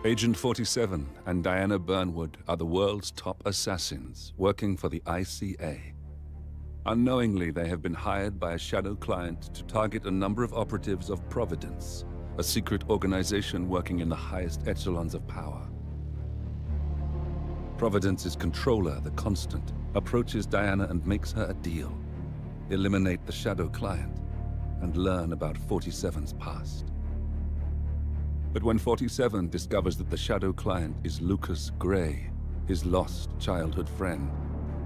Agent 47 and Diana Burnwood are the world's top assassins working for the ICA. Unknowingly, they have been hired by a shadow client to target a number of operatives of Providence, a secret organization working in the highest echelons of power. Providence's controller, the Constant, approaches Diana and makes her a deal. Eliminate the shadow client and learn about 47's past. But when 47 discovers that the shadow client is Lucas Gray, his lost childhood friend,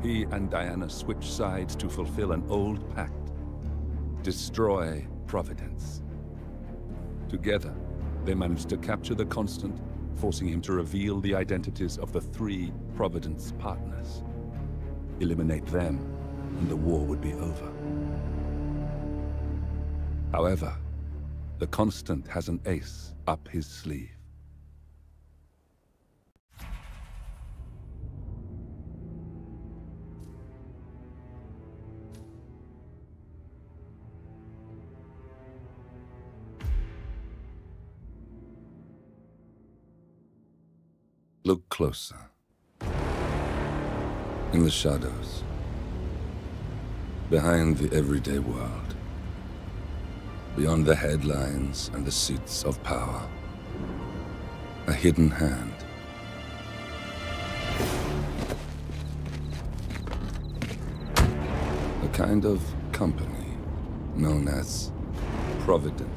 he and Diana switch sides to fulfill an old pact: destroy Providence. Together, they manage to capture the Constant, forcing him to reveal the identities of the 3 Providence partners. Eliminate them, and the war would be over. However, the Constant has an ace up his sleeve. Look closer. In the shadows. Behind the everyday world. Beyond the headlines and the seats of power. A hidden hand. A kind of company known as Providence.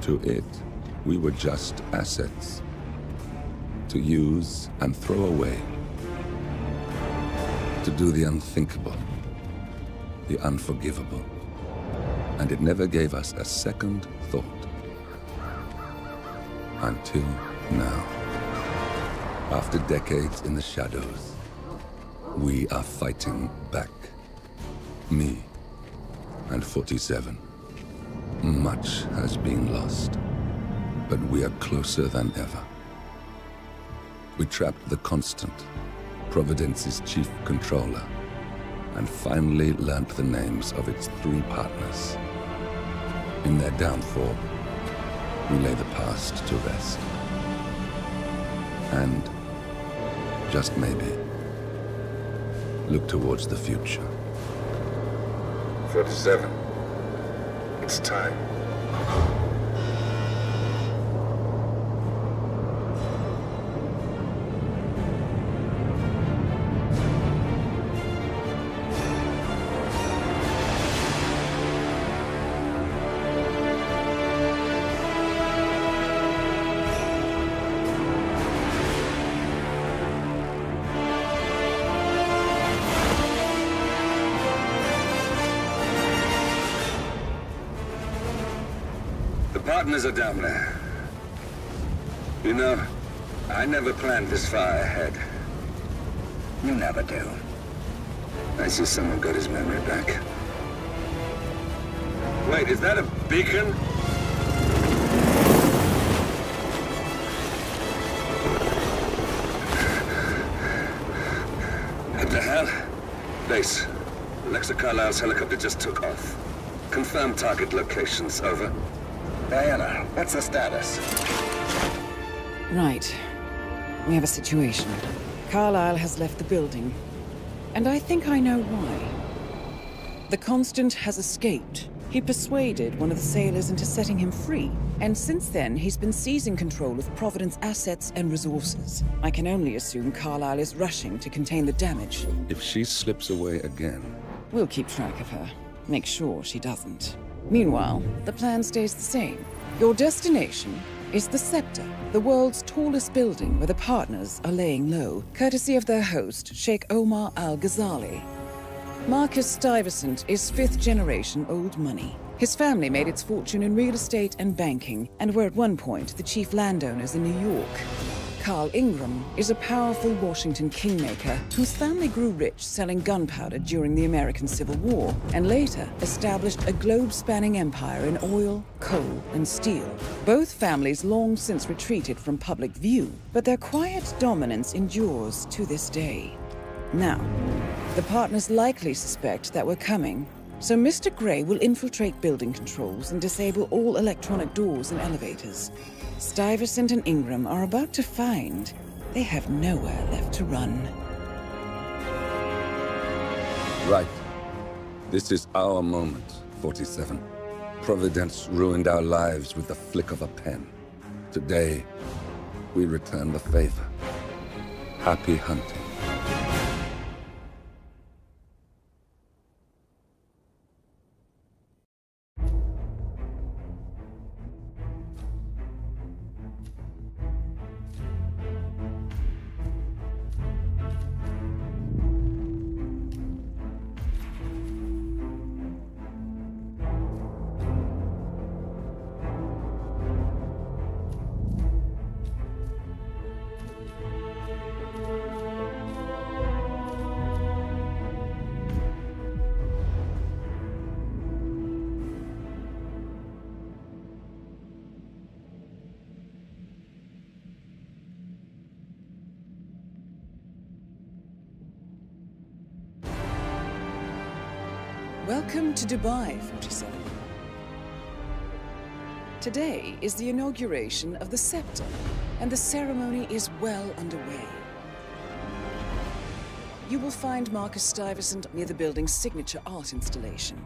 To it, we were just assets. To use and throw away. To do the unthinkable. The unforgivable. And it never gave us a second thought. Until now. After decades in the shadows, we are fighting back. Me and 47. Much has been lost, but we are closer than ever. We trapped the Constant, Providence's chief controller, and finally learnt the names of its 3 partners. In their downfall, we lay the past to rest. And, just maybe, look towards the future. 47. It's time. Partners are down there. You know, I never planned this far ahead. You never do. I see someone got his memory back. Wait, is that a beacon? What the hell? Base. Alexa Carlisle's helicopter just took off. Confirm target locations, over. Diana, what's the status? Right. We have a situation. Carlisle has left the building. And I think I know why. The Constant has escaped. He persuaded one of the sailors into setting him free. And since then, he's been seizing control of Providence assets and resources. I can only assume Carlisle is rushing to contain the damage. If she slips away again... We'll keep track of her. Make sure she doesn't. Meanwhile, the plan stays the same. Your destination is the Scepter, the world's tallest building where the partners are laying low, courtesy of their host, Sheikh Omar Al-Ghazali. Marcus Stuyvesant is 5th-generation old money. His family made its fortune in real estate and banking, and were at one point the chief landowners in New York. Carl Ingram is a powerful Washington kingmaker whose family grew rich selling gunpowder during the American Civil War, and later established a globe-spanning empire in oil, coal, and steel. Both families long since retreated from public view, but their quiet dominance endures to this day. Now, the partners likely suspect that we're coming, So Mr. Grey will infiltrate building controls and disable all electronic doors and elevators. Stuyvesant and Ingram are about to find they have nowhere left to run. Right. This is our moment, 47. Providence ruined our lives with the flick of a pen. Today, we return the favor. Happy hunting. Welcome to Dubai, 47. Today is the inauguration of the scepter, and the ceremony is well underway. You will find Marcus Stuyvesant near the building's signature art installation,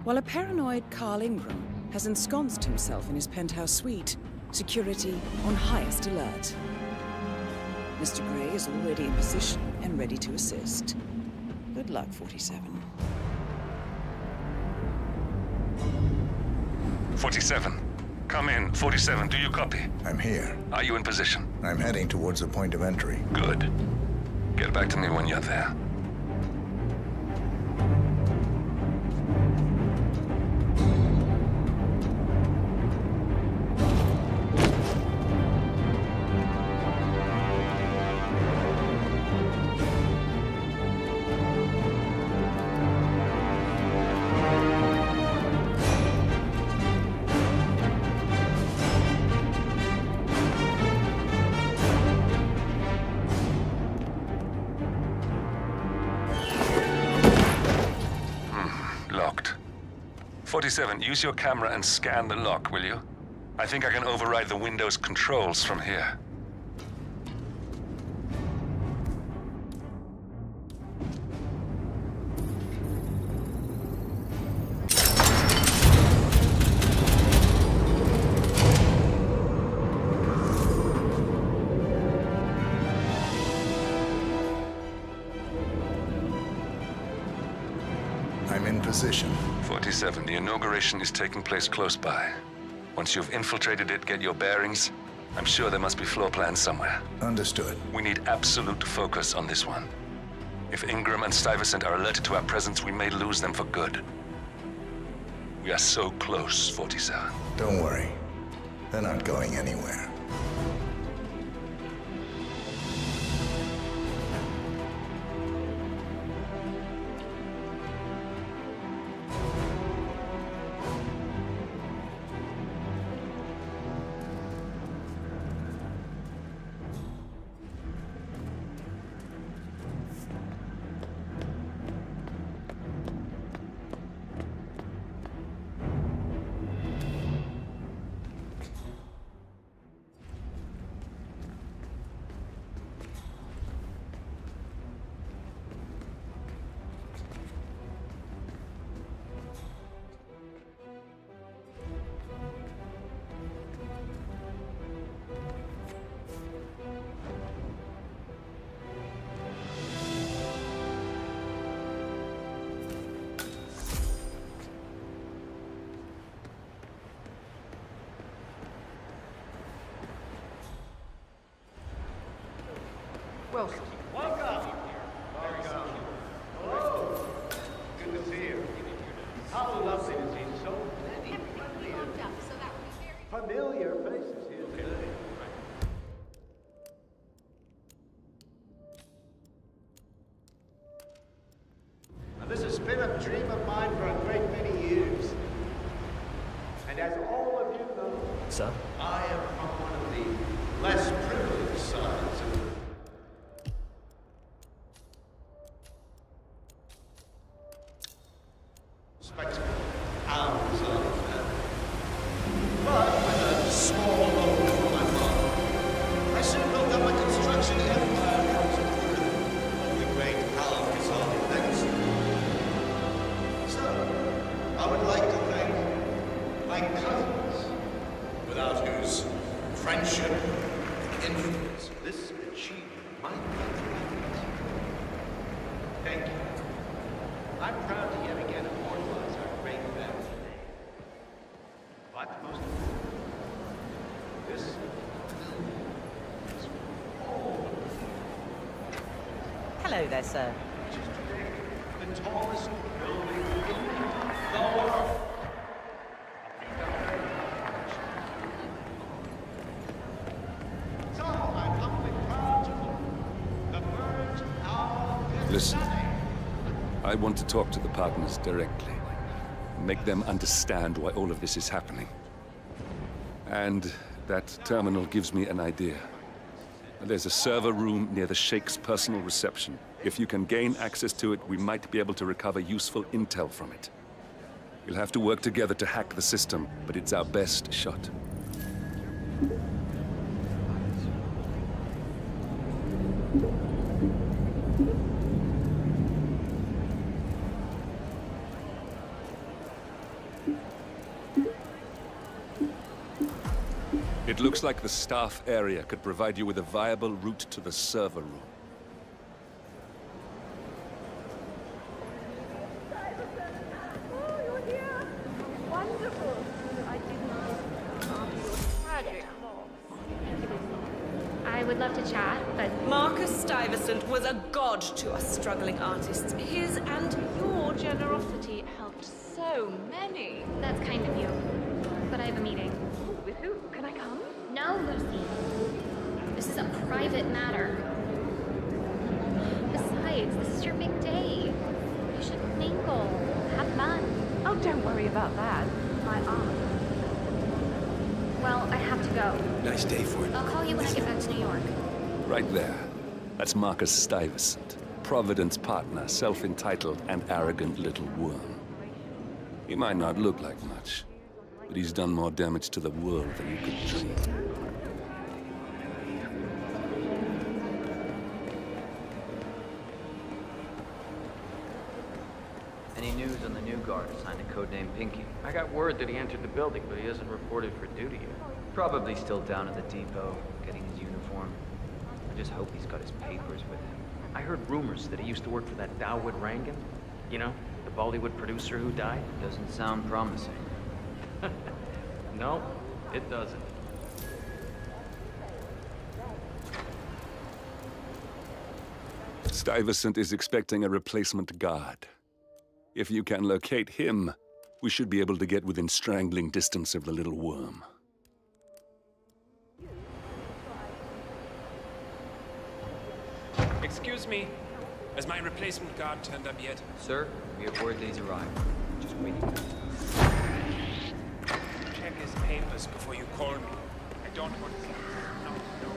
while a paranoid Carl Ingram has ensconced himself in his penthouse suite, security on highest alert. Mr. Grey is already in position and ready to assist. Good luck, 47. 47. Come in. 47, do you copy? I'm here. Are you in position? I'm heading towards the point of entry. Good. Get back to me when you're there. Locked. 47, use your camera and scan the lock, will you? I think I can override the Windows controls from here. I'm in position. 47, the inauguration is taking place close by. Once you've infiltrated it, get your bearings. I'm sure there must be floor plans somewhere. Understood. We need absolute focus on this one. If Ingram and Stuyvesant are alerted to our presence, we may lose them for good. We are so close, 47. Don't worry. They're not going anywhere. Welcome. Welcome. There we go. Hello. Good to see you. How lovely to see so many familiar faces here today. Now, this has been a dream of mine for a great many years. And as all of you know, Sir? I am from one of the less privileged sides of respectable pounds of family. But with a small loan from my father, I soon built up a construction empire of the great Al-Ghazali legacy. So, I would like to thank my cousins, without whose friendship and influence this achievement might be complete. Thank you. I'm proud to yet again immortalize our great family name. But most important, this film is all Hello there, sir. which is today the tallest building in the world. So I'm humbly proud to open the Burj Al Listen, I want to talk to the partners directly. Make them understand why all of this is happening. And that terminal gives me an idea. There's a server room near the Sheikh's personal reception. If you can gain access to it, we might be able to recover useful intel from it. We'll have to work together to hack the system, but it's our best shot. It looks like the staff area could provide you with a viable route to the server room. Oh, you're here! Wonderful! I didn't after your tragic loss. I would love to chat, but Marcus Stuyvesant was a god to us struggling artists. His and your generosity helped so many. that's kind of you. But I have a meeting. With who? Can I come? No, Lucy. This is a private matter. Besides, this is your big day. You should mingle, have fun. Oh, don't worry about that. My aunt. Well, I have to go. Nice day for it. I'll call you when I get back to New York. Right there. That's Marcus Stuyvesant, Providence partner, self-entitled and arrogant little worm. He might not look like much, but he's done more damage to the world than you could dream. Any news on the new guard assigned to codename Pinky? I got word that he entered the building, but he hasn't reported for duty yet. Probably still down at the depot, getting his uniform. I just hope he's got his papers with him. I heard rumors that he used to work for that Dawood Rangan. You know, the Bollywood producer who died. Doesn't sound promising. No, it doesn't. Stuyvesant is expecting a replacement guard. If you can locate him, we should be able to get within strangling distance of the little worm. Excuse me. Has my replacement guard turned up yet? Sir, we have word that he's arrived. Just waiting. Check his papers before you call me. I don't want to... No, no.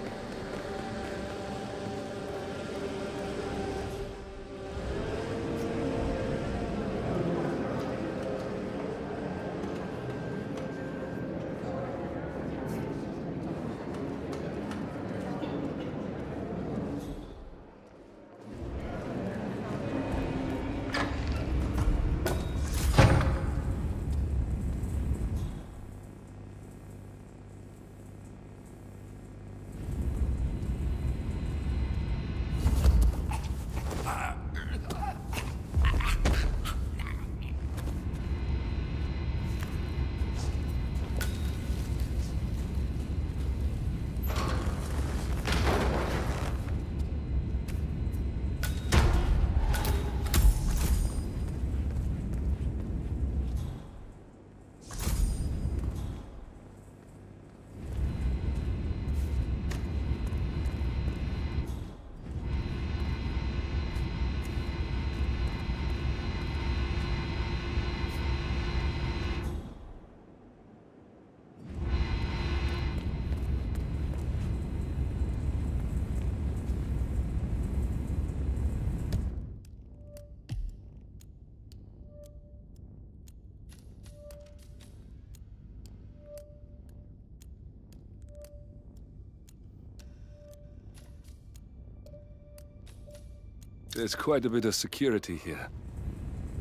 There's quite a bit of security here.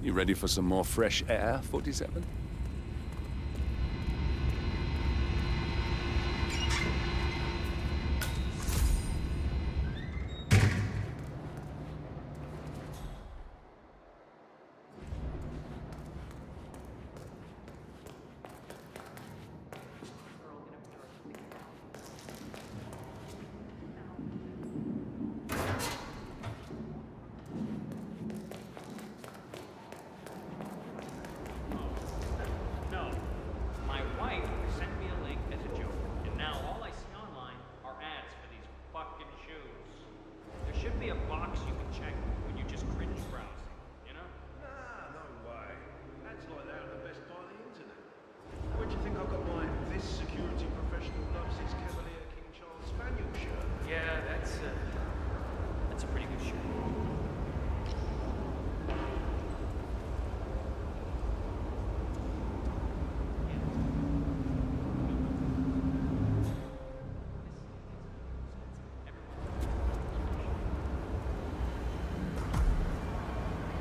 You ready for some more fresh air, 47?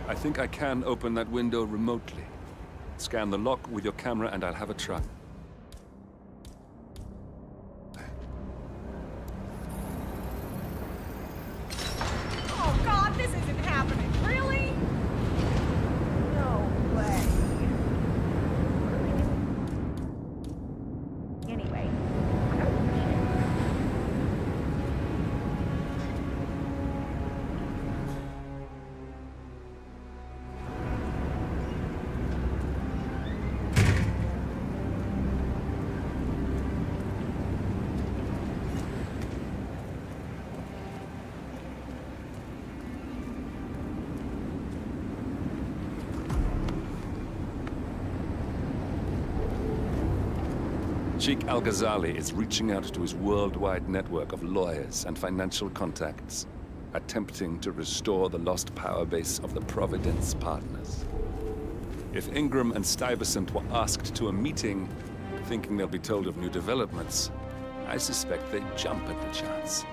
I think I can open that window remotely. Scan the lock with your camera and I'll have a try. Oh God, this isn't happening. Really? No way. Anyway. Sheikh Al-Ghazali is reaching out to his worldwide network of lawyers and financial contacts, attempting to restore the lost power base of the Providence partners. If Ingram and Stuyvesant were asked to a meeting, thinking they'll be told of new developments, I suspect they'd jump at the chance.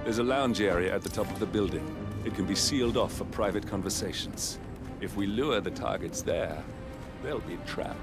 There's a lounge area at the top of the building. It can be sealed off for private conversations. If we lure the targets there, they'll be trapped.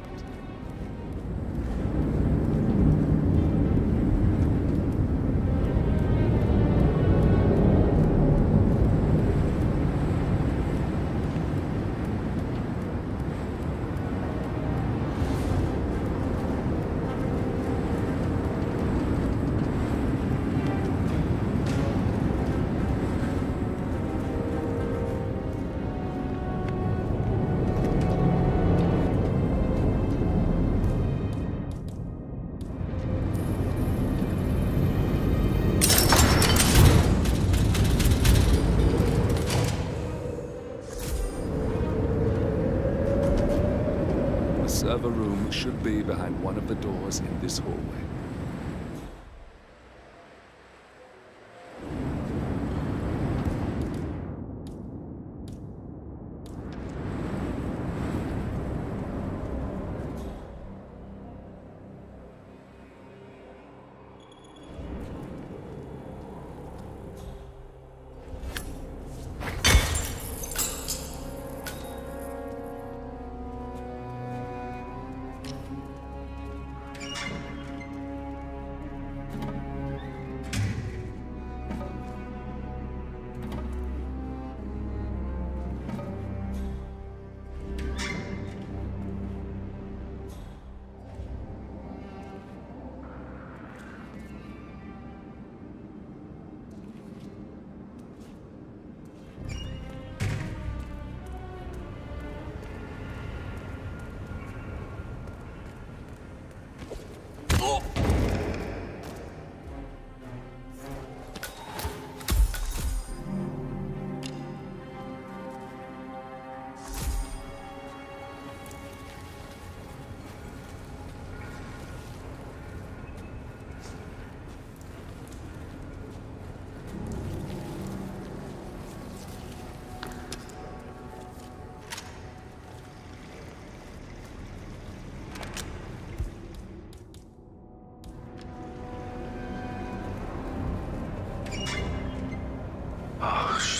The server room should be behind one of the doors in this hallway.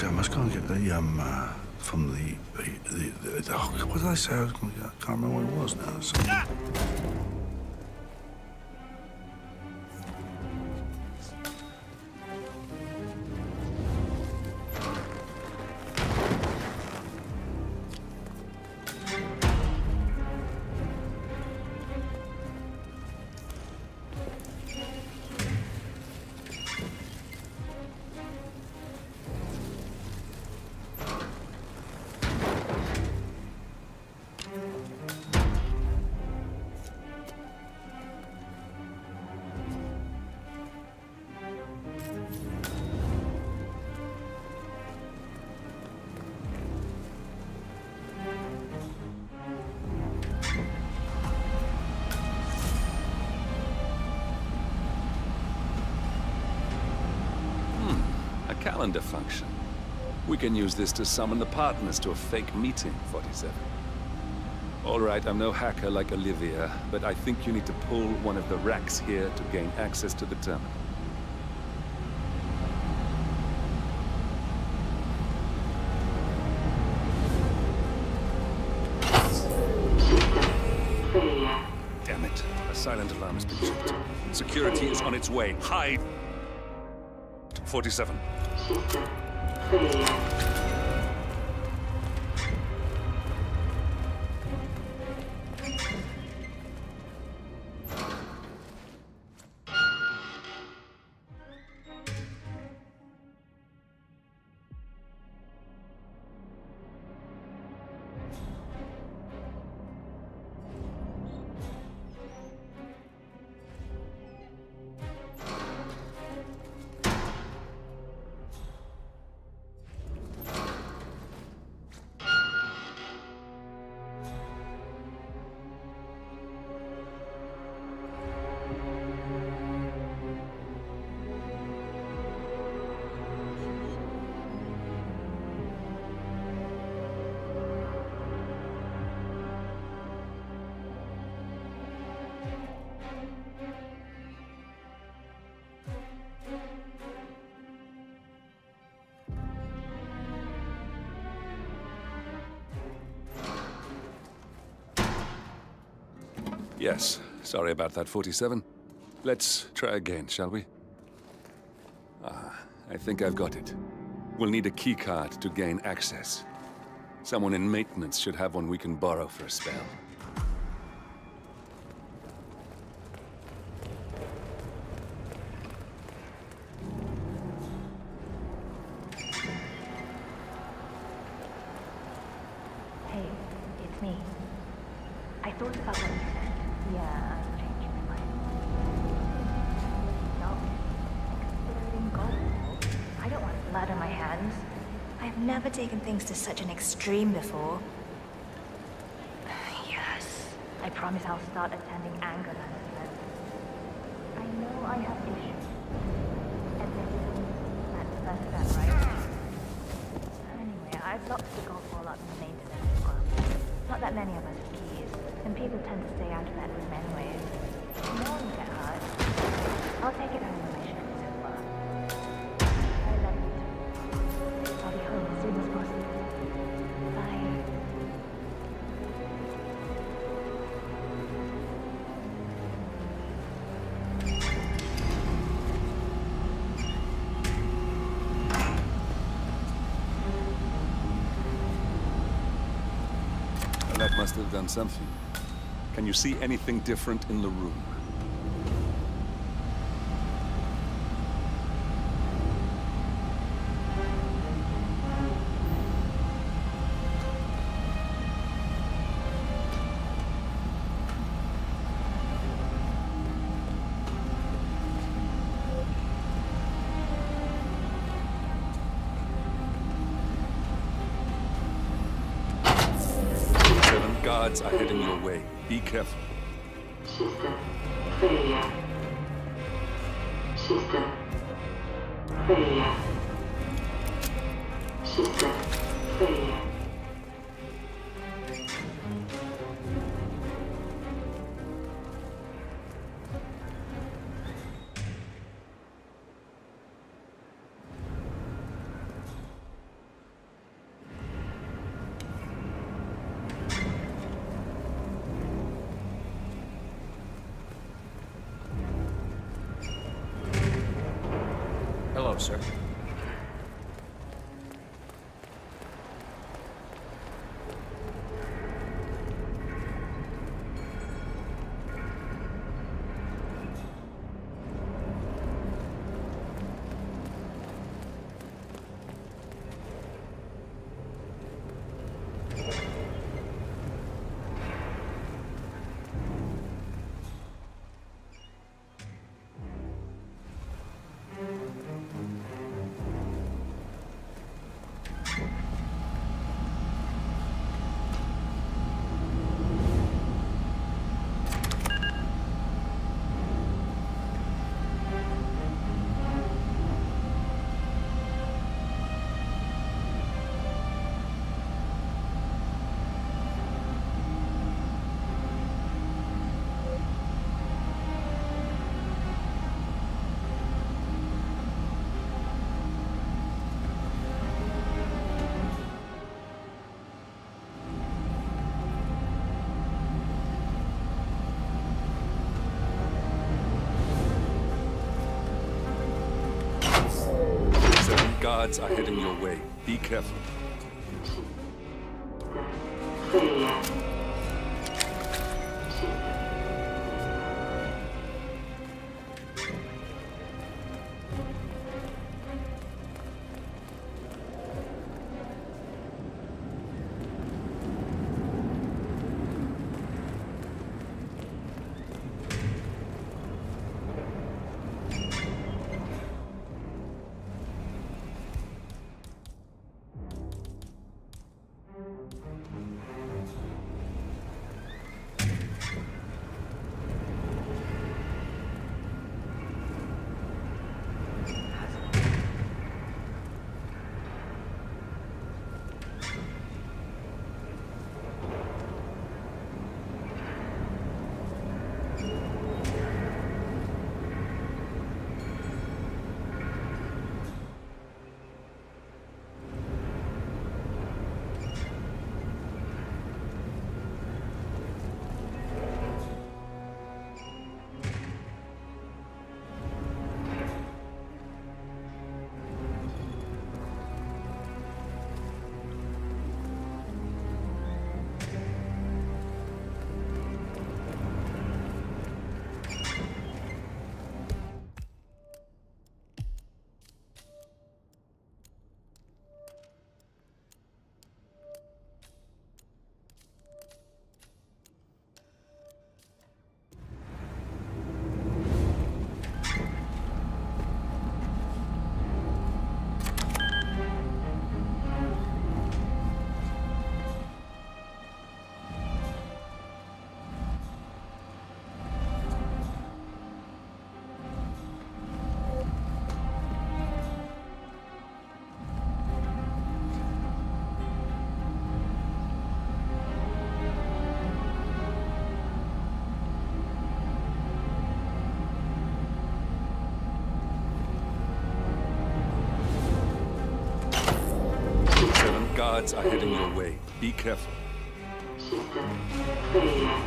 Actually, I must go and get the from the what did I say? I can't remember what it was now. So. Calendar function. We can use this to summon the partners to a fake meeting, 47. All right, I'm no hacker like Olivia, but I think you need to pull one of the racks here to gain access to the terminal. Damn it. A silent alarm has been tripped. Security is on its way. Hide! 47. Yes, sorry about that, 47. Let's try again, shall we? I think I've got it. We'll need a keycard to gain access. Someone in maintenance should have one we can borrow for a spell. Hey, it's me. I thought about what you said. Yeah, I've changed my mind. No, considering gold, I don't want blood on my hands. I've never taken things to such an extreme before. Yes, I promise I'll start attending Angerland events. I know I have issues. That's the first step, right? Anyway, I've locked the golf ball up in the maintenance squad. Not that many of us have keys, and people tend to stay out of that room anyways. No one will get hurt. I'll take it home when my shift is over. I love you too. I'll be home as soon as possible. Bye. That must have done something. Can you see anything different in the room? Guards are heading your way. Be careful. System failure. System failure. System failure. sir. Guards are heading your way. Be careful. Guards are heading your way. Be careful. System failure.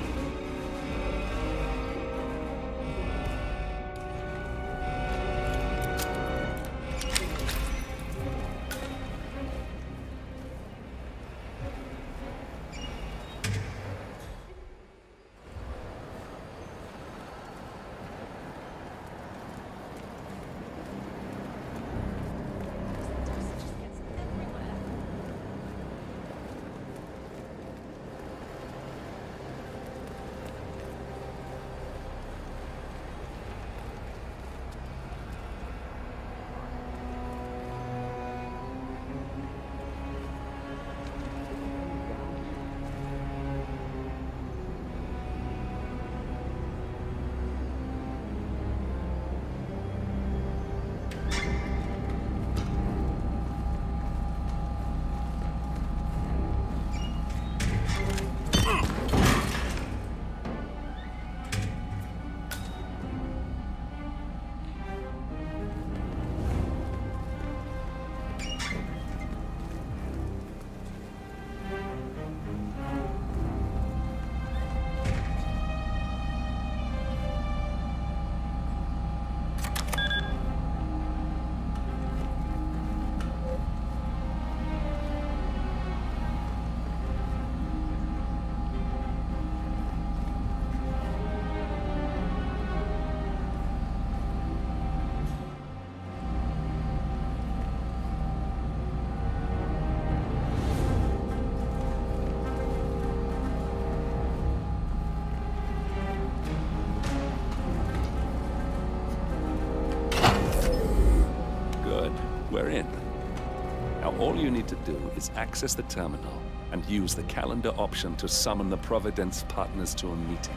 you need to do is access the terminal and use the calendar option to summon the Providence partners to a meeting.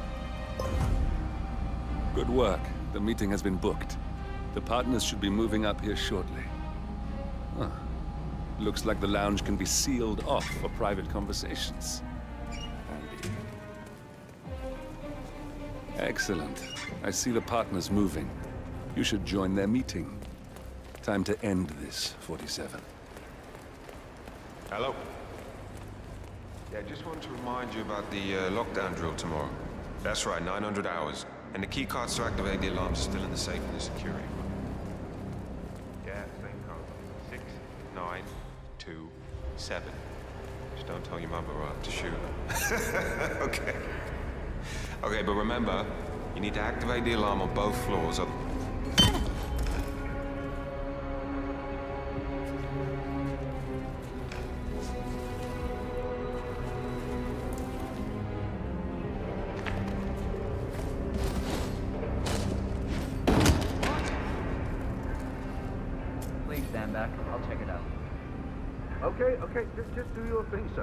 Good work. The meeting has been booked. The partners should be moving up here shortly. Huh. Looks like the lounge can be sealed off for private conversations. Handy. Excellent. I see the partners moving. You should join their meeting. Time to end this, 47. Hello. Yeah, just wanted to remind you about the lockdown drill tomorrow. That's right, 900 hours. And the keycards to activate the alarms are still in the safe in the security room. Yeah, same code. 6, 9, 2, 7. Just don't tell your mother or I'll have to shoot her. Okay. Okay, but remember, you need to activate the alarm on both floors. Please stand back. I'll check it out. Okay, just do your thing, sir.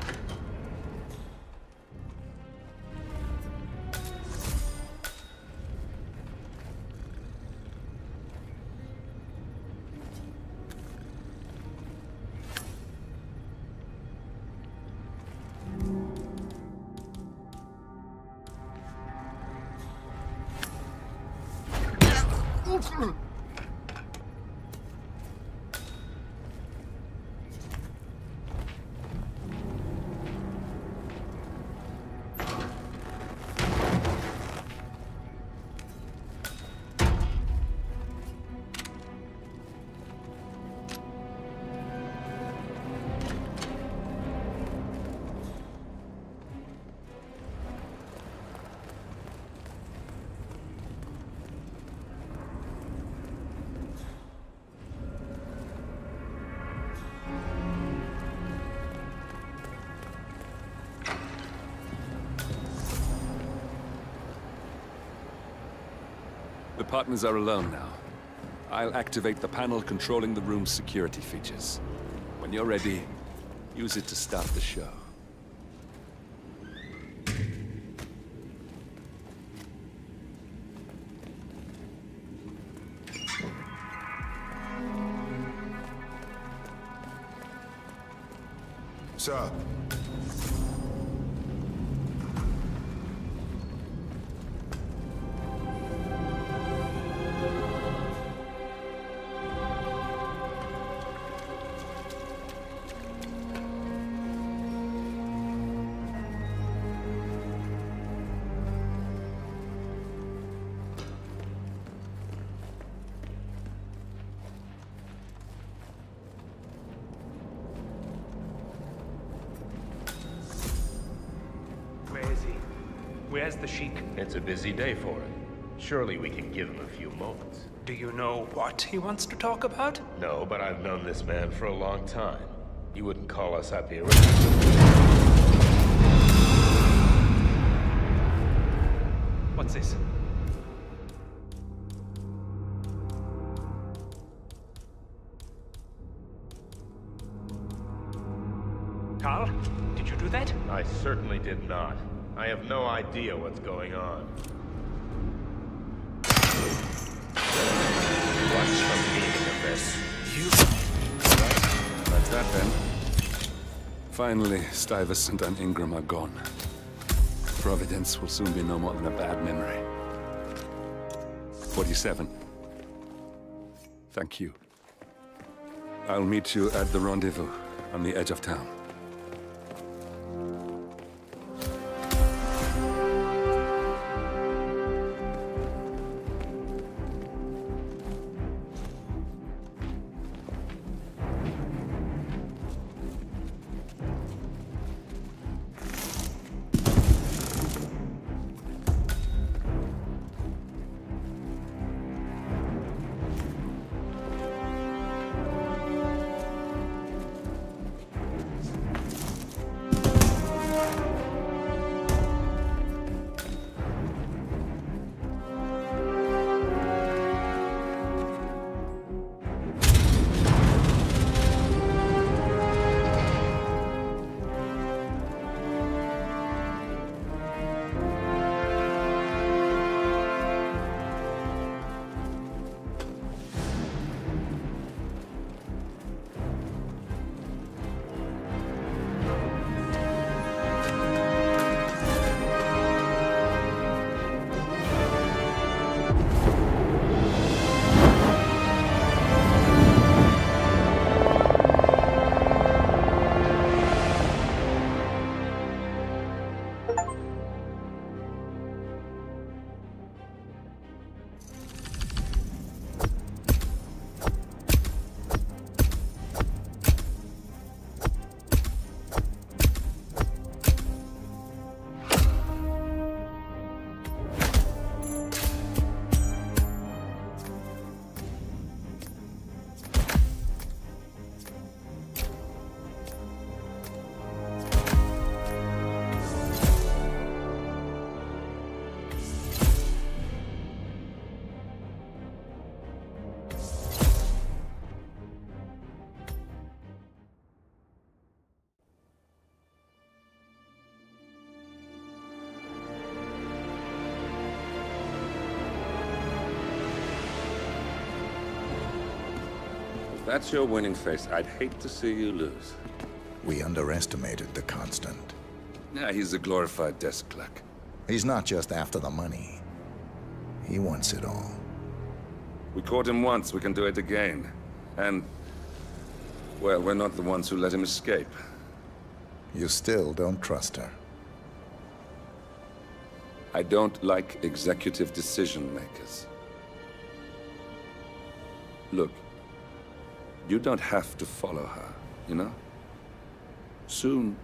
The partners are alone now. I'll activate the panel controlling the room's security features. When you're ready, use it to start the show. Sir. Where's the Sheik? It's a busy day for him. Surely we can give him a few moments. Do you know what he wants to talk about? No, but I've known this man for a long time. He wouldn't call us up here. What's this? Carl, did you do that? I certainly did not. I have no idea what's going on. What's the meaning of this? That's that then. Finally, Stuyvesant and Ingram are gone. Providence will soon be no more than a bad memory. 47. Thank you. I'll meet you at the rendezvous on the edge of town. That's your winning face. I'd hate to see you lose. We underestimated the Constant. Yeah, he's a glorified desk clerk. He's not just after the money. He wants it all. We caught him once, we can do it again. And, well, we're not the ones who let him escape. You still don't trust her. I don't like executive decision makers. Look, you don't have to follow her, you know? Soon,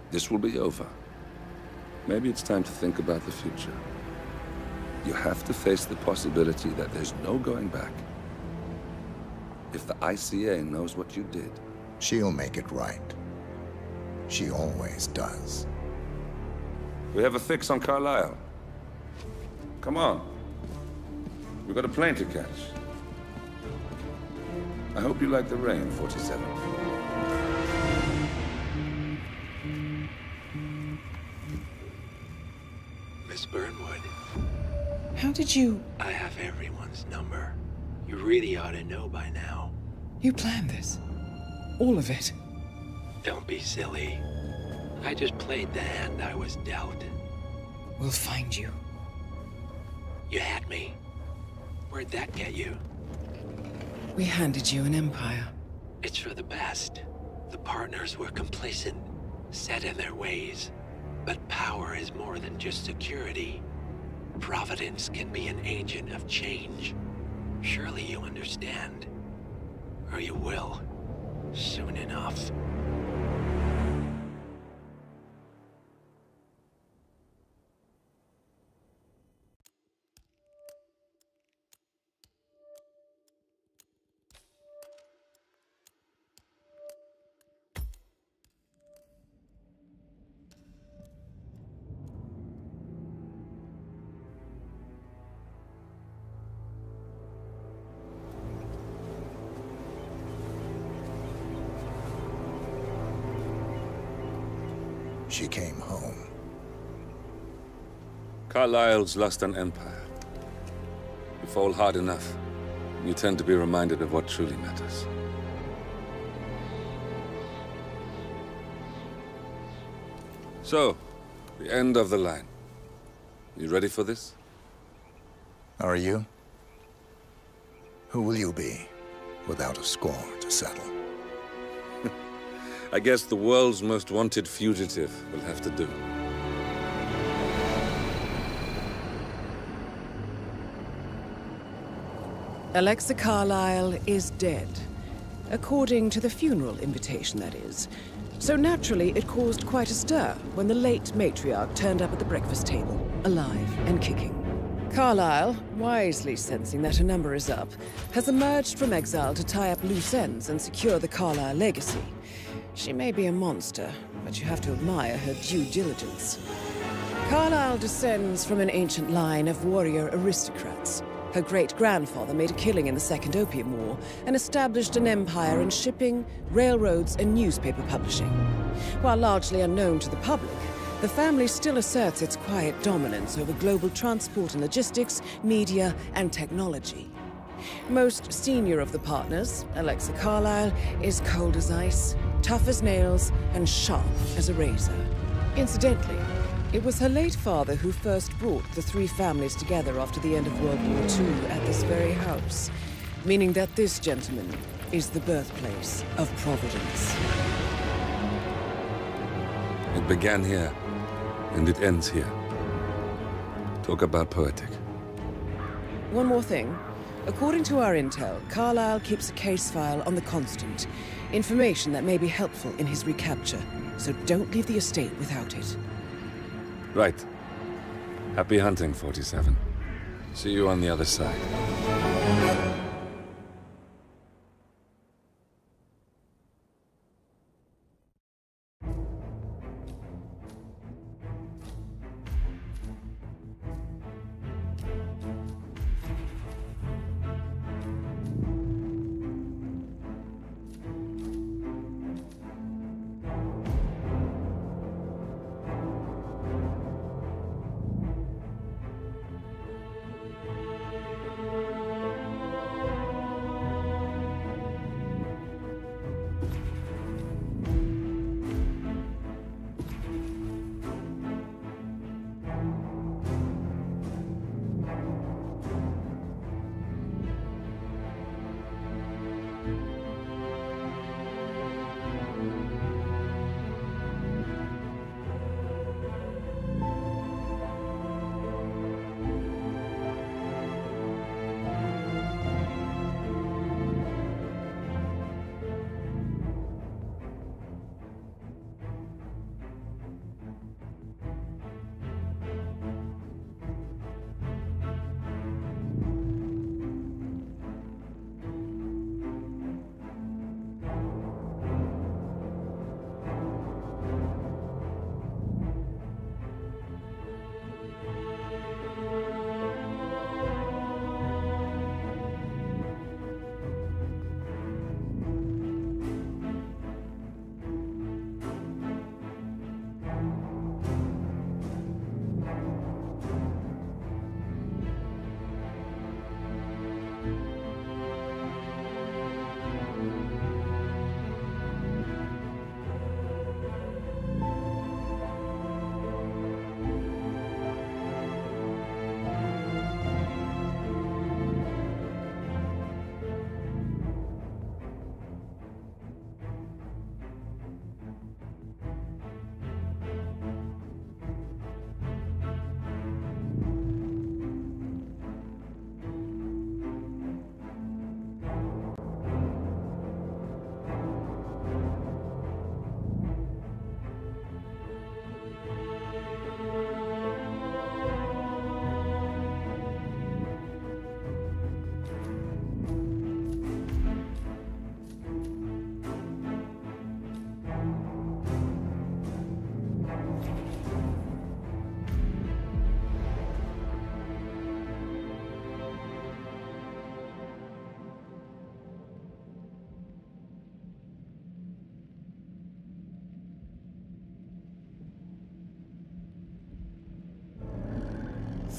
this will be over. Maybe it's time to think about the future. You have to face the possibility that there's no going back. If the ICA knows what you did... She'll make it right. She always does. We have a fix on Carlisle. Come on. We've got a plane to catch. I hope you like the rain, 47. Miss Burnwood. How did you... I have everyone's number. You really ought to know by now. You planned this? All of it? Don't be silly. I just played the hand I was dealt. We'll find you. You had me. Where'd that get you? We handed you an empire. It's for the best. The partners were complacent, set in their ways. But power is more than just security. Providence can be an agent of change. Surely you understand. Or you will. Soon enough. She came home. Carlisle's lost an empire. You fall hard enough, you tend to be reminded of what truly matters. So, the end of the line. You ready for this? Are you? Who will you be, without a score to settle? I guess the world's most wanted fugitive will have to do. Alexa Carlisle is dead. According to the funeral invitation, that is. So naturally, it caused quite a stir when the late matriarch turned up at the breakfast table, alive and kicking. Carlisle, wisely sensing that her number is up, has emerged from exile to tie up loose ends and secure the Carlisle legacy. She may be a monster, but you have to admire her due diligence. Carlisle descends from an ancient line of warrior aristocrats. Her great-grandfather made a killing in the Second Opium War and established an empire in shipping, railroads, and newspaper publishing. While largely unknown to the public, the family still asserts its quiet dominance over global transport and logistics, media, and technology. Most senior of the partners, Alexa Carlisle, is cold as ice, tough as nails, and sharp as a razor. Incidentally, it was her late father who first brought the three families together after the end of World War II at this very house, meaning that this gentleman is the birthplace of Providence. It began here, and it ends here. Talk about poetic. One more thing. According to our intel, Carlisle keeps a case file on the Constant. Information that may be helpful in his recapture, so don't leave the estate without it. Right. Happy hunting, 47. See you on the other side.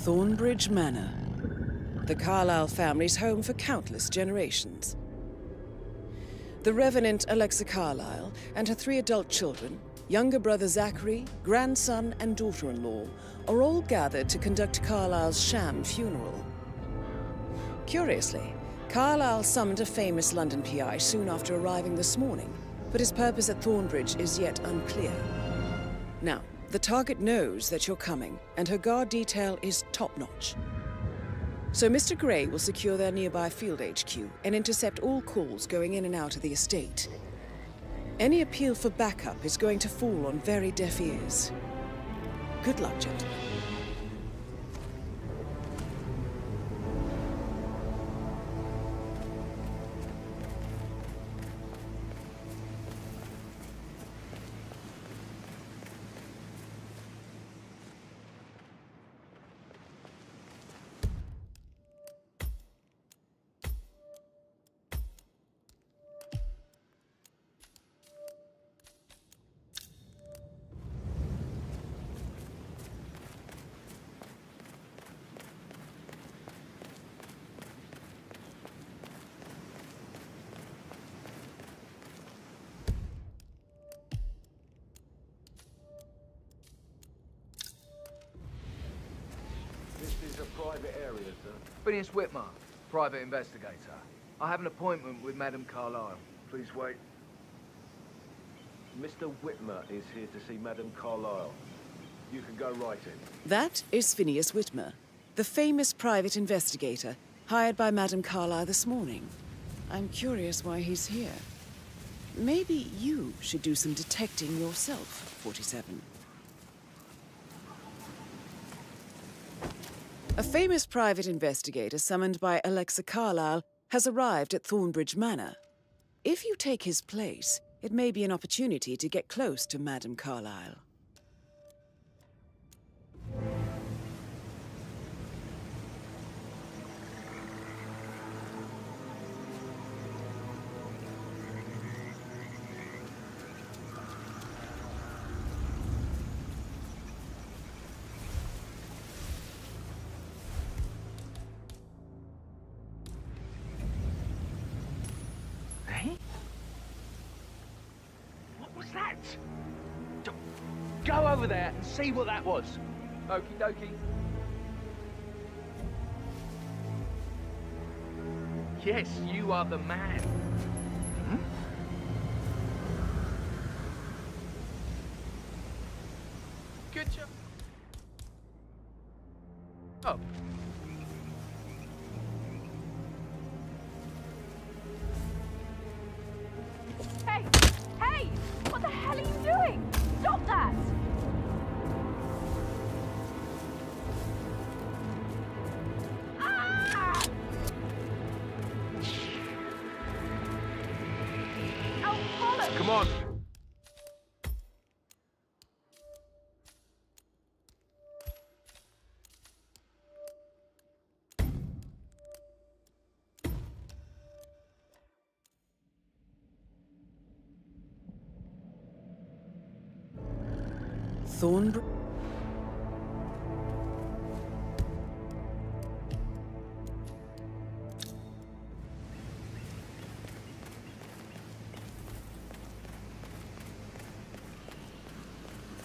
Thornbridge Manor, the Carlyle family's home for countless generations. The Revenant Alexa Carlyle and her 3 adult children, younger brother Zachary, grandson and daughter-in-law, are all gathered to conduct Carlyle's sham funeral. Curiously, Carlyle summoned a famous London PI soon after arriving this morning, but his purpose at Thornbridge is yet unclear. Now, the target knows that you're coming, and her guard detail is top-notch. So Mr. Gray will secure their nearby field HQ and intercept all calls going in and out of the estate. Any appeal for backup is going to fall on very deaf ears. Good luck, gentlemen. This is a private area, sir. Phineas Whitmer, private investigator. I have an appointment with Madame Carlyle. Please wait. Mr. Whitmer is here to see Madame Carlyle. You can go right in. That is Phineas Whitmer, the famous private investigator hired by Madame Carlyle this morning. I'm curious why he's here. Maybe you should do some detecting yourself, 47. A famous private investigator summoned by Alexa Carlyle has arrived at Thornbridge Manor. If you take his place, it may be an opportunity to get close to Madame Carlyle. That? Go over there and see what that was. Okie dokie. Yes, you are the man. Hmm? Good job. Oh. Hey! Hey! What the hell are you doing? Stop that! Ah! Oh, bollocks! Come on. Thornbridge.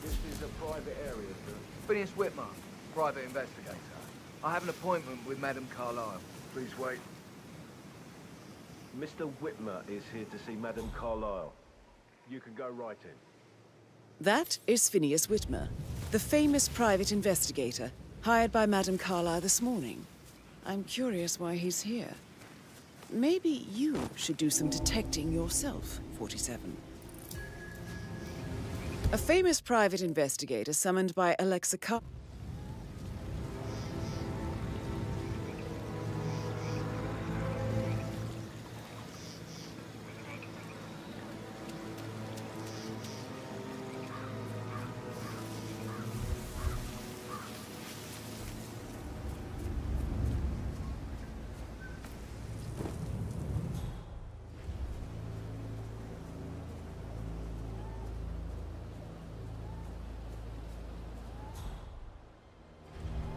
This is a private area, sir. Phineas Whitmer, private investigator. I have an appointment with Madame Carlyle. Please wait. Mr. Whitmer is here to see Madame Carlyle. You can go right in. That is Phineas Whitmer, the famous private investigator hired by Madame Carlyle this morning. I'm curious why he's here. Maybe you should do some detecting yourself, 47. A famous private investigator summoned by Alexa Carlyle.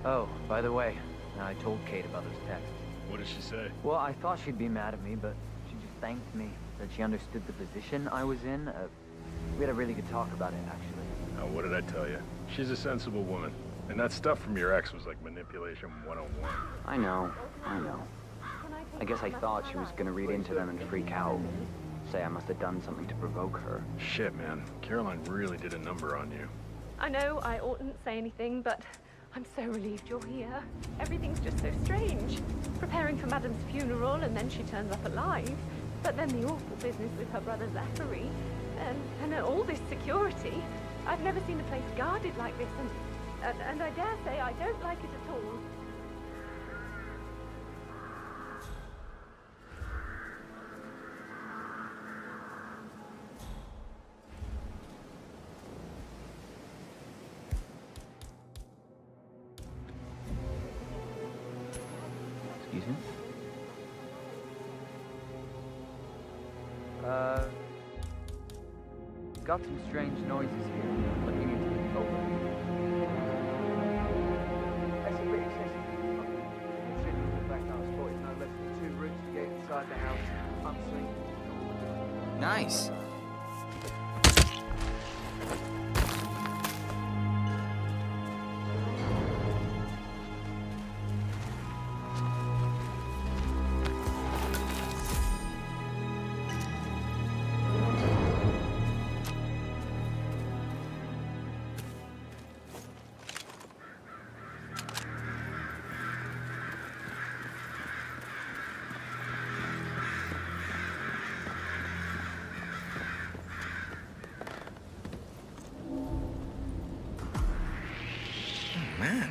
Oh, by the way, I told Kate about those texts. What did she say? Well, I thought she'd be mad at me, but she just thanked me. Said she understood the position I was in. We had a really good talk about it, actually. Oh, what did I tell you? She's a sensible woman. And that stuff from your ex was like manipulation 101. I know. I guess I thought she was gonna read into them and freak out. Say I must have done something to provoke her. Shit, man. Caroline really did a number on you. I know I oughtn't say anything, but I'm so relieved you're here. Everything's just so strange. Preparing for Madam's funeral, and then she turns up alive. But then the awful business with her brother Zachary. And all this security. I've never seen a place guarded like this, and I dare say I don't like it at all. Excuse me? Got some strange noises here. Looking into the open. That's a bit excessive. Considering the fact that I spotted no less than 2 routes to get inside the house unseen. Nice. Man.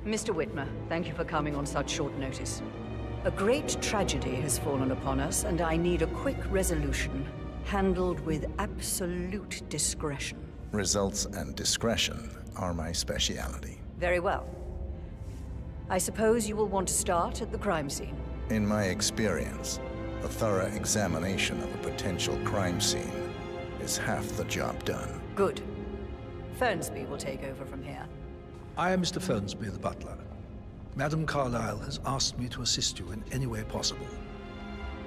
Mr. Whitmer, thank you for coming on such short notice. A great tragedy has fallen upon us, and I need a quick resolution, handled with absolute discretion. Results and discretion are my speciality. Very well. I suppose you will want to start at the crime scene. In my experience, a thorough examination of a potential crime scene is half the job done. Good. Fernsby will take over from here. I am Mr. Fernsby, the butler. Madam Carlyle has asked me to assist you in any way possible.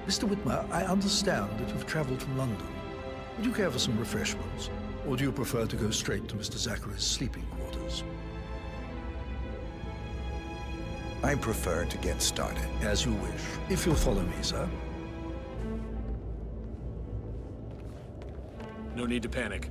Mr. Whitmer, I understand that you've traveled from London. Would you care for some refreshments? Or do you prefer to go straight to Mr. Zachary's sleeping quarters? I prefer to get started. As you wish. If you'll follow me, sir. No need to panic.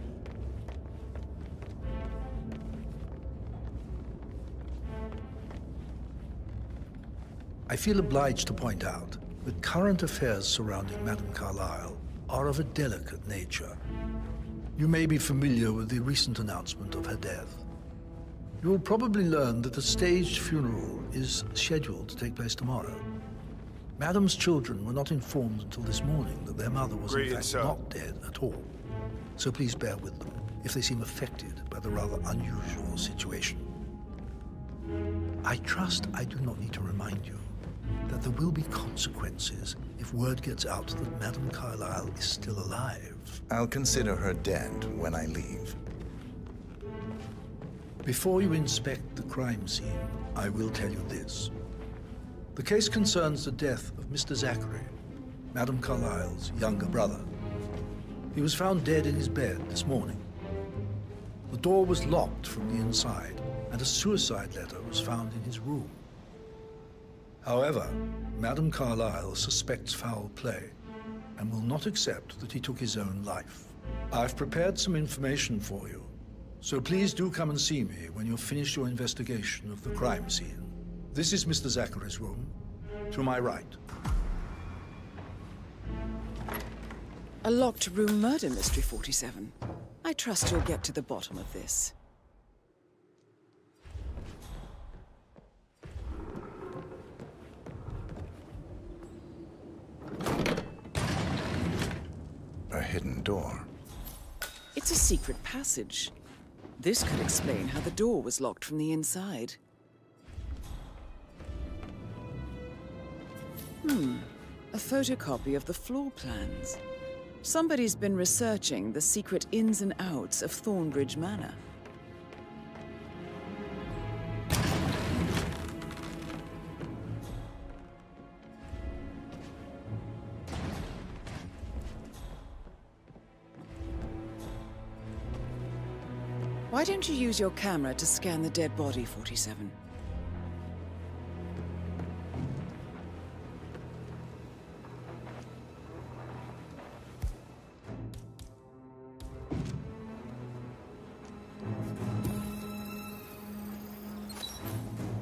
I feel obliged to point out that current affairs surrounding Madame Carlyle are of a delicate nature. You may be familiar with the recent announcement of her death. You will probably learn that a staged funeral is scheduled to take place tomorrow. Madame's children were not informed until this morning that their mother was in fact not dead at all. So please bear with them if they seem affected by the rather unusual situation. I trust I do not need to remind you that there will be consequences if word gets out that Madame Carlyle is still alive. I'll consider her dead when I leave. Before you inspect the crime scene, I will tell you this. The case concerns the death of Mr. Zachary, Madame Carlyle's younger brother. He was found dead in his bed this morning. The door was locked from the inside, and a suicide letter was found in his room. However, Madame Carlyle suspects foul play and will not accept that he took his own life. I've prepared some information for you, so please do come and see me when you've finished your investigation of the crime scene. This is Mr. Zachary's room, to my right. A locked room murder mystery, 47. I trust you'll get to the bottom of this. A hidden door. It's a secret passage. This could explain how the door was locked from the inside. A photocopy of the floor plans. Somebody's been researching the secret ins and outs of Thornbridge Manor. Why don't you use your camera to scan the dead body, 47?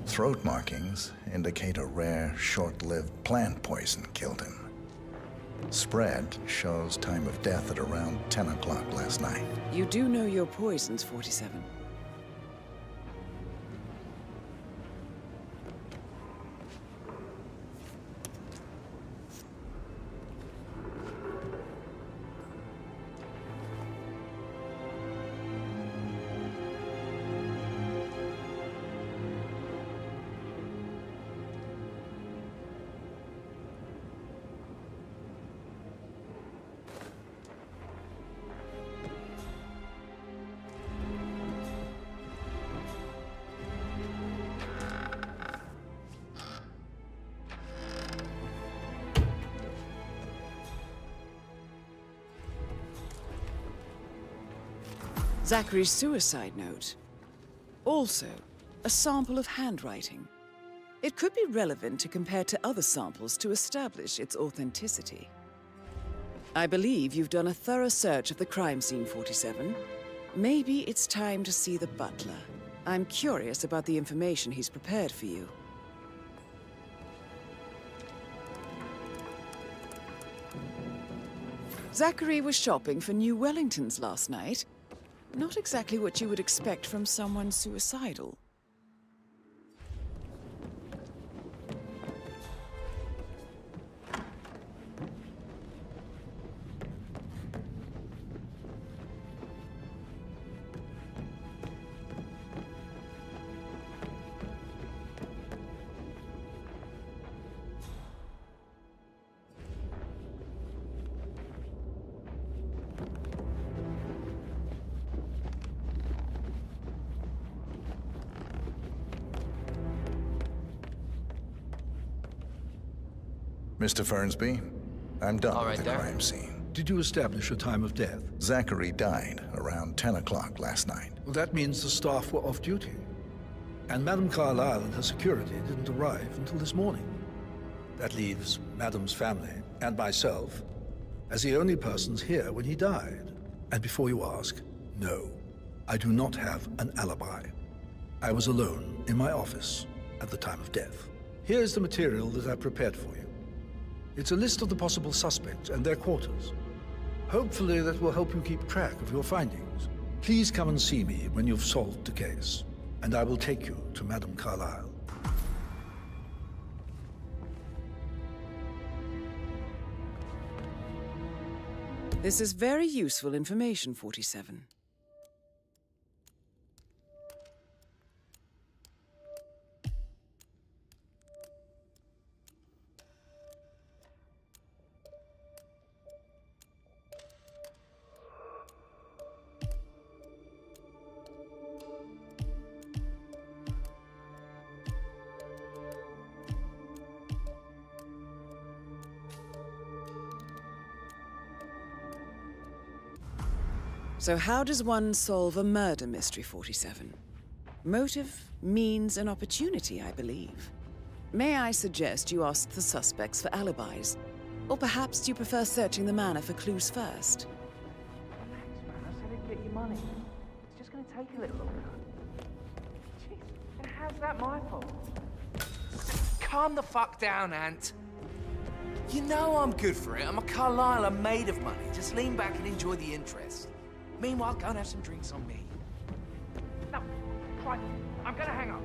Throat markings indicate a rare, short-lived plant poison killed him. Spread shows time of death at around 10 o'clock last night. You do know your poisons, 47. Zachary's suicide note. Also, a sample of handwriting. It could be relevant to compare to other samples to establish its authenticity. I believe you've done a thorough search of the crime scene, 47. Maybe it's time to see the butler. I'm curious about the information he's prepared for you. Zachary was shopping for new Wellingtons last night. Not exactly what you would expect from someone suicidal. Mr. Fernsby, I'm done with the there. crime scene. Did you establish a time of death? Zachary died around 10 o'clock last night. Well, that means the staff were off duty. And Madame Carlyle and her security didn't arrive until this morning. That leaves Madame's family and myself as the only persons here when he died. And before you ask, no, I do not have an alibi. I was alone in my office at the time of death. Here's the material that I prepared for you. It's a list of the possible suspects and their quarters. Hopefully that will help you keep track of your findings. Please come and see me when you've solved the case, and I will take you to Madame Carlyle. This is very useful information, 47. So how does one solve a murder mystery, 47? Motive, means, and opportunity, I believe. May I suggest you ask the suspects for alibis? Or perhaps do you prefer searching the manor for clues first? Thanks, man. I said I'd get you money. It's just gonna take a little longer. Jeez, and how's that my fault? Calm the fuck down, Ant. You know I'm good for it. I'm a Carlisle. I'm made of money. Just lean back and enjoy the interest. Meanwhile, go and have some drinks on me. No, Christ, I'm gonna hang up.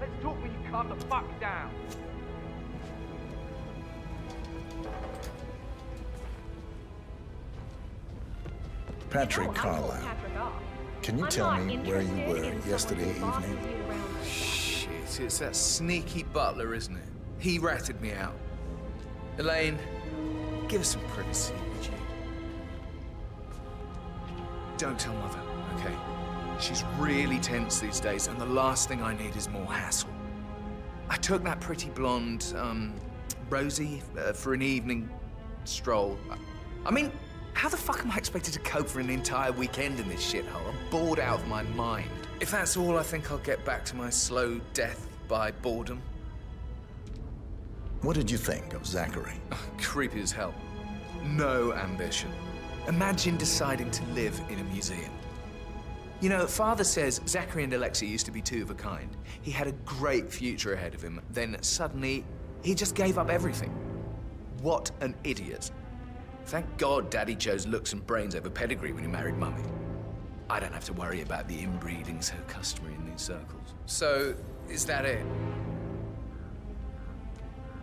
Let's talk when you calm the fuck down. Patrick Carlisle, can you tell me where you were yesterday evening? Shit, it's that sneaky butler, isn't it? He ratted me out. Elaine, give us some privacy, would you? Don't tell Mother, okay? She's really tense these days, and the last thing I need is more hassle. I took that pretty blonde, Rosie, for an evening stroll. I mean, how the fuck am I expected to cope for an entire weekend in this shithole? I'm bored out of my mind. If that's all, I think I'll get back to my slow death by boredom. What did you think of Zachary? Creepy as hell. No ambition. Imagine deciding to live in a museum. You know, Father says Zachary and Alexei used to be two of a kind. He had a great future ahead of him, then suddenly, he just gave up everything. What an idiot. Thank God Daddy chose looks and brains over pedigree when he married Mummy. I don't have to worry about the inbreeding so customary in these circles. So, is that it?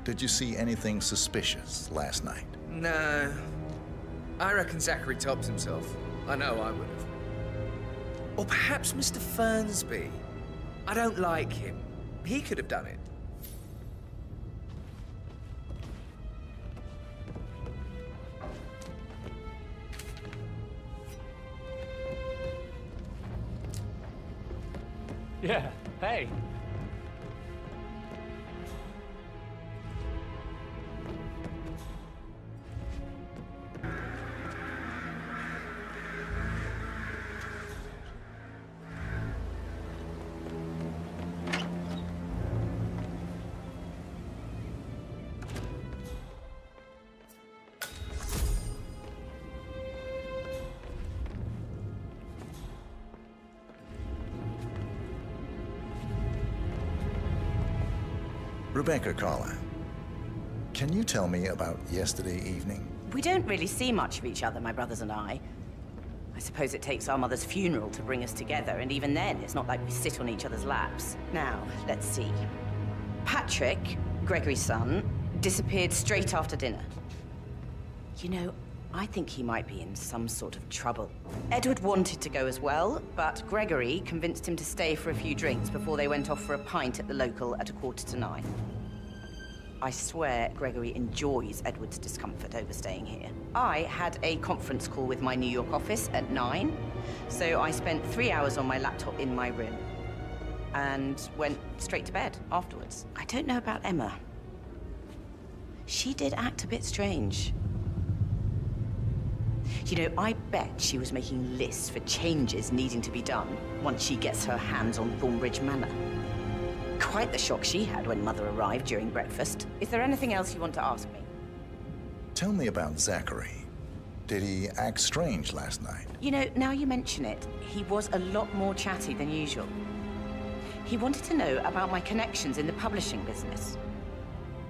Did you see anything suspicious last night? No. I reckon Zachary tops himself. I know I would have. Or perhaps Mr. Fernsby. I don't like him. He could have done it. Yeah, hey. Rebecca Carlisle, can you tell me about yesterday evening? We don't really see much of each other, my brothers and I. I suppose it takes our mother's funeral to bring us together, and even then, it's not like we sit on each other's laps. Now, let's see. Patrick, Gregory's son, disappeared straight after dinner. You know, I think he might be in some sort of trouble. Edward wanted to go as well, but Gregory convinced him to stay for a few drinks before they went off for a pint at the local at 9:15. I swear Gregory enjoys Edward's discomfort over staying here. I had a conference call with my New York office at 9, so I spent 3 hours on my laptop in my room and went straight to bed afterwards. I don't know about Emma. She did act a bit strange. You know, I bet she was making lists for changes needing to be done once she gets her hands on Thornbridge Manor. Quite the shock she had when Mother arrived during breakfast. Is there anything else you want to ask me? Tell me about Zachary. Did he act strange last night? You know, now you mention it, he was a lot more chatty than usual. He wanted to know about my connections in the publishing business.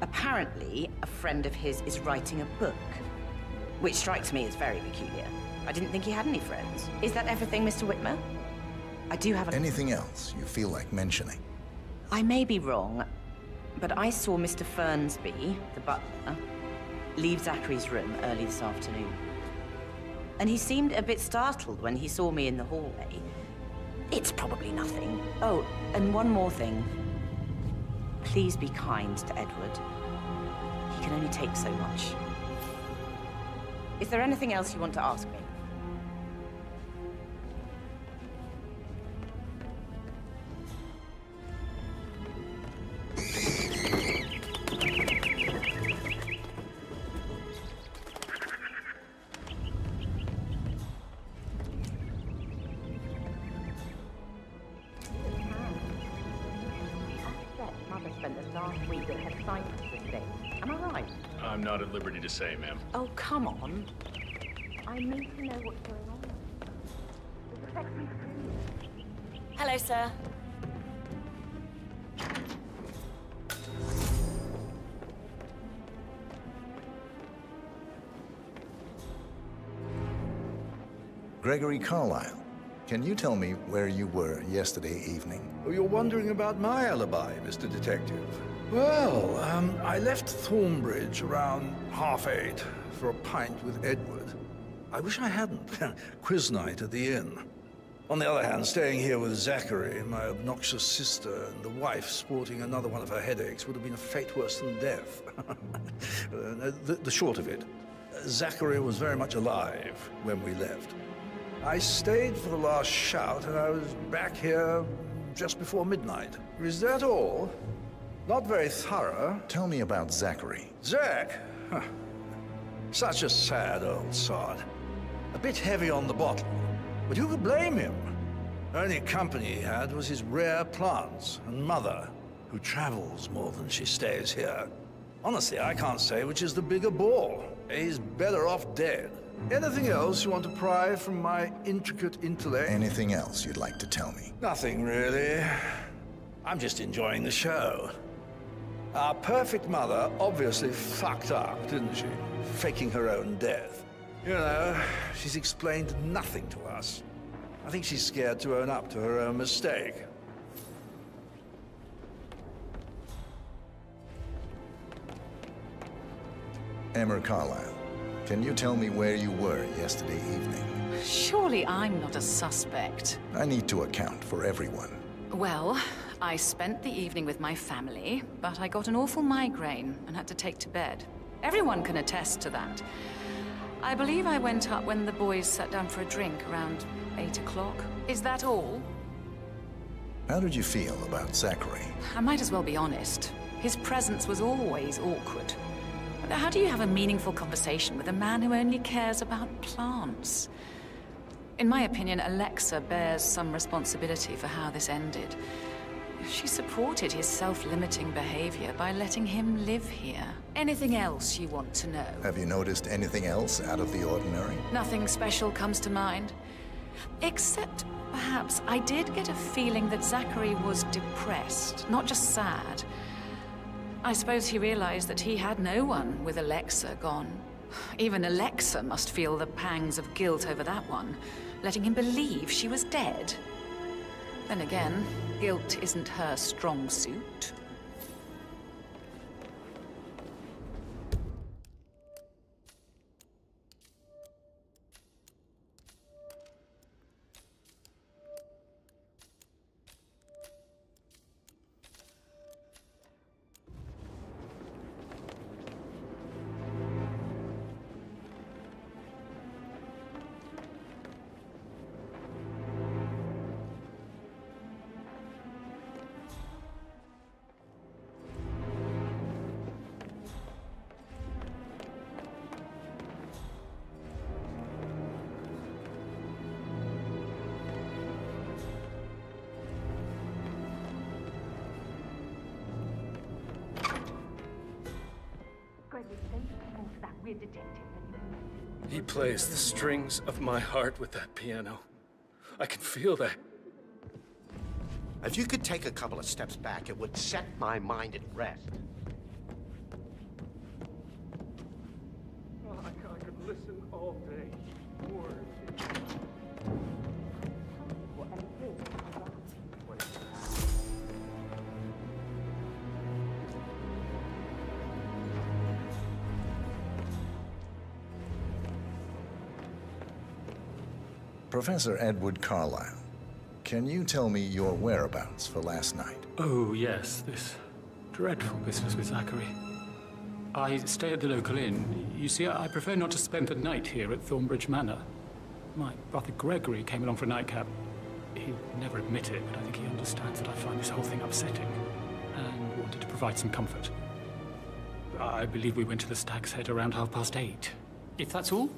Apparently, a friend of his is writing a book, which strikes me as very peculiar. I didn't think he had any friends. Is that everything, Mr. Whitmer? I do have a... Anything else you feel like mentioning? I may be wrong, but I saw Mr. Fernsby, the butler, leave Zachary's room early this afternoon. And he seemed a bit startled when he saw me in the hallway. It's probably nothing. Oh, and one more thing. Please be kind to Edward. He can only take so much. Is there anything else you want to ask me? last week that had Cyprus estate. Am I right? I'm not at liberty to say, ma'am. Oh, come on. I need to know what's going on. This affects me too. Hello, sir. Gregory Carlyle, can you tell me where you were yesterday evening? Oh, you're wondering about my alibi, Mr. Detective. Well, I left Thornbridge around 8:30 for a pint with Edward. I wish I hadn't. Quiz night at the inn. On the other hand, staying here with Zachary, my obnoxious sister, and the wife sporting another one of her headaches would have been a fate worse than death. The short of it, Zachary was very much alive when we left. I stayed for the last shout, and I was back here just before midnight. Is that all? Not very thorough. Tell me about Zachary. Zach? Huh. Such a sad old sod. A bit heavy on the bottle, but who could blame him? Only company he had was his rare plants and mother, who travels more than she stays here. Honestly, I can't say which is the bigger ball. He's better off dead. Anything else you want to pry from my intricate intellect? Anything else you'd like to tell me? Nothing, really. I'm just enjoying the show. Our perfect mother obviously fucked up, didn't she? Faking her own death. You know, she's explained nothing to us. I think she's scared to own up to her own mistake. Emma Carlyle, can you tell me where you were yesterday evening? Surely I'm not a suspect. I need to account for everyone. Well, I spent the evening with my family, but I got an awful migraine and had to take to bed. Everyone can attest to that. I believe I went up when the boys sat down for a drink around 8 o'clock. Is that all? How did you feel about Zachary? I might as well be honest. His presence was always awkward. How do you have a meaningful conversation with a man who only cares about plants? In my opinion, Alexa bears some responsibility for how this ended. She supported his self-limiting behavior by letting him live here. Anything else you want to know? Have you noticed anything else out of the ordinary? Nothing special comes to mind. Except, perhaps, I did get a feeling that Zachary was depressed, not just sad. I suppose he realized that he had no one with Alexa gone. Even Alexa must feel the pangs of guilt over that one, letting him believe she was dead. Then again, guilt isn't her strong suit. He plays the strings of my heart with that piano. I can feel that. If you could take a couple of steps back, it would set my mind at rest. Oh, I could listen all day. Words. Professor Edward Carlyle, can you tell me your whereabouts for last night? Oh, yes, this dreadful business with Zachary. I stay at the local inn. You see, I prefer not to spend the night here at Thornbridge Manor. My brother Gregory came along for a nightcap. He'd never admit it, but I think he understands that I find this whole thing upsetting and wanted to provide some comfort. I believe we went to the Stag's Head around 8:30. If that's all,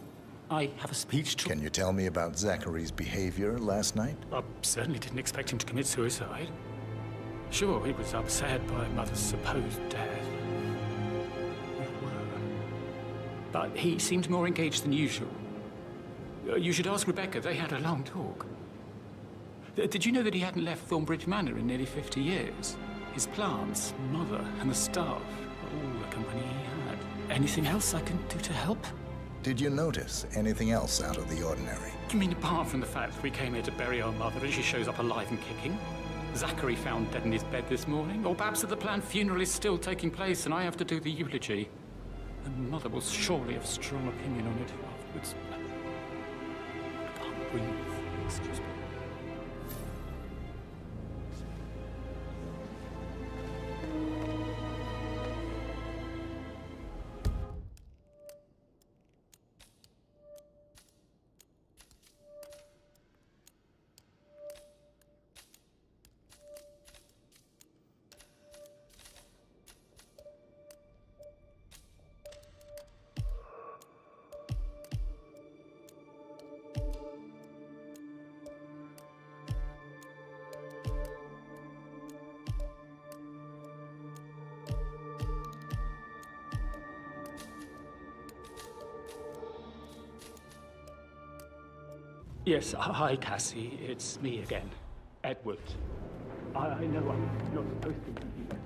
I have a speech to... Can you tell me about Zachary's behavior last night? I certainly didn't expect him to commit suicide. Sure, he was upset by Mother's supposed death. We were. But he seemed more engaged than usual. You should ask Rebecca. They had a long talk. Did you know that he hadn't left Thornbridge Manor in nearly 50 years? His plants, Mother, and the staff, all the company he had. Anything else I can do to help? Did you notice anything else out of the ordinary? You mean apart from the fact we came here to bury our mother and she shows up alive and kicking? Zachary found dead in his bed this morning? Or perhaps that the planned funeral is still taking place and I have to do the eulogy? And Mother will surely have a strong opinion on it afterwards. I can't breathe. Excuse me. Yes, hi, Cassie. It's me again. Edward. I know I'm not supposed to be here.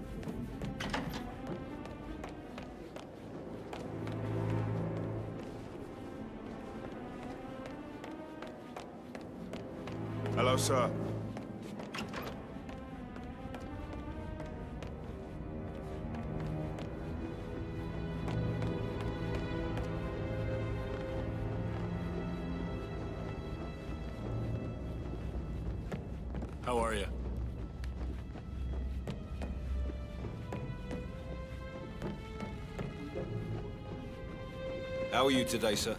Hello, sir. How are you? How are you today, sir?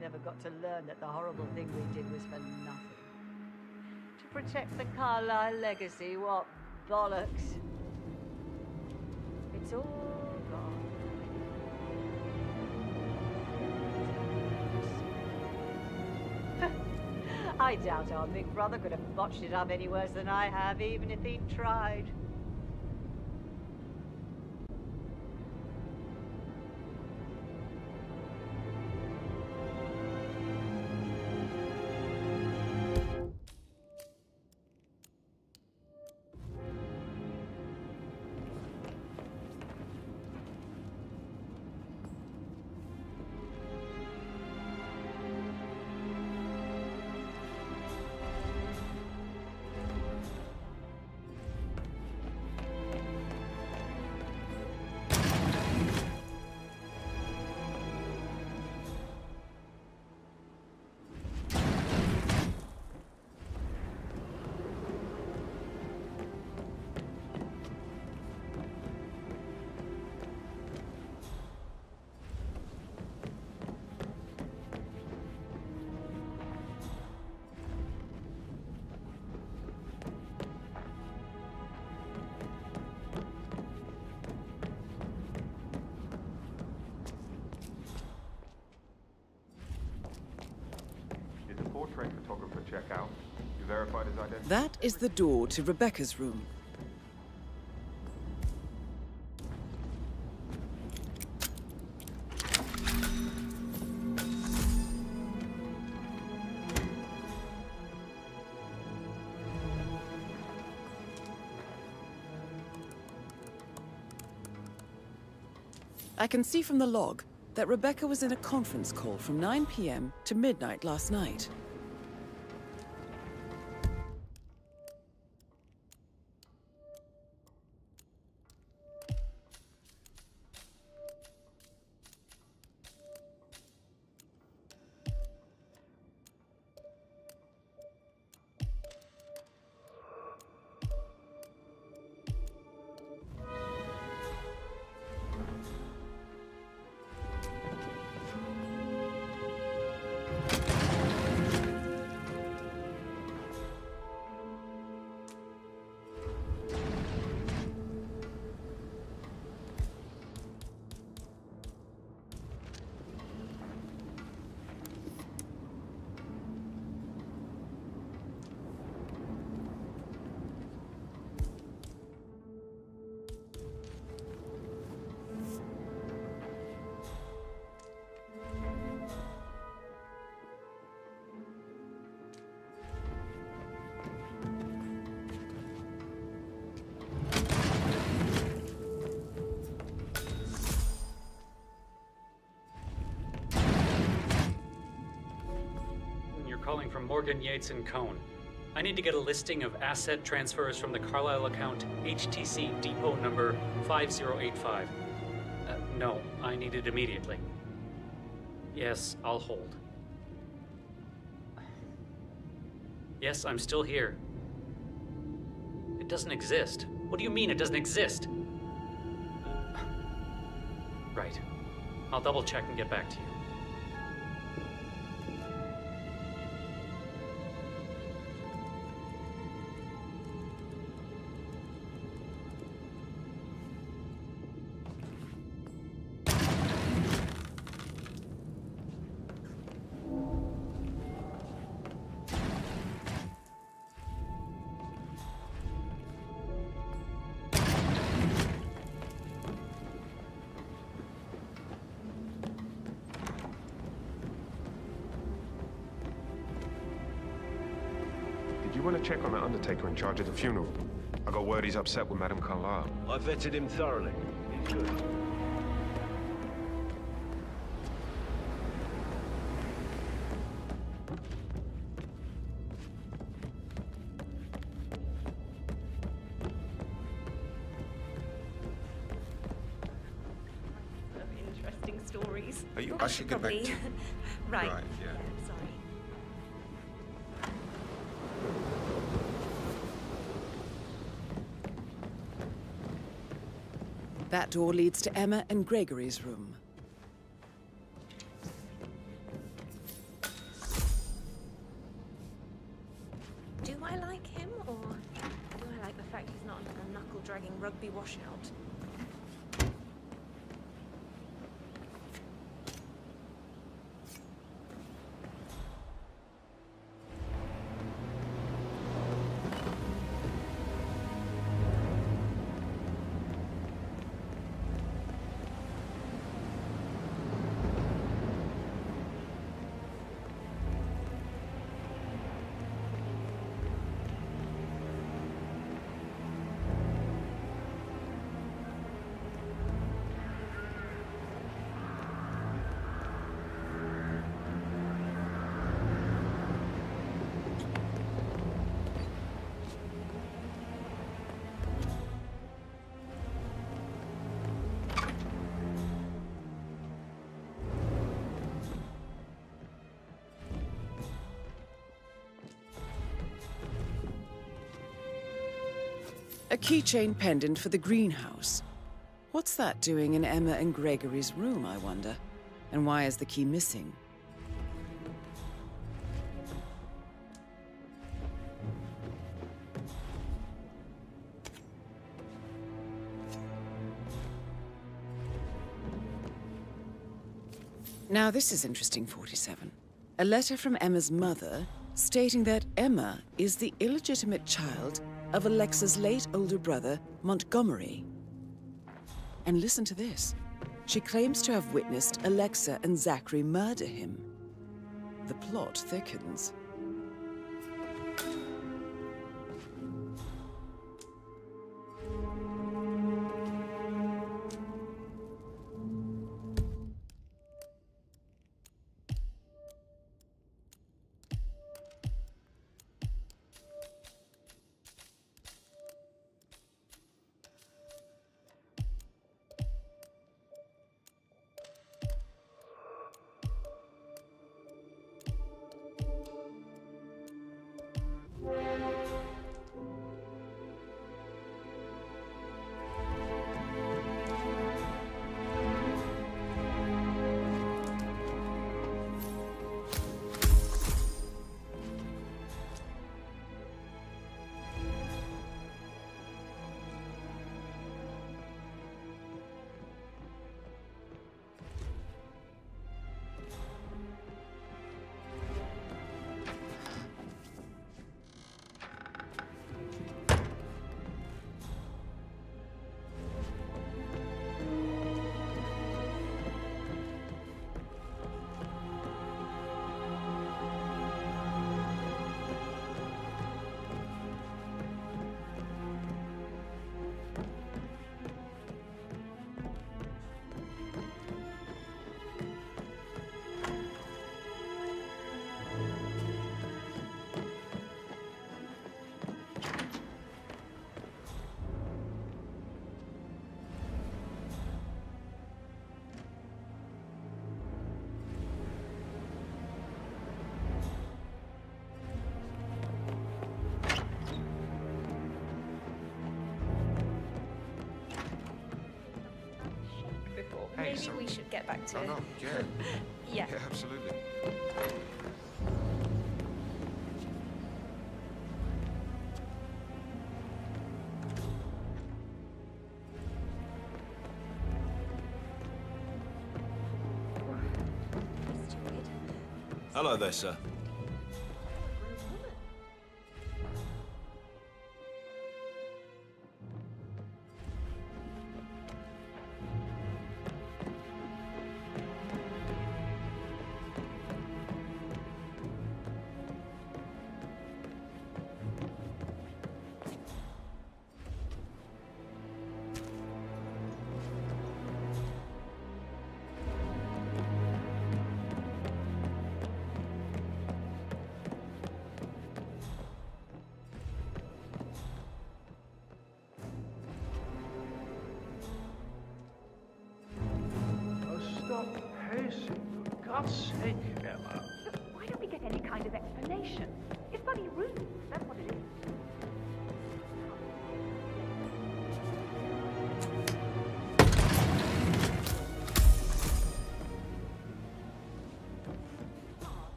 Never got to learn that the horrible thing we did was for nothing. To protect the Carlyle legacy, what bollocks. It's all gone. I doubt our big brother could have botched it up any worse than I have, even if he'd tried. check out. You verified his identity? That is the door to Rebecca's room. I can see from the log that Rebecca was in a conference call from 9 p.m. to midnight last night. Calling from Morgan, Yates & Cohn. I need to get a listing of asset transfers from the Carlisle account HTC depot number 5085. No, I need it immediately. Yes, I'll hold. Yes, I'm still here. It doesn't exist. What do you mean it doesn't exist? Right. I'll double check and get back to you. You want to check on the undertaker in charge of the funeral? I got word he's upset with Madame Carlisle. I vetted him thoroughly. He's good. Interesting stories. Are you? I should get back to... Right. Right, yeah. Sorry. That door leads to Emma and Gregory's room. Do I like him, or do I like the fact he's not a knuckle-dragging rugby washout? A keychain pendant for the greenhouse. What's that doing in Emma and Gregory's room, I wonder? And why is the key missing? Now this is interesting, 47. A letter from Emma's mother stating that Emma is the illegitimate child of Alexa's late older brother, Montgomery. And listen to this. She claims to have witnessed Alexa and Zachary murder him. The plot thickens. Maybe we should get back to... No, yeah. Yeah. Yeah, absolutely. Hello there, sir. Stop pacing, for God's sake, Emma. Why don't we get any kind of explanation? It's bloody rude, that's what it is.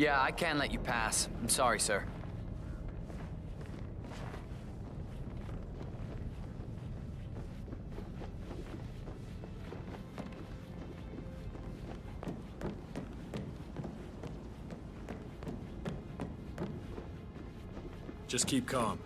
Yeah, I can't let you pass. I'm sorry, sir. Just keep calm.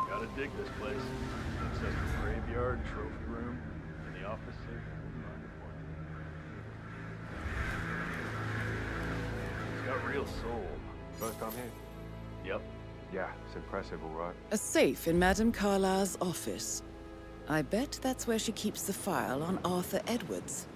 Gotta dig this place. Ancestor graveyard, trophy room, and the office safe. It's got real soul. First time here? Yep. Yeah, it's impressive, all right. A safe in Madame Carlyle's office. I bet that's where she keeps the file on Arthur Edwards.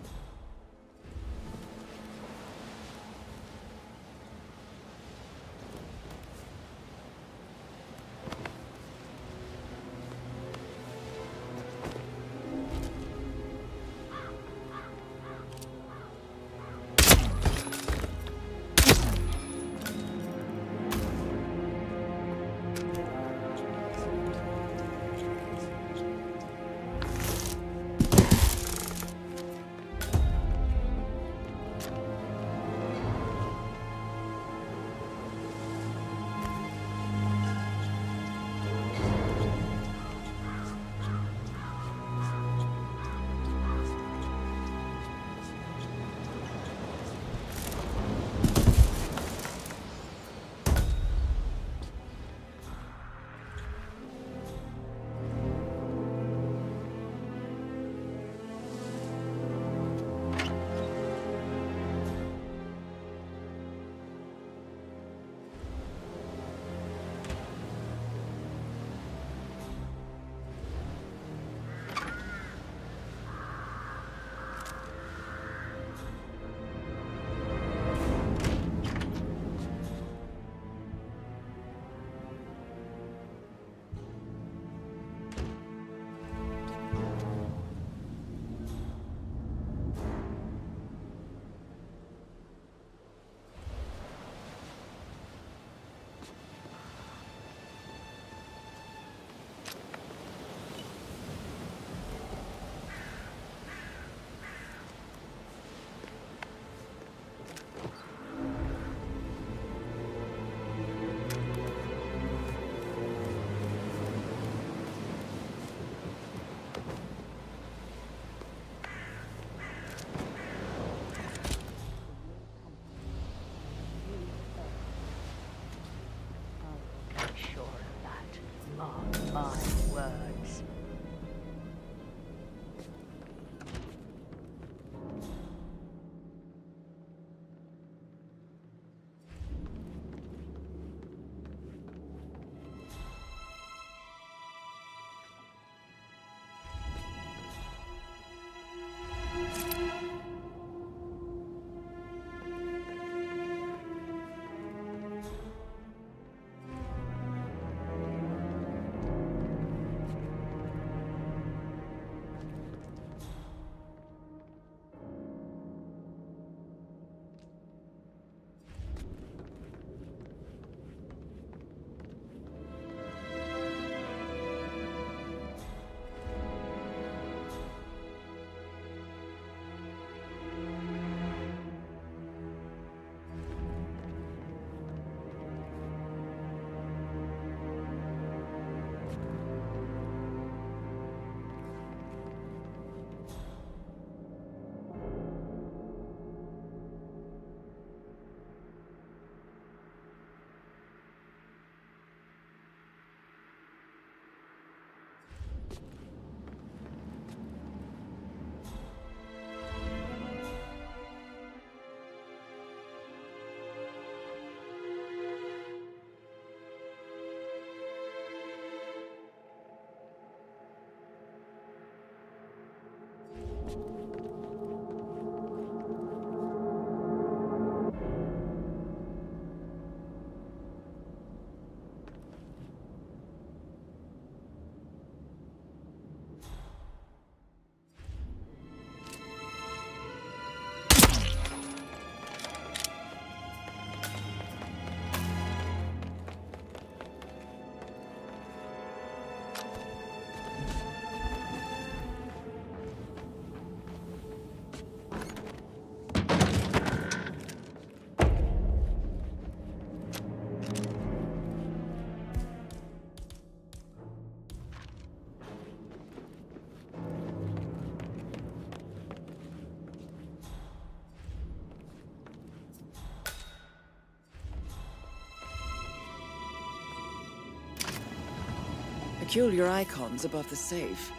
peculiar icons above the safe.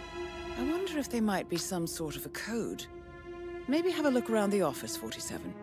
I wonder if they might be some sort of a code. Maybe have a look around the office, 47.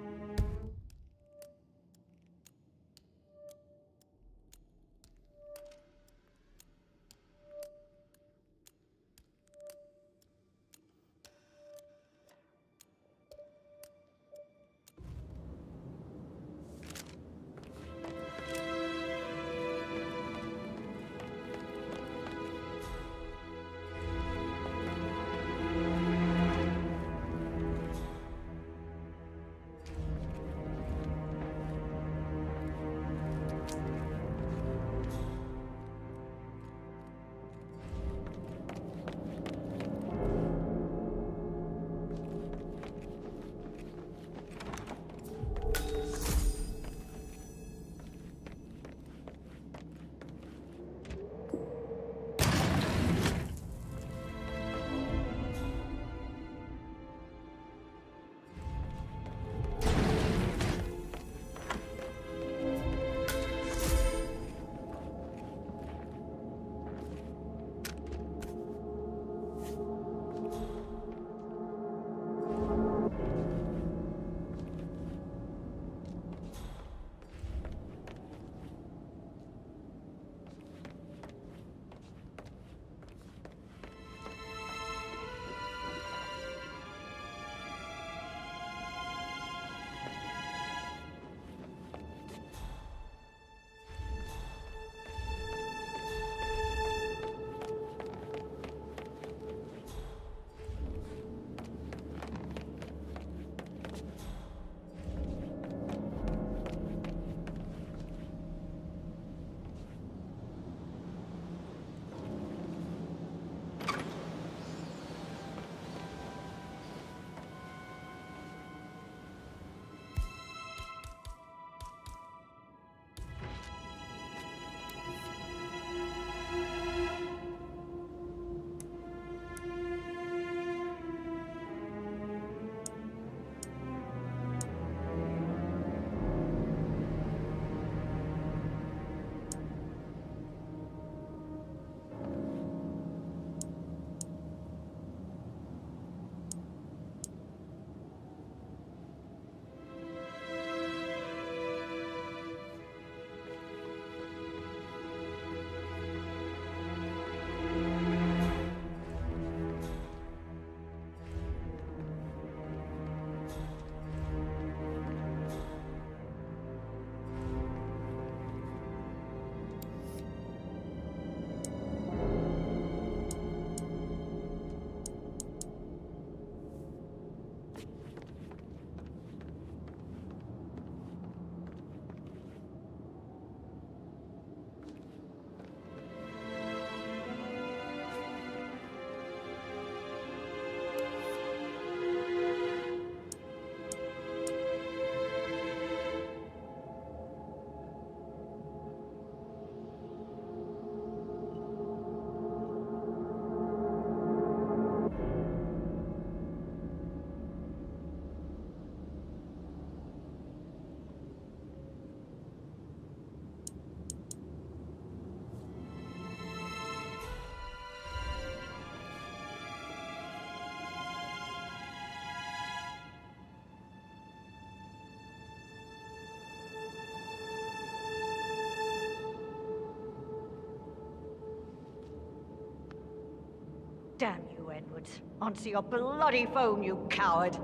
Damn you, Edwards. Answer your bloody phone, you coward!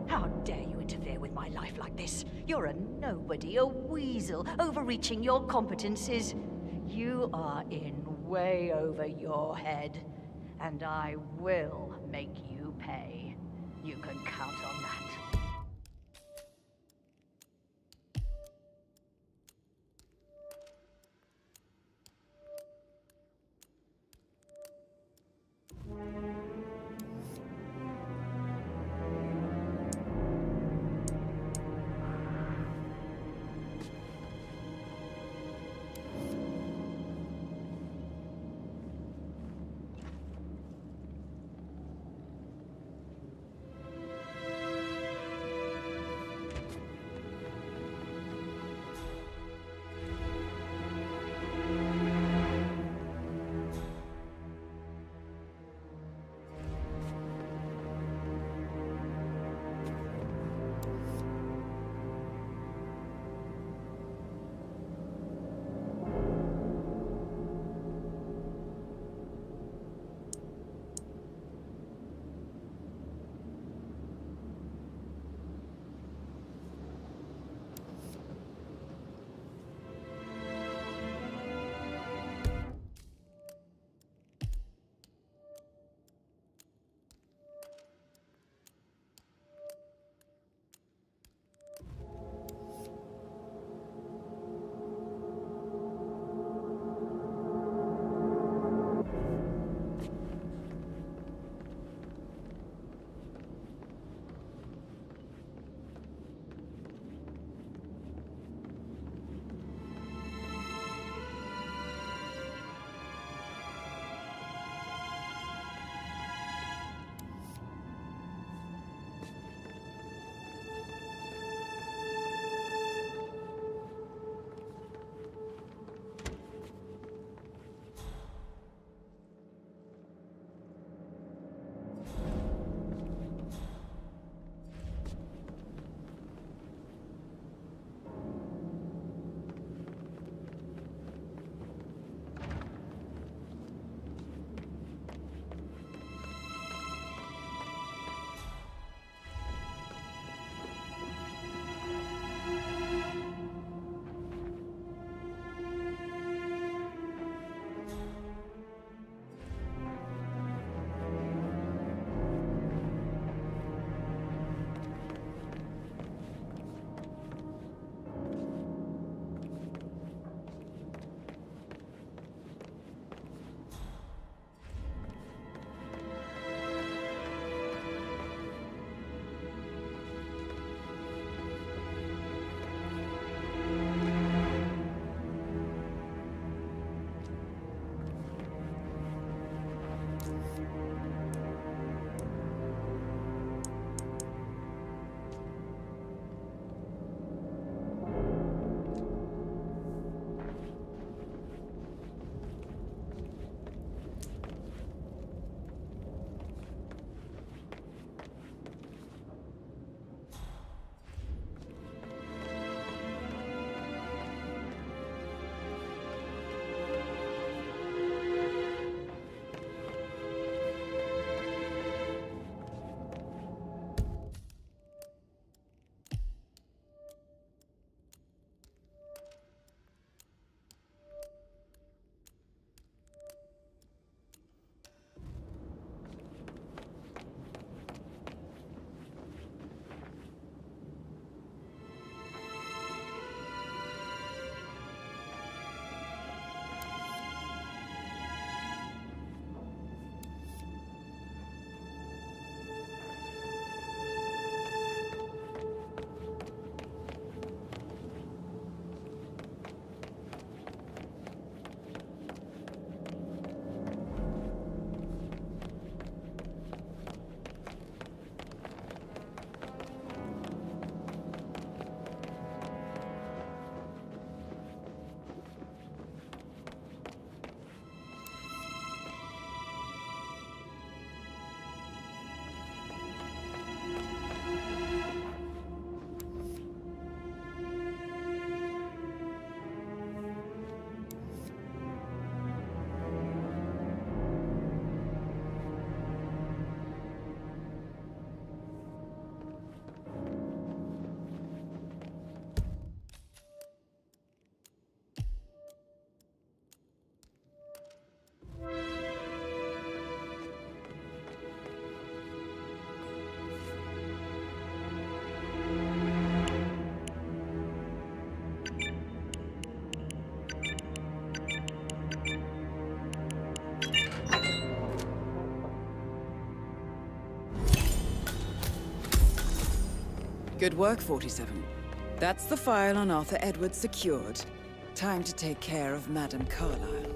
How dare you interfere with my life like this? You're a nobody, a weasel, overreaching your competences. You are in way over your head, and I will make you pay. You can count on that. Good work, 47. That's the file on Arthur Edwards secured. Time to take care of Madame Carlyle.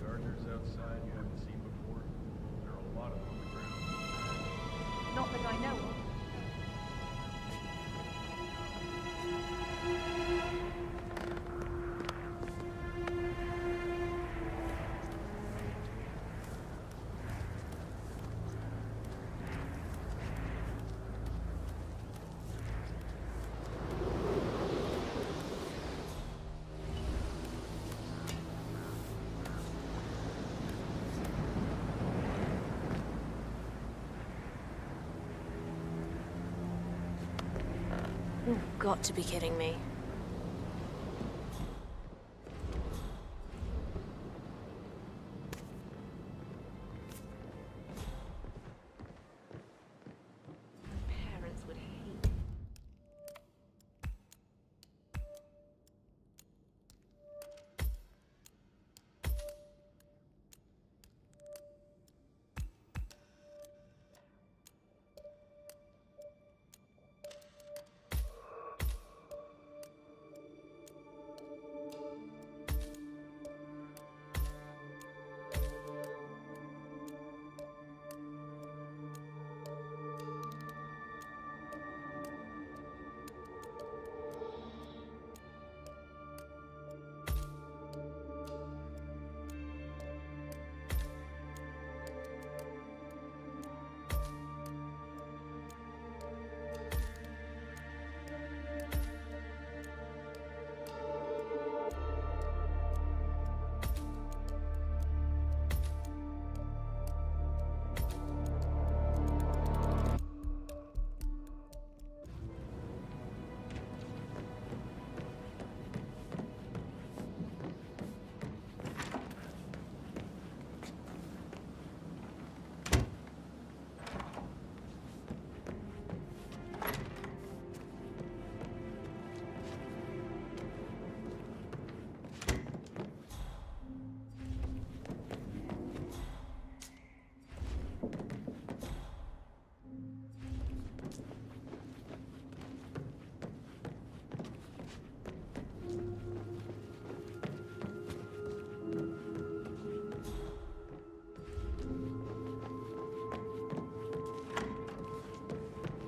Gardeners outside you haven't seen before? There are a lot of them on the ground. Not that I know of. You've got to be kidding me. Parents would hate.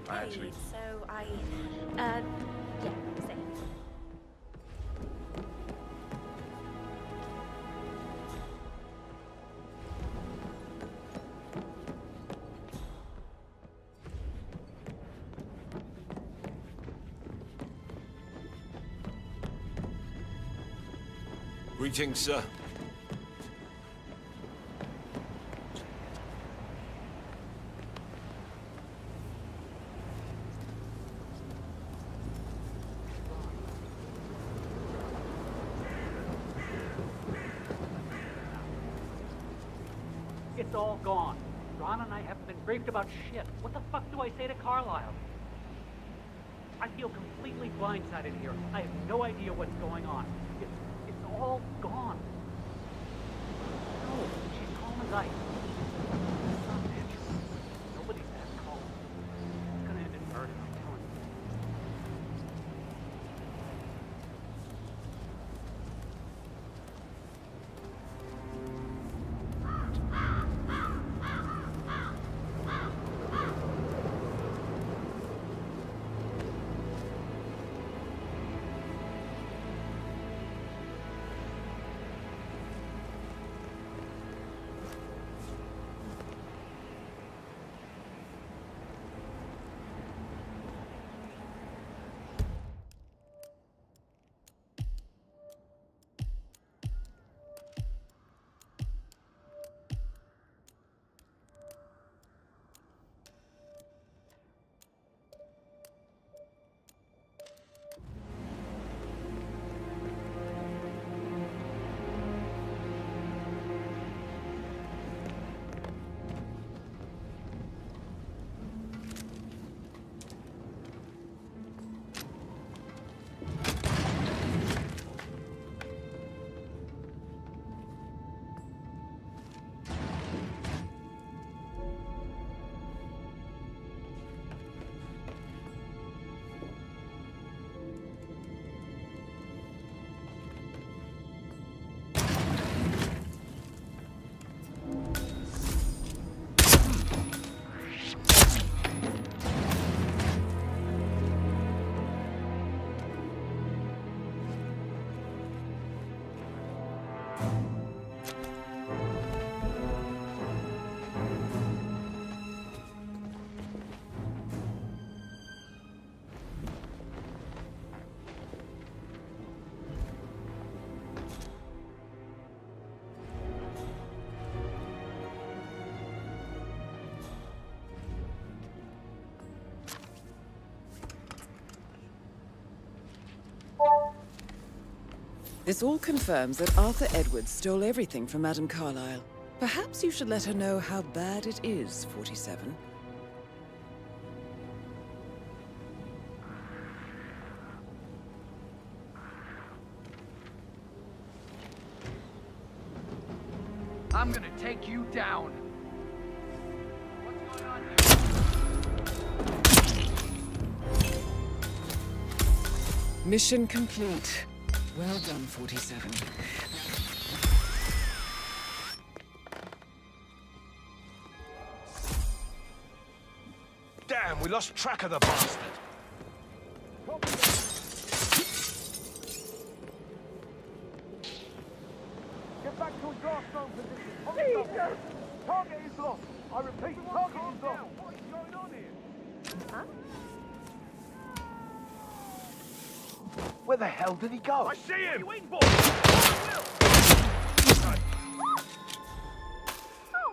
Actually, so yeah, same. Greetings, sir. It's all gone. Ron and I haven't been briefed about shit. What the fuck do I say to Carlyle? I feel completely blindsided here. I have no idea what's going on. It's all gone. No, she's calm as ice. It's not natural. Nobody's that calm. It's gonna end in murder, I'm telling you. This all confirms that Arthur Edwards stole everything from Madame Carlyle. Perhaps you should let her know how bad it is, 47. I'm gonna take you down. What's going on here? Mission complete. Well done, 47. Damn, we lost track of the bastard. Get back to a draft zone position. Jesus! Target is lost. I repeat, target is lost. What is going on here? Huh? Where the hell did he go? I see him! What are you waiting for? Oh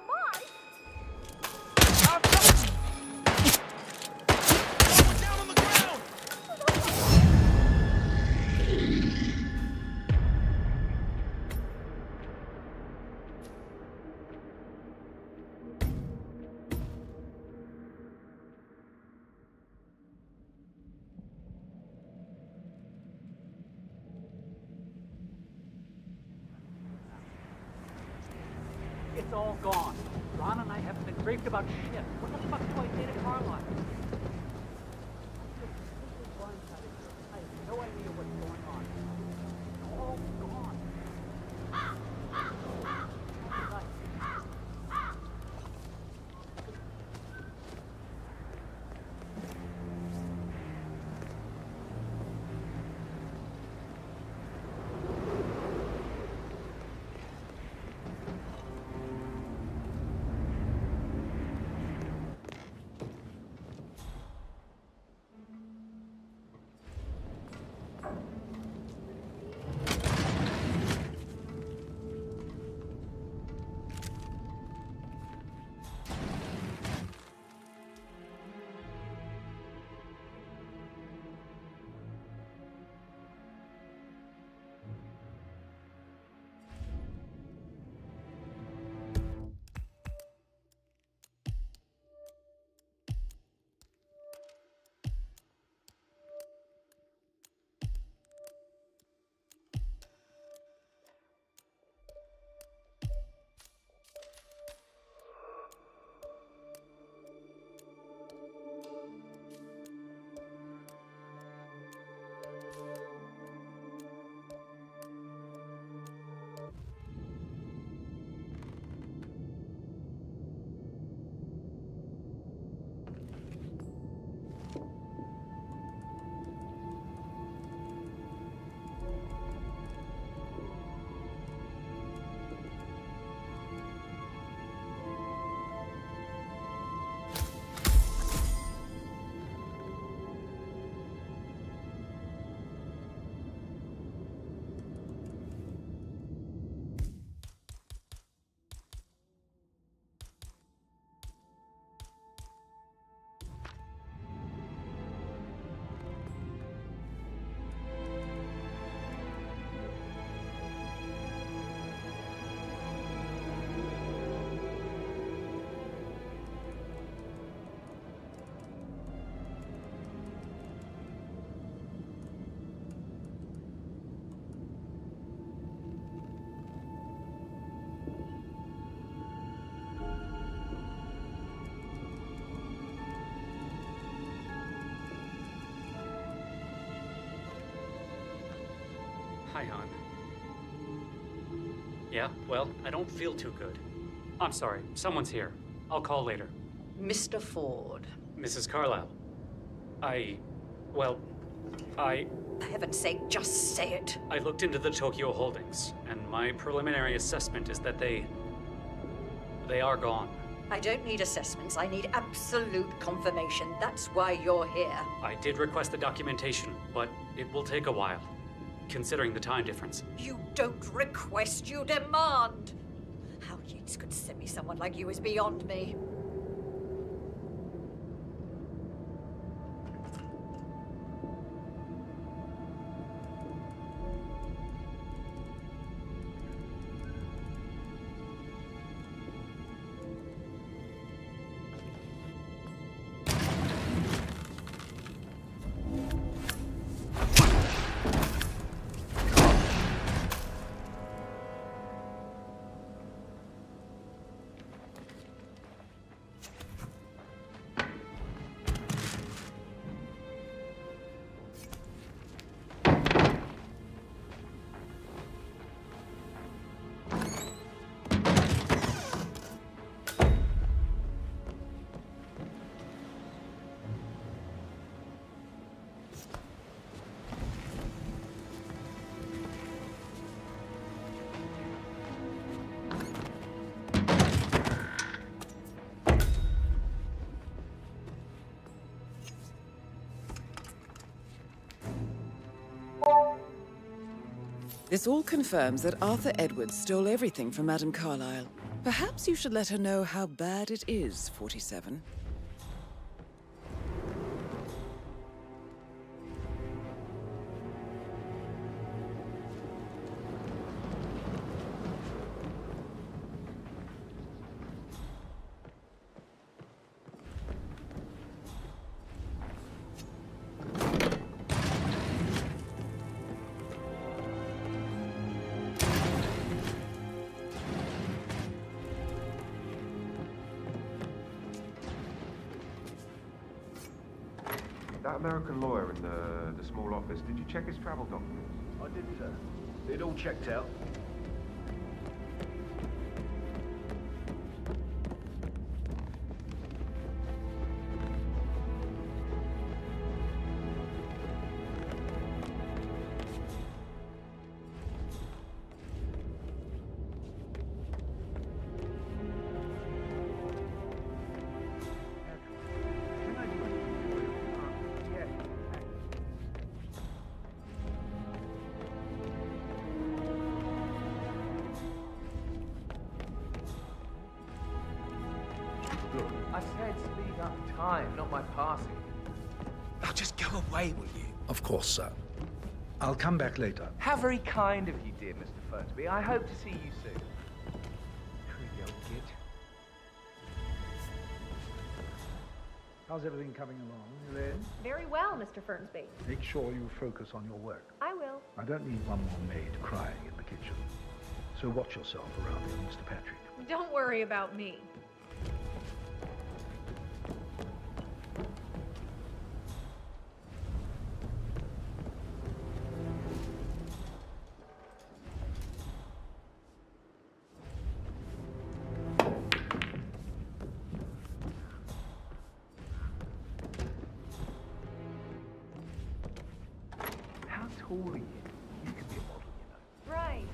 my! Down on the ground! It's all gone. Ron and I haven't been briefed about shit. What the fuck do I say to Carlyle? I have no idea what's going on. It's all gone. Hi, hon. Yeah, well, I don't feel too good. I'm sorry, someone's here. I'll call later. Mr. Ford. Mrs. Carlyle. For heaven's sake, just say it. I looked into the Tokyo holdings, and my preliminary assessment is that they are gone. I don't need assessments. I need absolute confirmation. That's why you're here. I did request the documentation, but it will take a while, considering the time difference. You don't request, you demand. How Yates could send me someone like you is beyond me. This all confirms that Arthur Edwards stole everything from Madame Carlyle. Perhaps you should let her know how bad it is, 47. That American lawyer in the small office, did you check his travel documents? I did, sir. It all checked out. Look, I said speed up time, not my passing. Now just go away, will you? Of course, sir. I'll come back later. How very kind of you, dear Mr. Fernsby. I hope to see you soon. Creepy old git. How's everything coming along, Elaine? Very well, Mr. Fernsby. Make sure you focus on your work. I will. I don't need one more maid crying in the kitchen. So watch yourself around here, Mr. Patrick. Don't worry about me. How tall are you? You could be a model, you know. Right.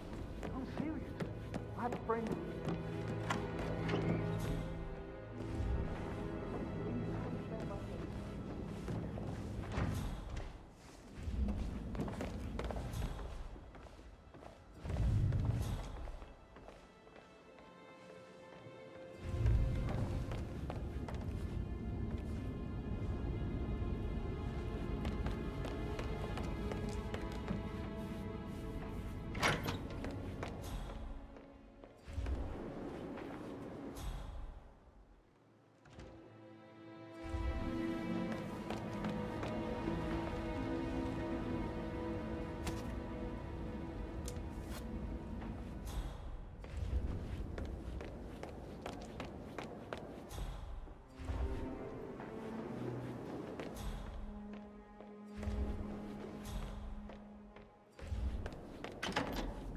I'm serious. I have a friend.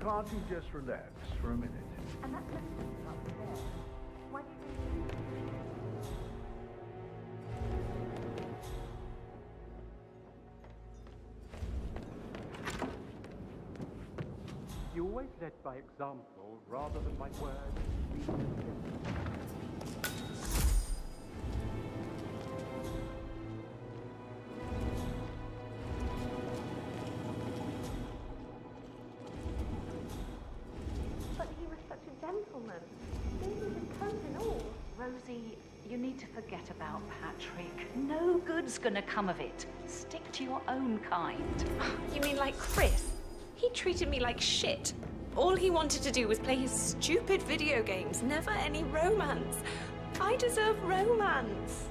Can't you just relax for a minute? And that's up there. Why do you think... You always led by example rather than by words. But he was such a gentleman. He gave me his coat and all. Rosie, you need to forget about Patrick. No good's gonna come of it. Stick to your own kind. You mean like Chris? He treated me like shit. All he wanted to do was play his stupid video games, never any romance. I deserve romance.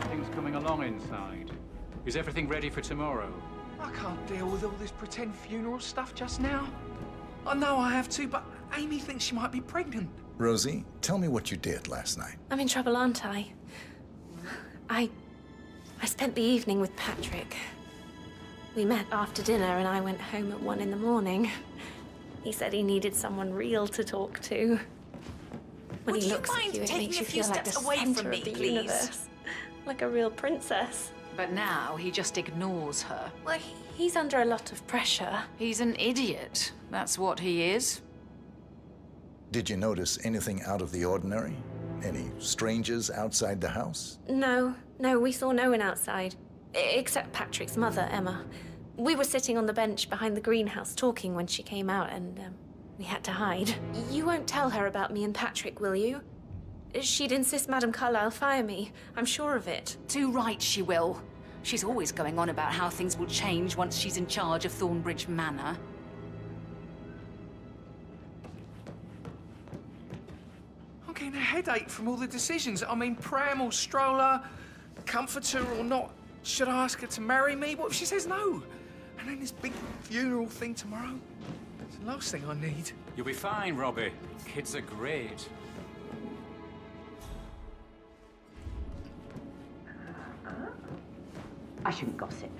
Things coming along inside. Is everything ready for tomorrow? I can't deal with all this pretend funeral stuff just now. I know I have to, but Amy thinks she might be pregnant. Rosie, tell me what you did last night. I'm in trouble, aren't I? I spent the evening with Patrick. We met after dinner and I went home at 1 in the morning. He said he needed someone real to talk to. When Would he you looks mind at you, it taking makes a you few feel like the steps away center from me, of the please? universe. Like a real princess. But now he just ignores her. Well, he's under a lot of pressure. He's an idiot. That's what he is. Did you notice anything out of the ordinary? Any strangers outside the house? No, we saw no one outside. Except Patrick's mother, Emma. We were sitting on the bench behind the greenhouse talking when she came out, and we had to hide. You won't tell her about me and Patrick, will you? She'd insist Madame Carlyle fire me. I'm sure of it. Too right she will. She's always going on about how things will change once she's in charge of Thornbridge Manor. I'm getting a headache from all the decisions. I mean, pram or stroller, comforter or not. Should I ask her to marry me? What if she says no? And then this big funeral thing tomorrow? It's the last thing I need. You'll be fine, Robbie. Kids are great. I shouldn't gossip,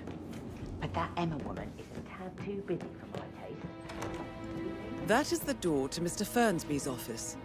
but that Emma woman is a tad too busy for my taste. That is the door to Mr. Fernsby's office.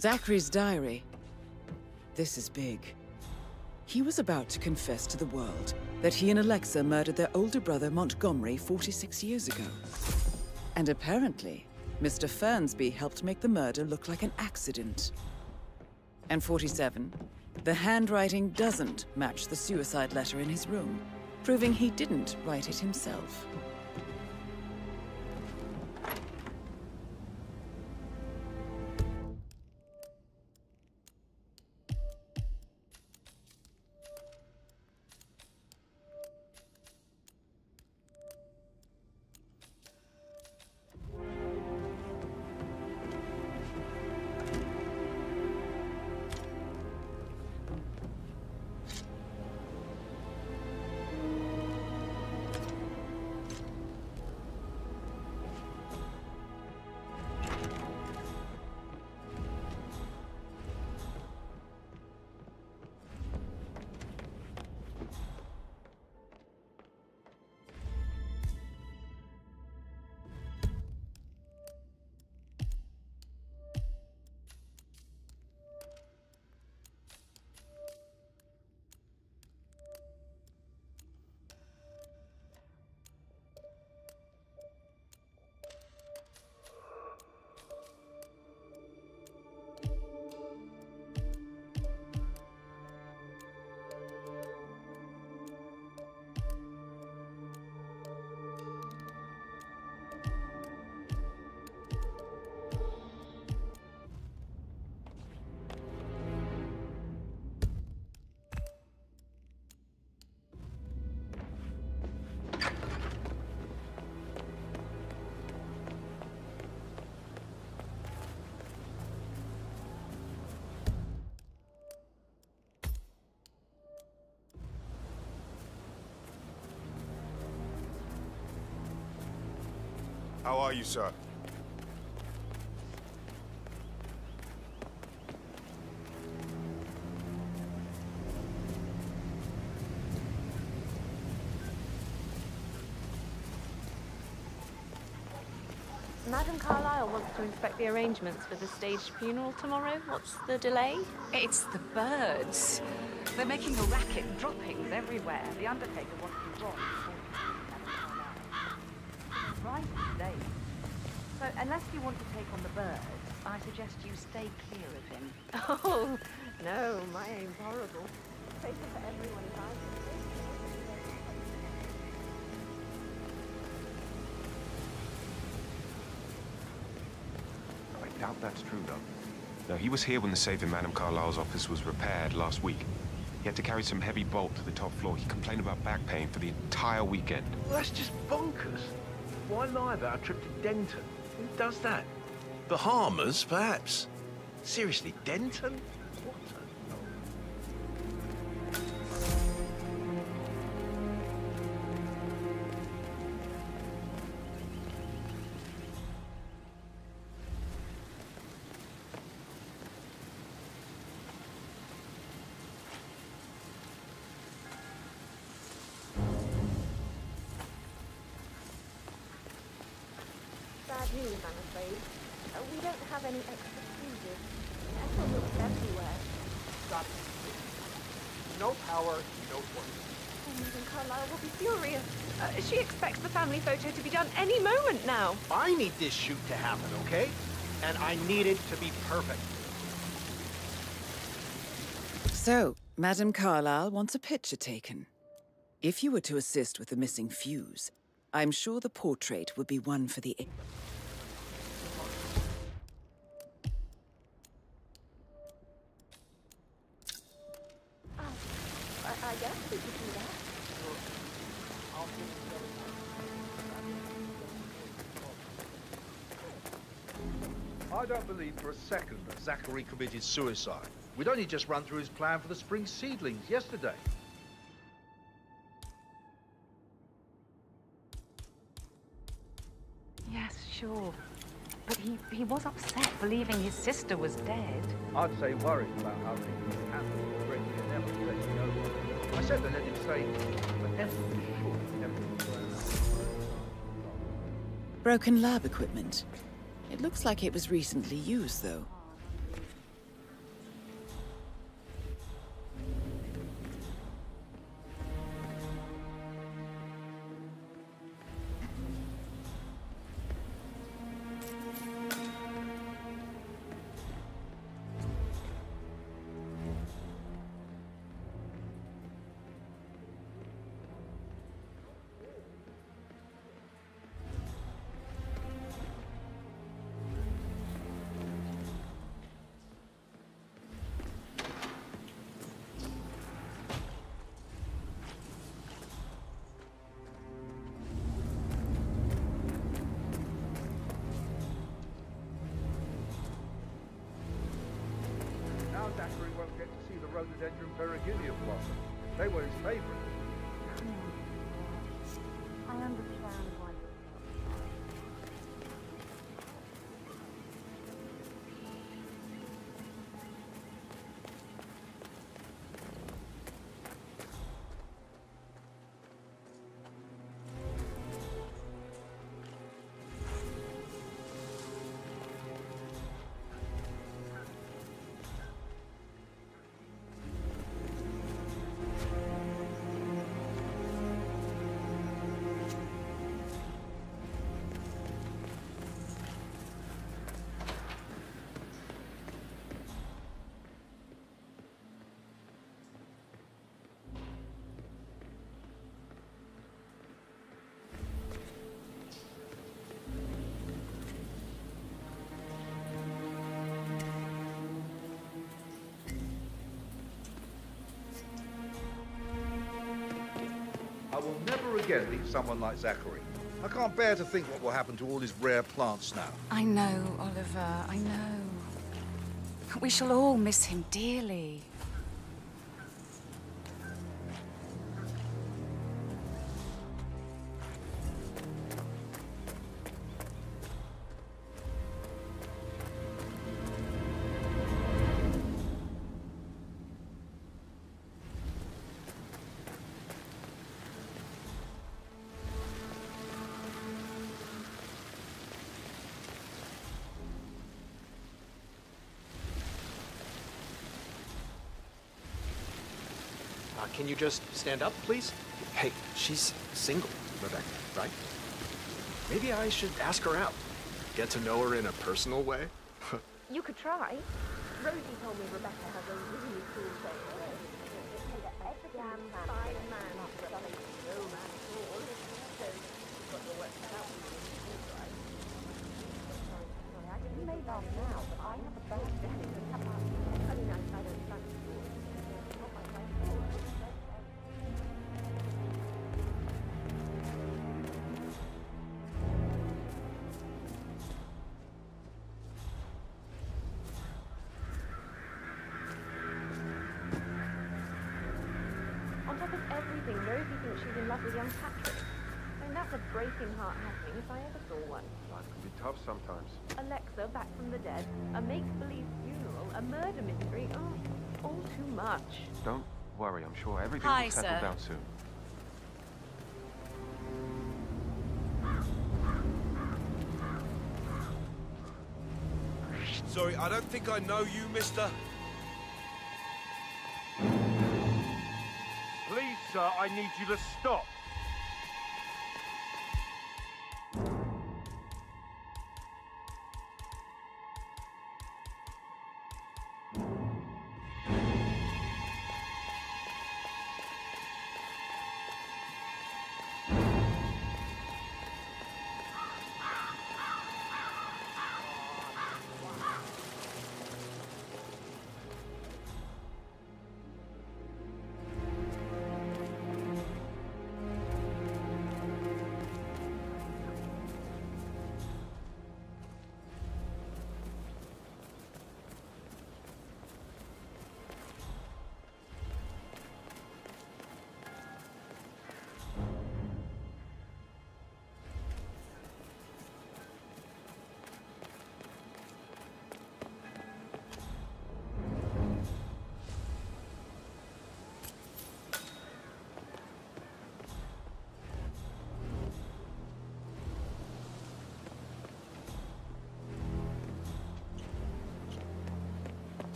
Zachary's diary. This is big. He was about to confess to the world that he and Alexa murdered their older brother Montgomery 46 years ago. And apparently, Mr. Fernsby helped make the murder look like an accident. And 47, the handwriting doesn't match the suicide letter in his room, proving he didn't write it himself. How are you, sir? Madame Carlyle wants to inspect the arrangements for the staged funeral tomorrow. What's the delay? It's the birds. They're making a racket, droppings everywhere. The Undertaker wants to drop. Right today. So, unless you want to take on the birds, I suggest you stay clear of him. Oh, no, my aim's horrible. Safer for everyone if I I doubt that's true, though. No, he was here when the safe in Madame Carlyle's office was repaired last week. He had to carry some heavy bolt to the top floor. He complained about back pain for the entire weekend. Well, that's just bonkers. Why lie about a trip to Denton? Who does that? The Harmers, perhaps? Seriously, Denton? What Bad news, I'm afraid. We don't have any extra fuses. Metal looks everywhere. Stop. No power, no work. Oh, Madam Carlyle will be furious. She expects the family photo to be done any moment now. I need this shoot to happen, okay? And I need it to be perfect. So, Madame Carlyle wants a picture taken. If you were to assist with the missing fuse, I'm sure the portrait would be one for the... I guess we could do that. I don't believe for a second that Zachary committed suicide. We'd only just run through his plan for the spring seedlings yesterday. Yes, sure. But he was upset believing his sister was dead. I'd say worried about how things would happen. Gregory never let me know. I said to let him stay, but everything was sure everything was going on. Broken lab equipment. It looks like it was recently used, though. Zachary won't get to see the rhododendron perigilium blossom. They were his favorite. I understand why. I will never again meet someone like Zachary. I can't bear to think what will happen to all his rare plants now. I know, Oliver, I know. We shall all miss him dearly. Can you just stand up, please? Hey, she's single, Rebecca, right? Maybe I should ask her out. Get to know her in a personal way. You could try. Rosie told me Rebecca has a really cool thing. You may laugh now, but I have a birthday. I mean, I don't fancy amazing Rosie thinks she's in love with young Patrick. I mean, that's a breaking heart happening if I ever saw one. Life can be tough sometimes. Alexa back from the dead, a make-believe funeral, a murder mystery. Oh, all too much. Don't worry, I'm sure everything Hi, will settle sir. down soon. Sorry, I don't think I know you, mister. Please, sir, I need you to stop.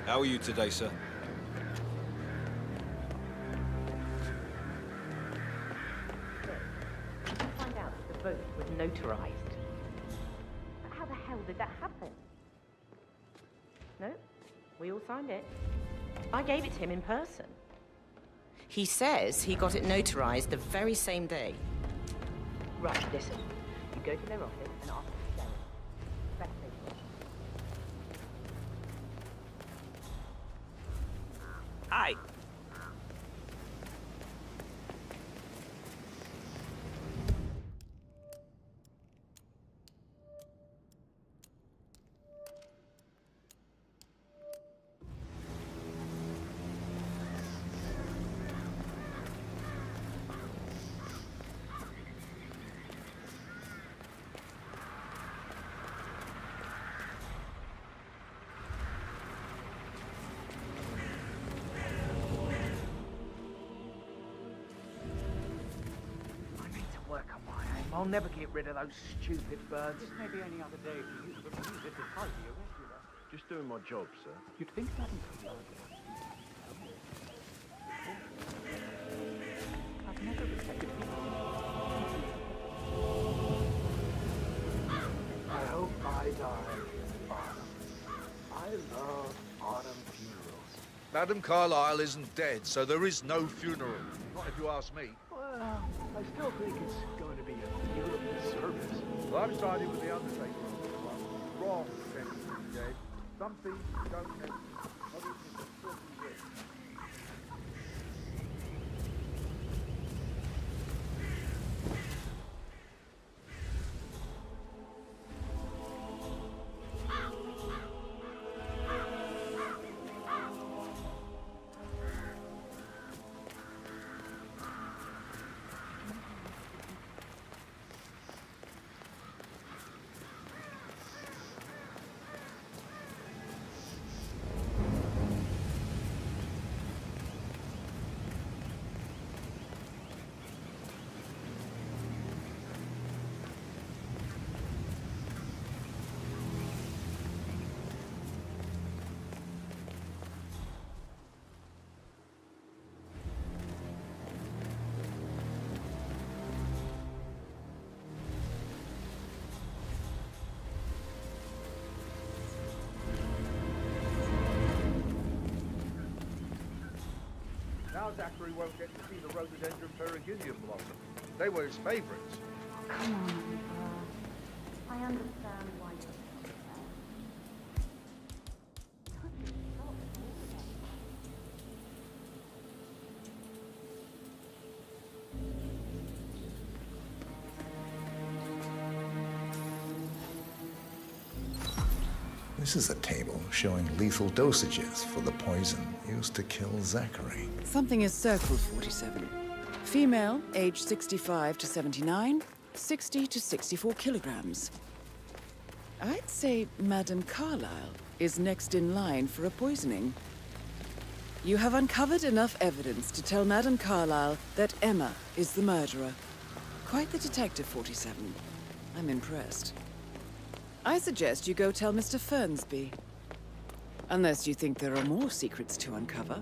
How are you today, sir? Did you find out that the vote was notarized? How the hell did that happen? No, we all signed it. I gave it to him in person. He says he got it notarized the very same day. Right, listen. You go to their office and ask them to sell it. Best they can. Hi. I'll never get rid of those stupid birds. This may be any other day for you, but for me, this is hardly irregular. Just doing my job, sir. You'd think that until I've never respected people. I hope I die. Autumn. I love autumn funerals. Madam Carlyle isn't dead, so there is no funeral. Not if you ask me. Well, I still think it's going to be a beautiful service. Well, I've sided with the Undertaker on this one. Wrong, Benson, Jay. Some things you don't mention. Others you can still be with. Now Zachary won't get to see the rhododendron periginium blossom. They were his favorites. Come on, I understand why you're so This is a table showing lethal dosages for the poison used to kill Zachary. Something is circled, 47. Female, age 65 to 79, 60 to 64 kilograms. I'd say Madame Carlyle is next in line for a poisoning. You have uncovered enough evidence to tell Madame Carlyle that Emma is the murderer. Quite the detective, 47. I'm impressed. I suggest you go tell Mr. Fernsby. Unless you think there are more secrets to uncover.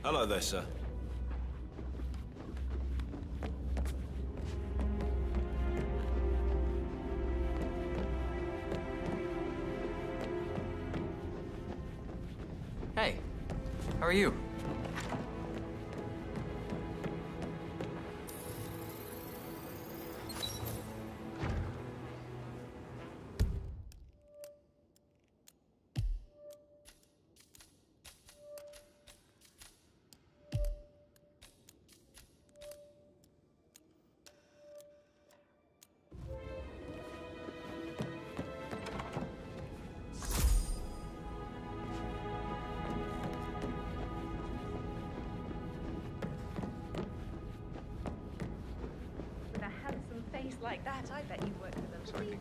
Hello there, sir. Hey, how are you? Like that, I bet you worked with them. Sorry.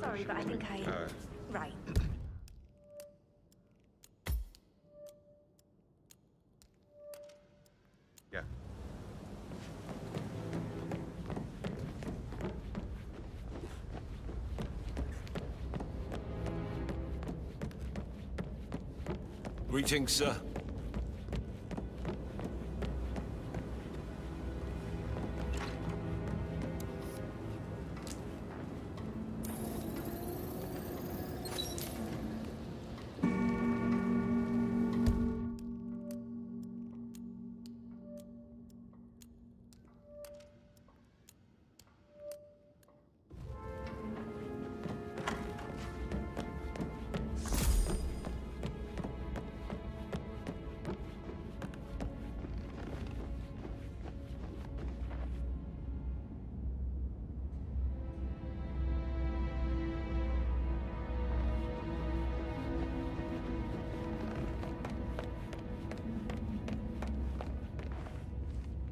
Sorry, but I think right. Yeah. Greetings, sir.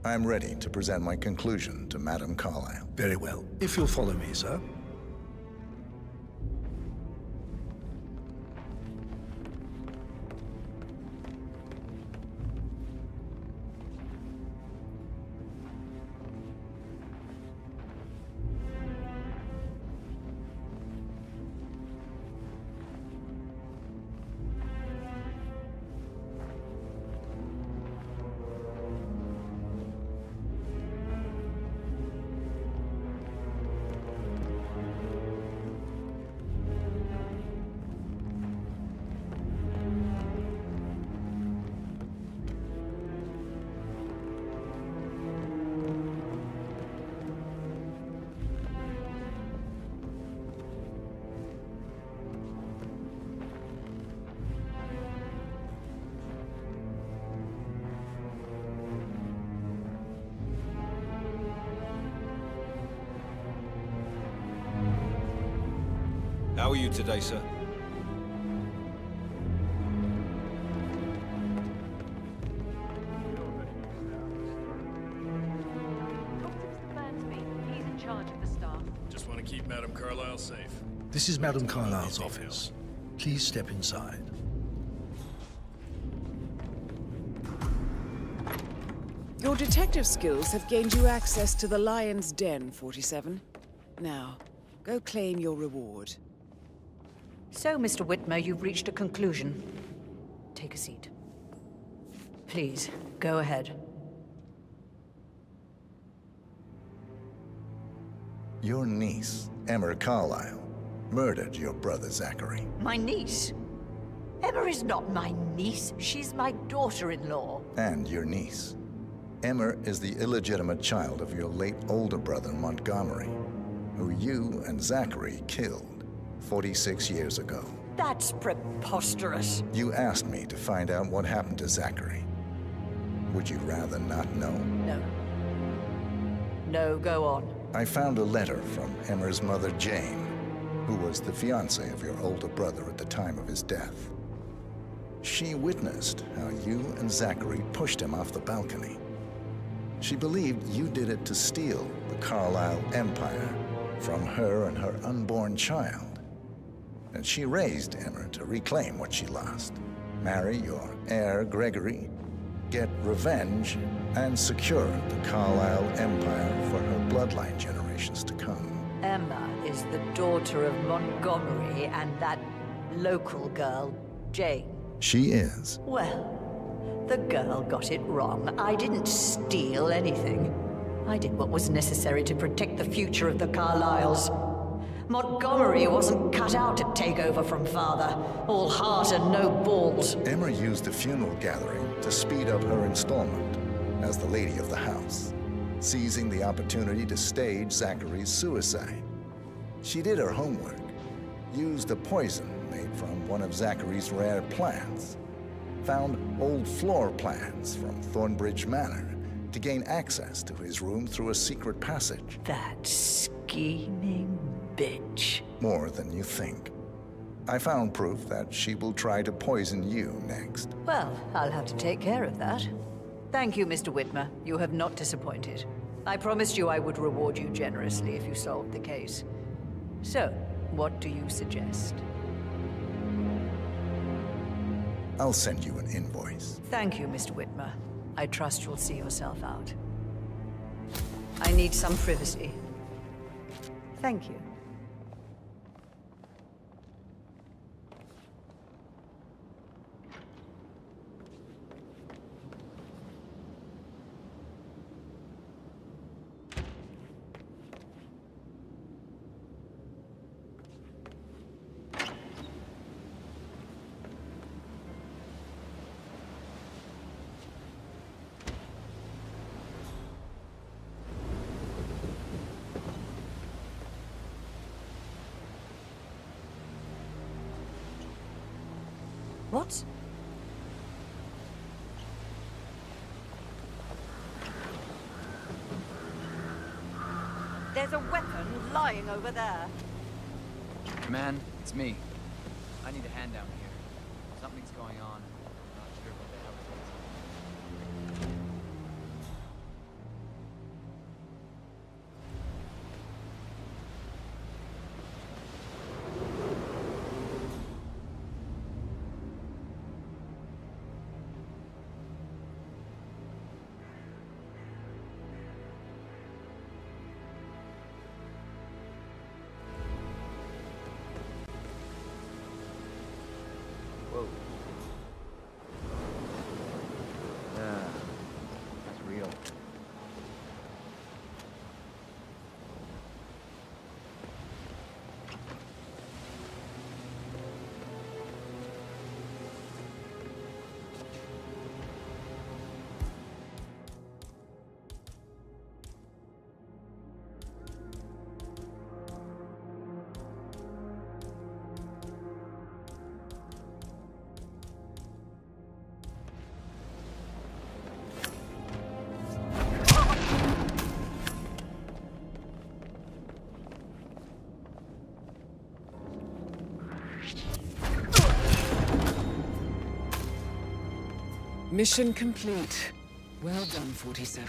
I'm ready to present my conclusion to Madame Carlyle. Very well. If you'll follow me, sir. How are you today, sir? He's in charge of the staff. Just want to keep Madame Carlyle safe. This is Madame Carlyle's office. Please step inside. Your detective skills have gained you access to the Lion's Den, 47. Now, go claim your reward. So, Mr. Whitmer, you've reached a conclusion. Take a seat. Please, go ahead. Your niece, Emma Carlyle, murdered your brother Zachary. My niece? Emma is not my niece. She's my daughter-in-law. And your niece. Emma is the illegitimate child of your late older brother Montgomery, who you and Zachary killed 46 years ago. That's preposterous. You asked me to find out what happened to Zachary. Would you rather not know? No. No, go on. I found a letter from Emma's mother, Jane, who was the fiancée of your older brother at the time of his death. She witnessed how you and Zachary pushed him off the balcony. She believed you did it to steal the Carlyle empire from her and her unborn child. And she raised Emma to reclaim what she lost, marry your heir, Gregory, get revenge, and secure the Carlyle empire for her bloodline generations to come. Emma is the daughter of Montgomery and that local girl, Jane. She is. Well, the girl got it wrong. I didn't steal anything. I did what was necessary to protect the future of the Carlyles. Montgomery wasn't cut out to take over from father. All heart and no balls. Emma used the funeral gathering to speed up her installment as the lady of the house, seizing the opportunity to stage Zachary's suicide. She did her homework, used a poison made from one of Zachary's rare plants, found old floor plans from Thornbridge Manor to gain access to his room through a secret passage. That scheming bitch. More than you think. I found proof that she will try to poison you next. Well, I'll have to take care of that. Thank you, Mr. Whitmer. You have not disappointed. I promised you I would reward you generously if you solved the case. So, what do you suggest? I'll send you an invoice. Thank you, Mr. Whitmer. I trust you'll see yourself out. I need some privacy. Thank you. What? There's a weapon lying over there. Man, it's me. I need a hand down here. Something's going on. I'm not sure what the hell Mission complete. Well done, 47.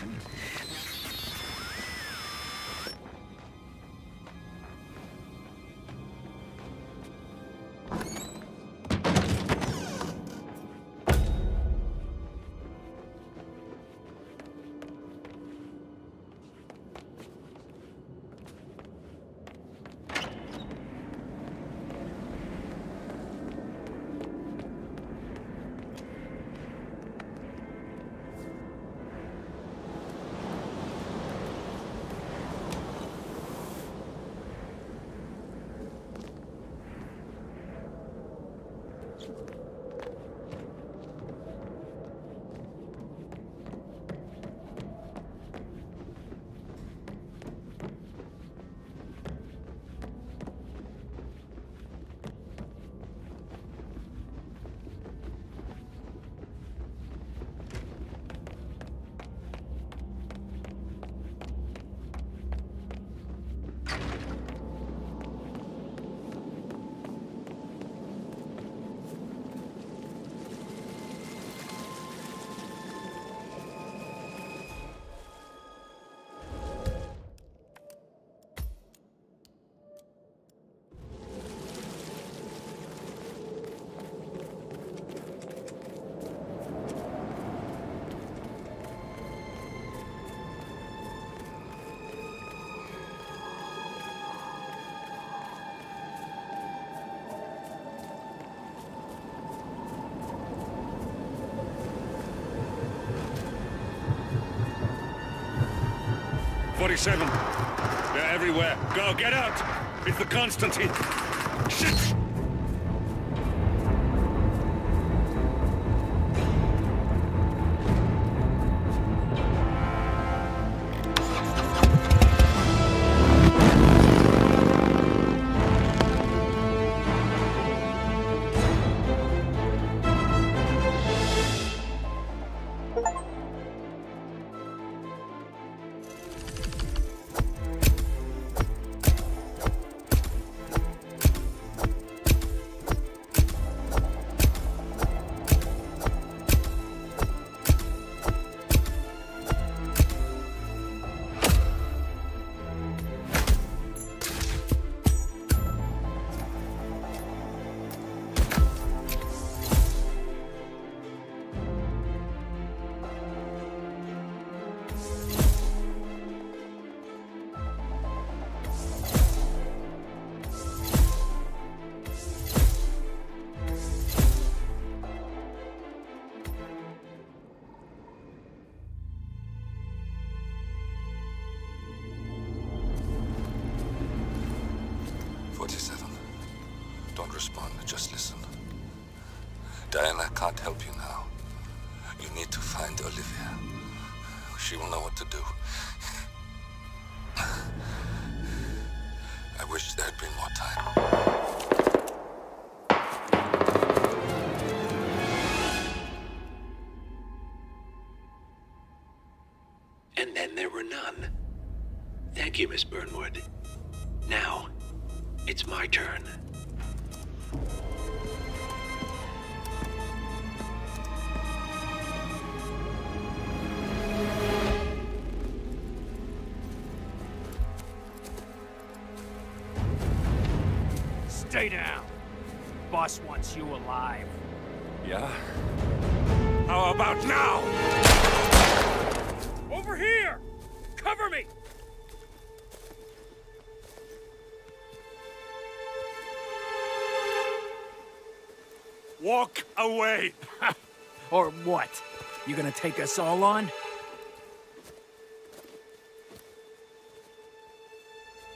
They're everywhere. Go, get out! It's the Constantine. Shit! Don't respond, just listen. Diana can't help you now. You need to find Olivia. She will know what to do. I wish there had been more time. And then there were none. Thank you, Miss Burnwood. Now, it's my turn. Stay down. Boss wants you alive. Yeah? How about now? Over here! Cover me! Walk away! Or what? You gonna take us all on?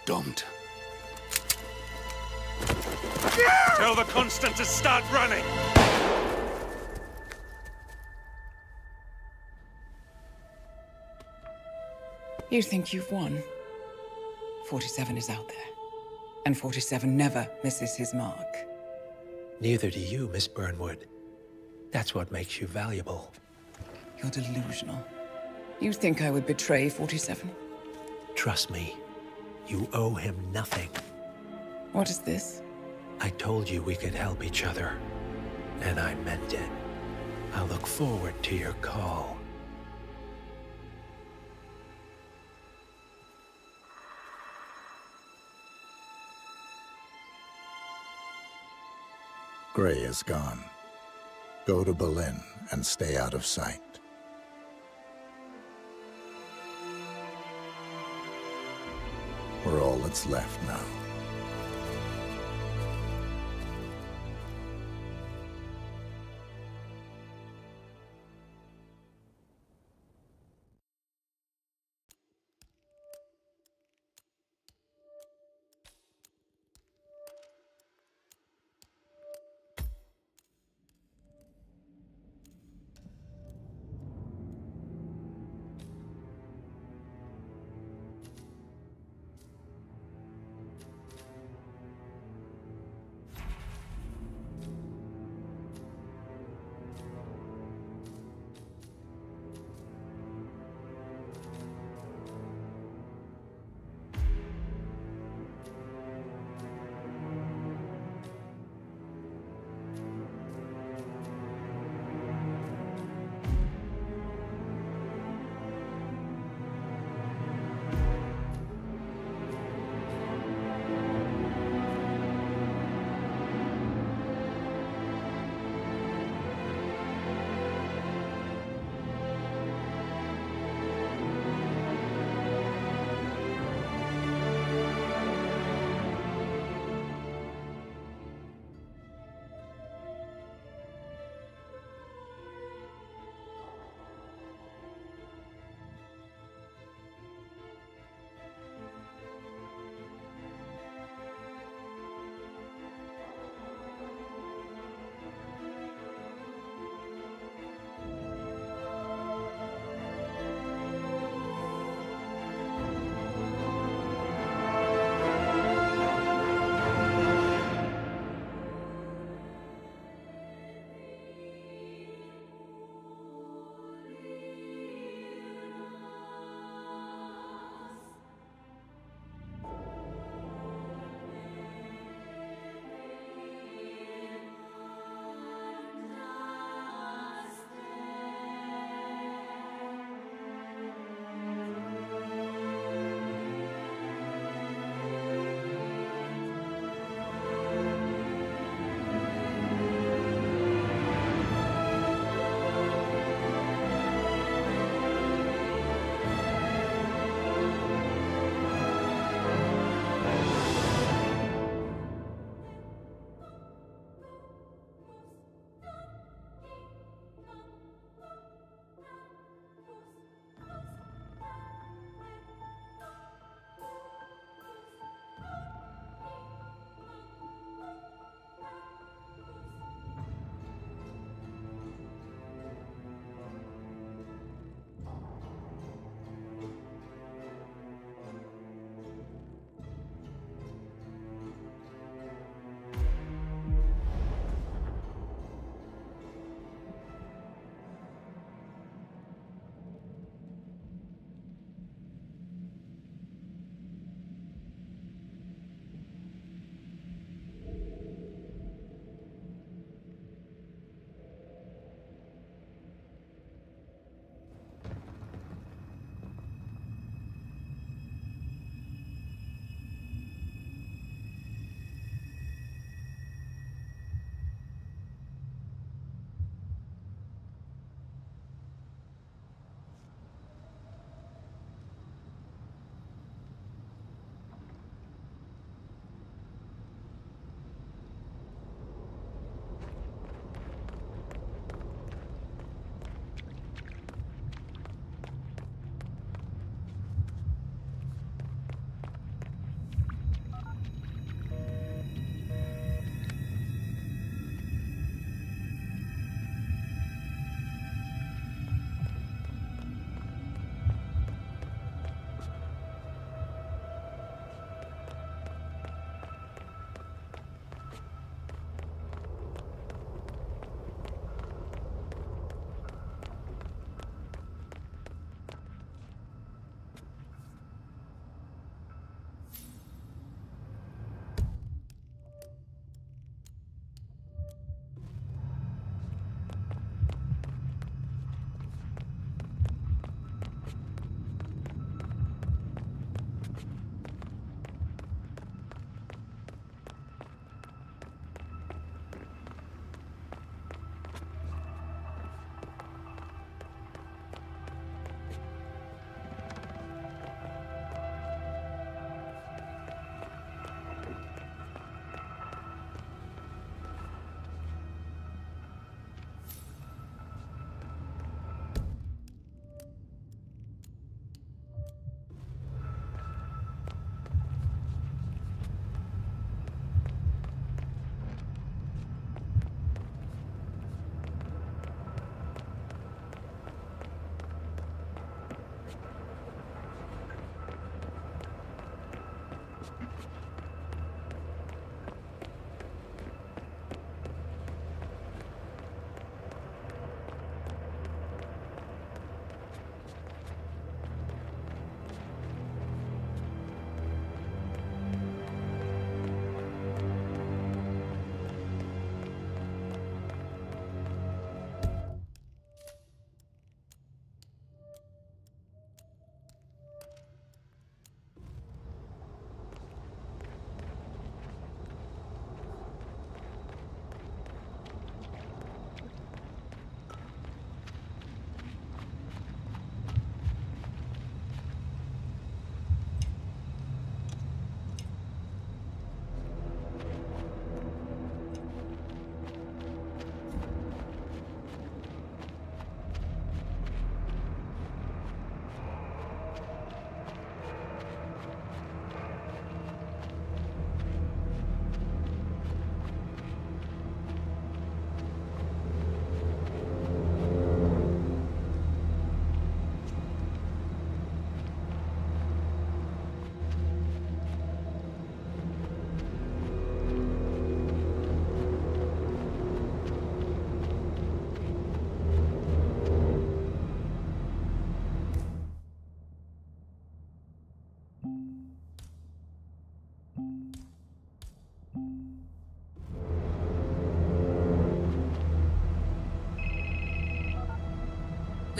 Don't. Tell the Constant to start running! You think you've won? 47 is out there. And 47 never misses his mark. Neither do you, Miss Burnwood. That's what makes you valuable. You're delusional. You think I would betray 47? Trust me, you owe him nothing. What is this? I told you we could help each other, and I meant it. I'll look forward to your call. Gray is gone. Go to Berlin and stay out of sight. We're all that's left now.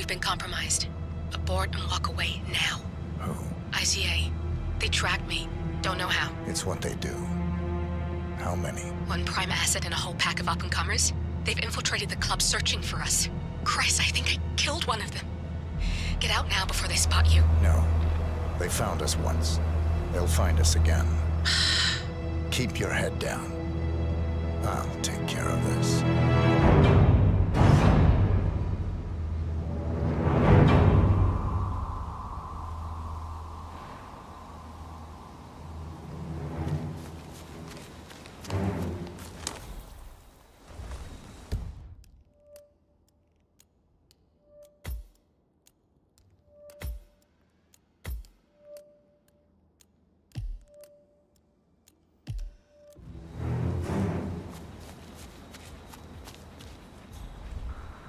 We've been compromised. Abort and walk away now. Who? ICA. They tracked me. Don't know how. It's what they do. How many? One prime asset and a whole pack of up-and-comers. They've infiltrated the club searching for us. Christ, I think I killed one of them. Get out now before they spot you. No. They found us once. They'll find us again. Keep your head down. I'll take care of this.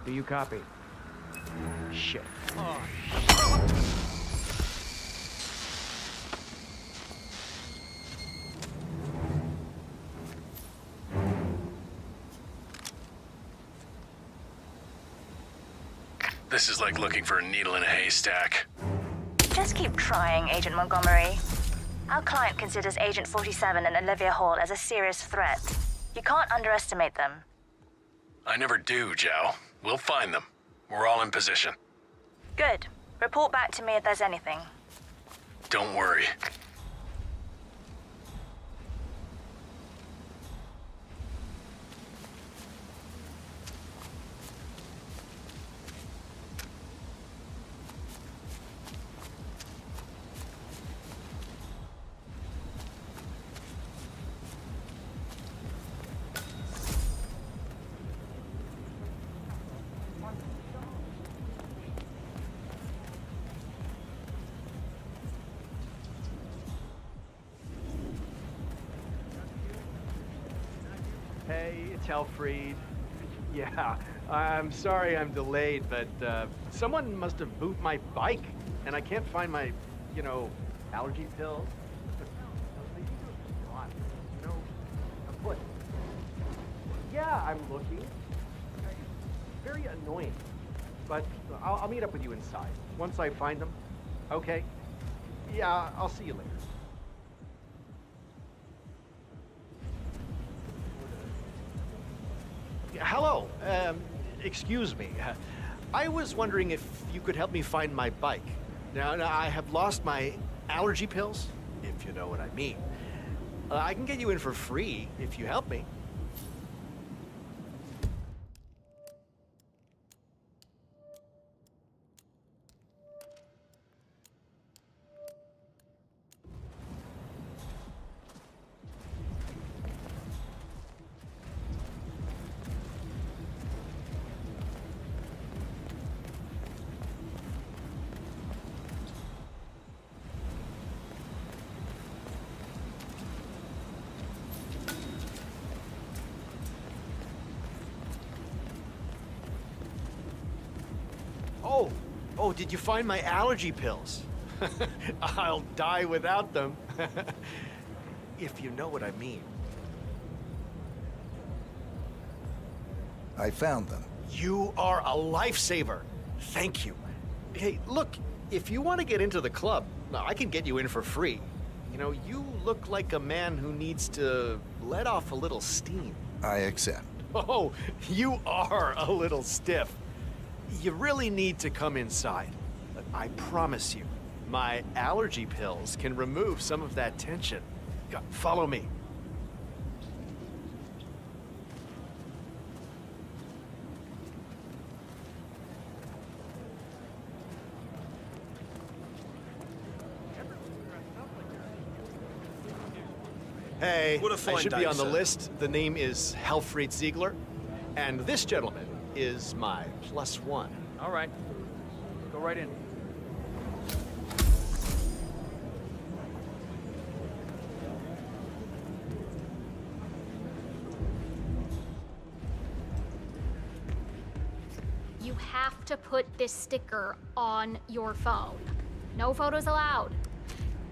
Do you copy? Shit. Oh, This is like looking for a needle in a haystack. Just keep trying, Agent Montgomery. Our client considers Agent 47 and Olivia Hall as a serious threat. You can't underestimate them. I never do, Zhao. We'll find them. We're all in position. Good. Report back to me if there's anything. Don't worry. Hey, it's Alfred. Yeah, I'm sorry I'm delayed, but someone must have booted my bike, and I can't find my, allergy pills. What? Yeah, I'm looking. Very annoying. But I'll meet up with you inside once I find them. Okay? Yeah, I'll see you later. Hello. Excuse me. I was wondering if you could help me find my bike. Now, I have lost my allergy pills, if you know what I mean. I can get you in for free if you help me. Oh, did you find my allergy pills? I'll die without them. If you know what I mean. I found them. You are a lifesaver. Thank you. Hey, look, if you want to get into the club, I can get you in for free. You look like a man who needs to let off a little steam. I accept. Oh, you are a little stiff. You really need to come inside. I promise you, my allergy pills can remove some of that tension. Follow me. Hey, What a fine I should be day, on the sir. list. The name is Helfried Ziegler, and this gentleman is my +1. All right. Go right in. You have to put this sticker on your phone. No photos allowed.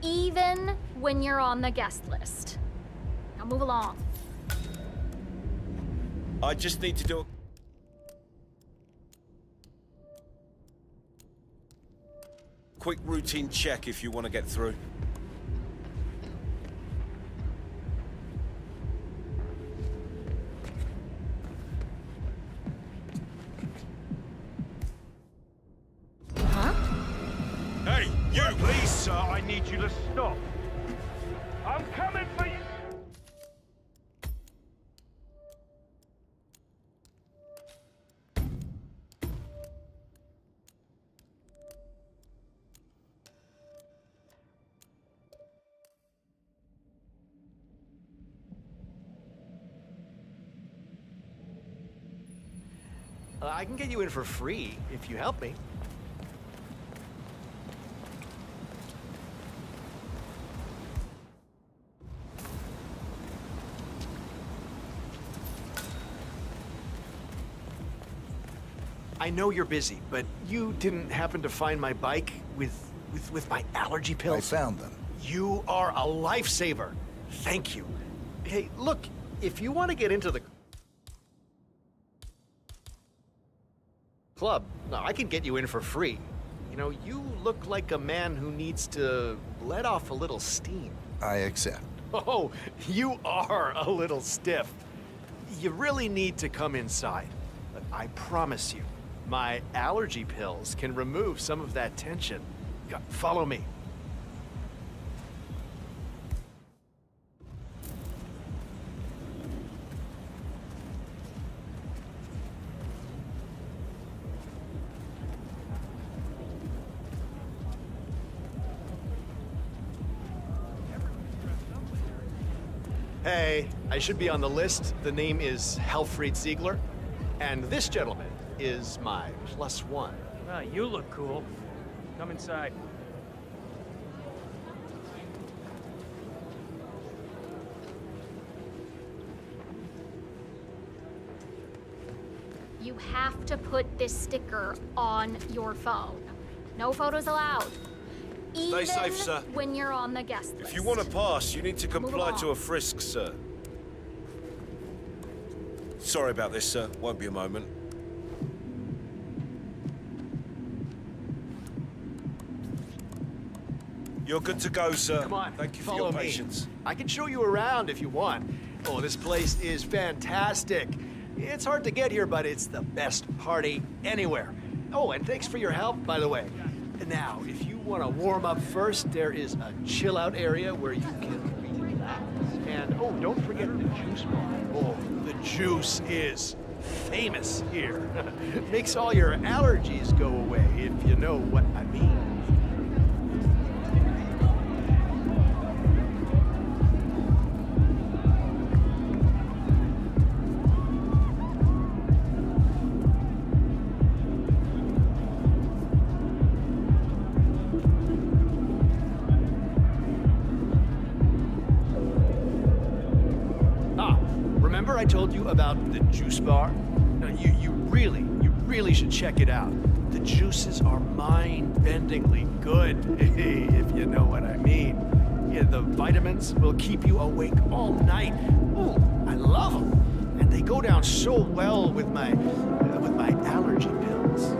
Even when you're on the guest list. Now move along. I just need to do Quick routine check if you want to get through. Huh? Hey, you! Please, sir, I need you to stop. I'm coming for you! I can get you in for free if you help me. I know you're busy, but you didn't happen to find my bike with my allergy pills? I found them. You are a lifesaver. Thank you. Hey, look, if you want to get into the club, I can get you in for free. You know, you look like a man who needs to let off a little steam. I accept. Oh, you are a little stiff. You really need to come inside. But I promise you, my allergy pills can remove some of that tension. Follow me. Hey, I should be on the list. The name is Helfried Ziegler, and this gentleman is my +1. Ah, you look cool. Come inside. You have to put this sticker on your phone. No photos allowed. Even Stay safe, sir. when you're on the guest list. If you want to pass, you need to comply to a frisk, sir. Sorry about this, sir. Won't be a moment. You're good to go, sir. Come on, Thank you for follow your me. patience. I can show you around if you want. Oh, this place is fantastic. It's hard to get here, but it's the best party anywhere. Oh, and thanks for your help, by the way. Now, if you want to warm up first, there is a chill-out area where you can relax. And, oh, don't forget the juice bar. Oh, the juice is famous here. Makes all your allergies go away, if you know what I mean. I told you about the juice bar? No, you really should check it out. The juices are mind-bendingly good, if you know what I mean. Yeah, the vitamins will keep you awake all night. Ooh, I love them. And they go down so well with my allergy pills.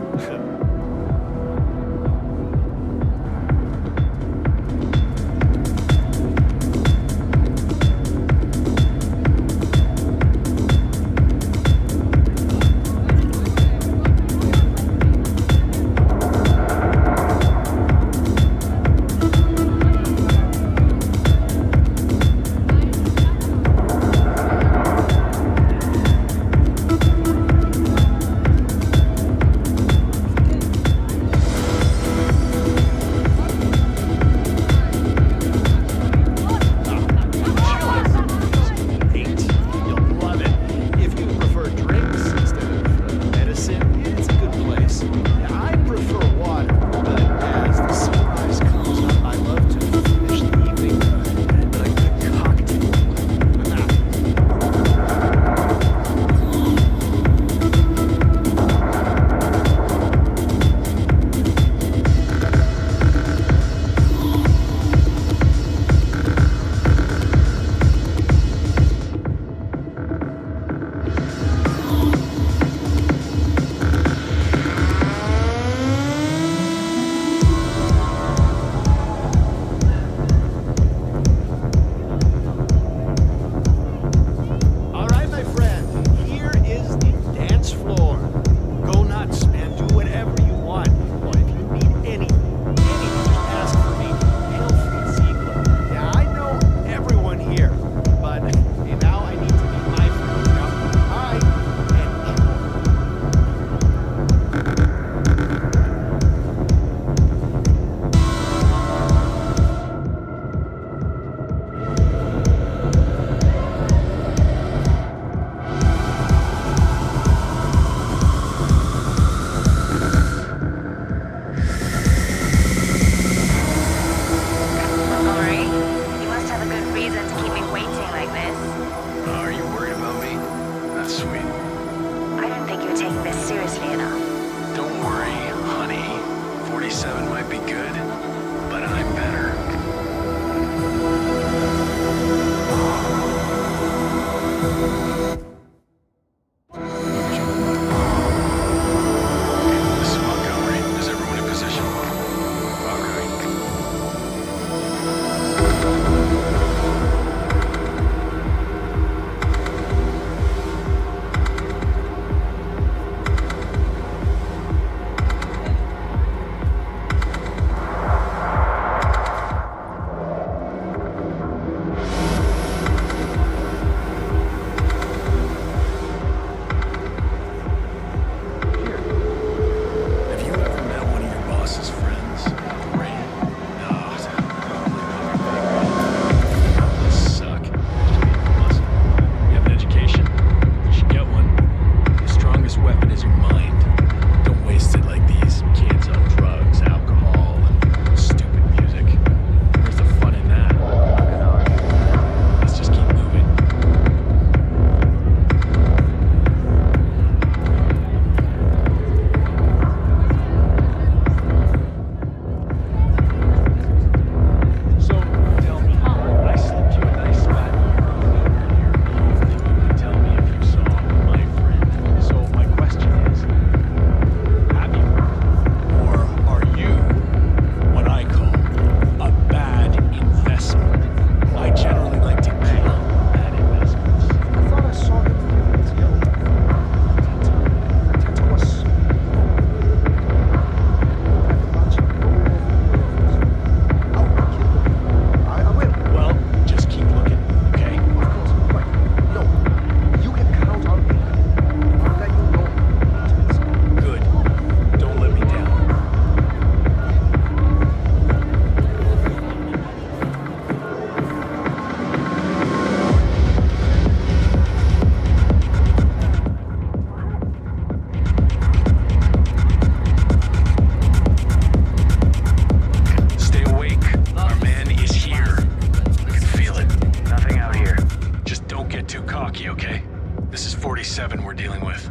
Jackie, okay? This is 47 we're dealing with.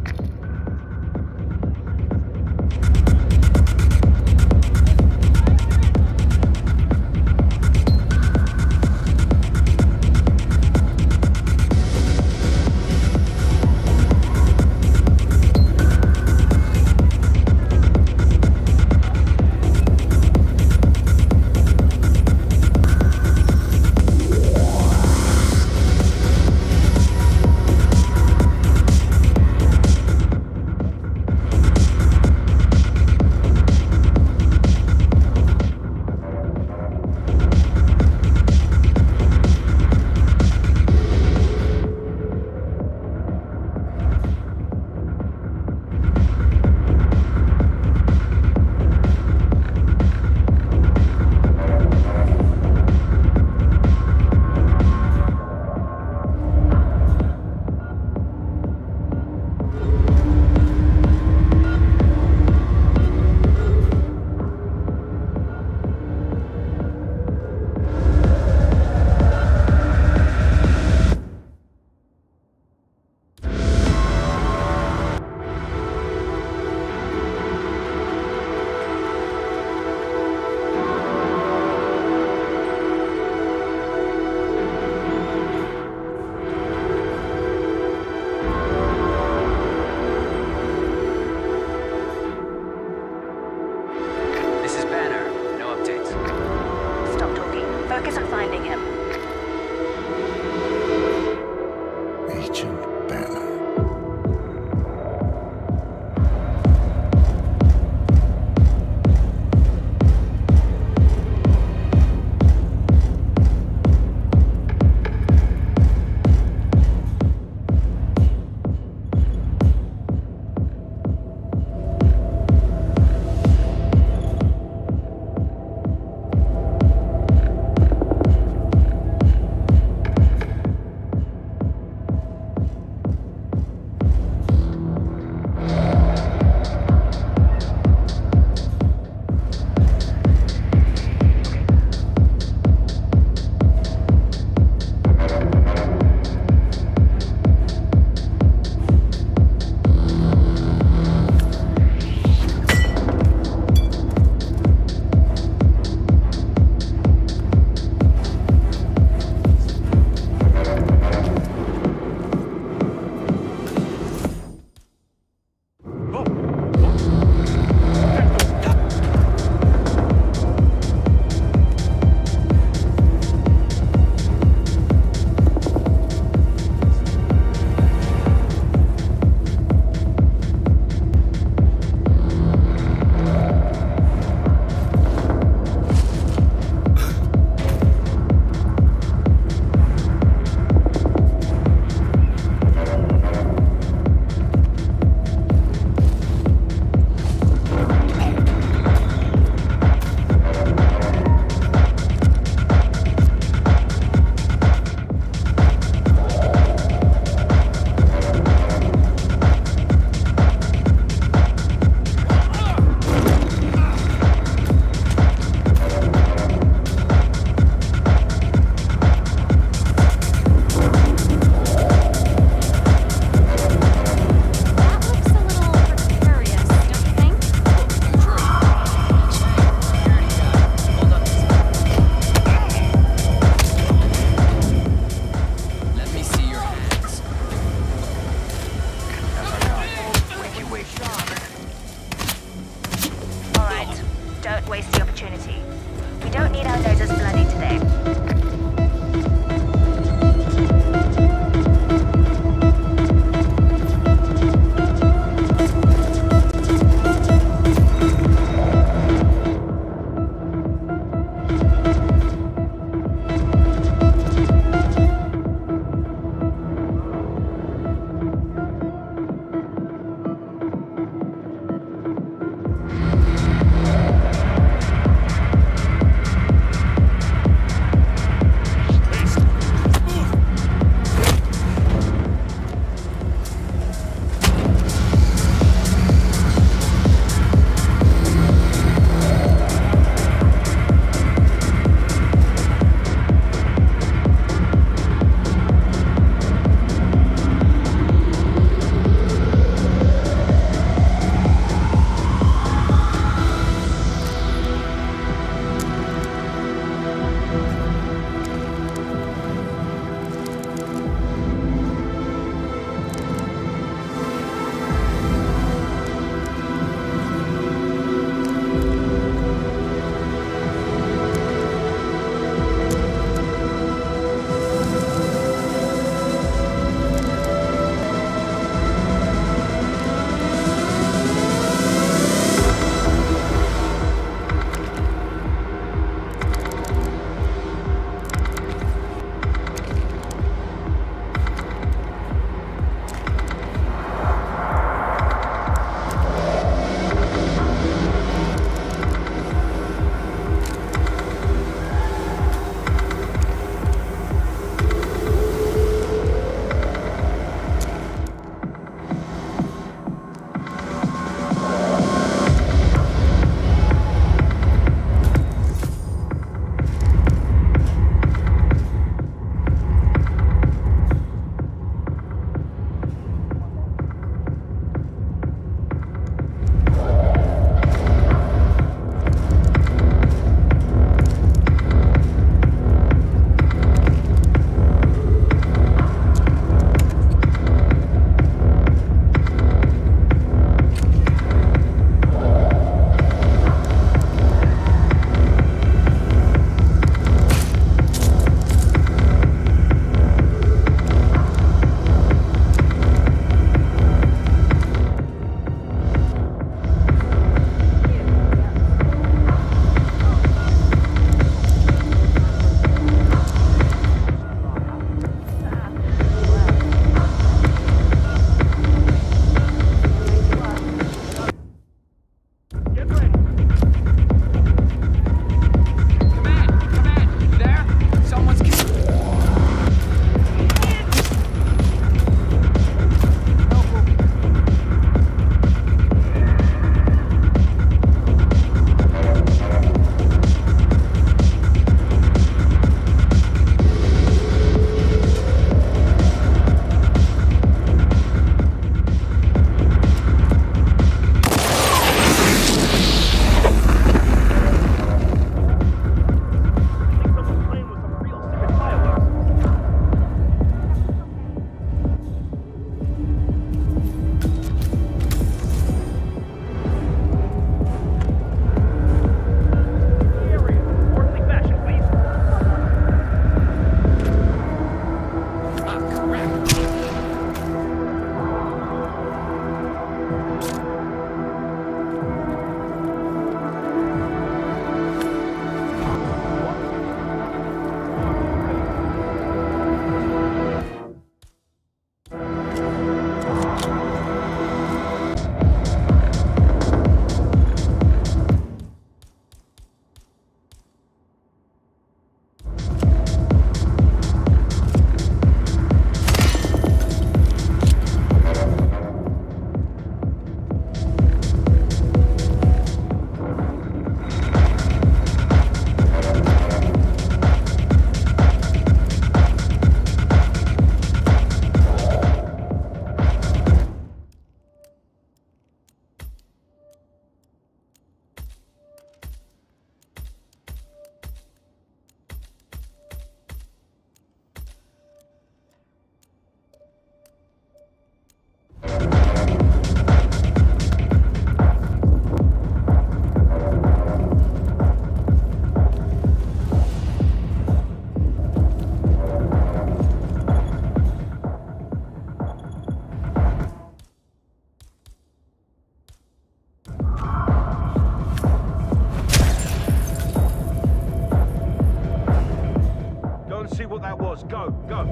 Go, go.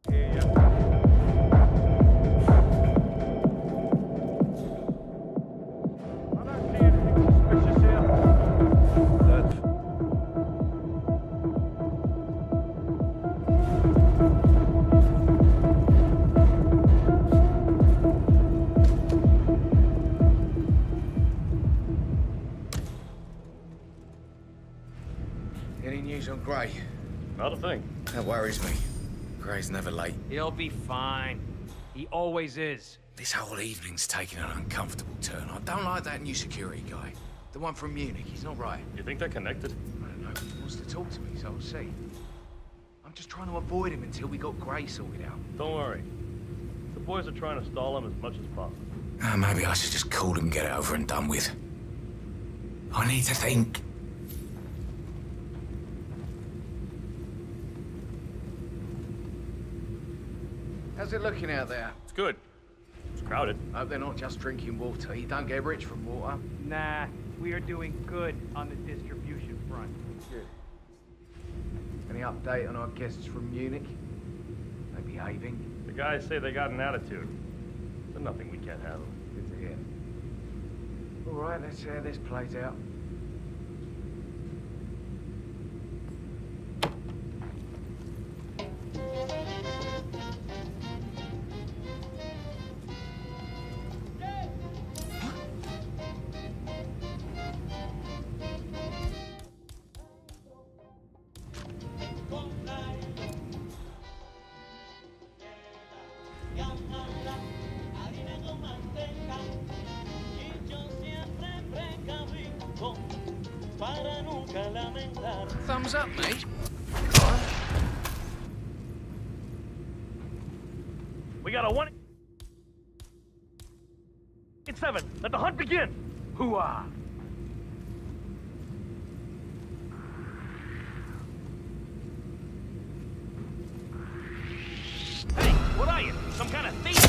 Here you. I don't see anything suspicious here. That's... Any news on Gray? Not a thing. That worries me. Gray's never late. He'll be fine. He always is. This whole evening's taking an uncomfortable turn. I don't like that new security guy. The one from Munich. He's not right. You think they're connected? I don't know. He wants to talk to me, so we'll see. I'm just trying to avoid him until we got Gray sorted out. Don't worry. The boys are trying to stall him as much as possible. Maybe I should just call him and get it over and done with. I need to think. How's it looking out there? It's good. It's crowded. Hope they're not just drinking water. You don't get rich from water. Nah, we are doing good on the distribution front. Good. Any update on our guests from Munich? They behaving? The guys say they got an attitude. But nothing we can't handle. Good to hear. All right, let's see how this plays out. Thumbs up, mate. We got a 1-7. Let the hunt begin. Hooah! Hey, what are you? Some kind of thief?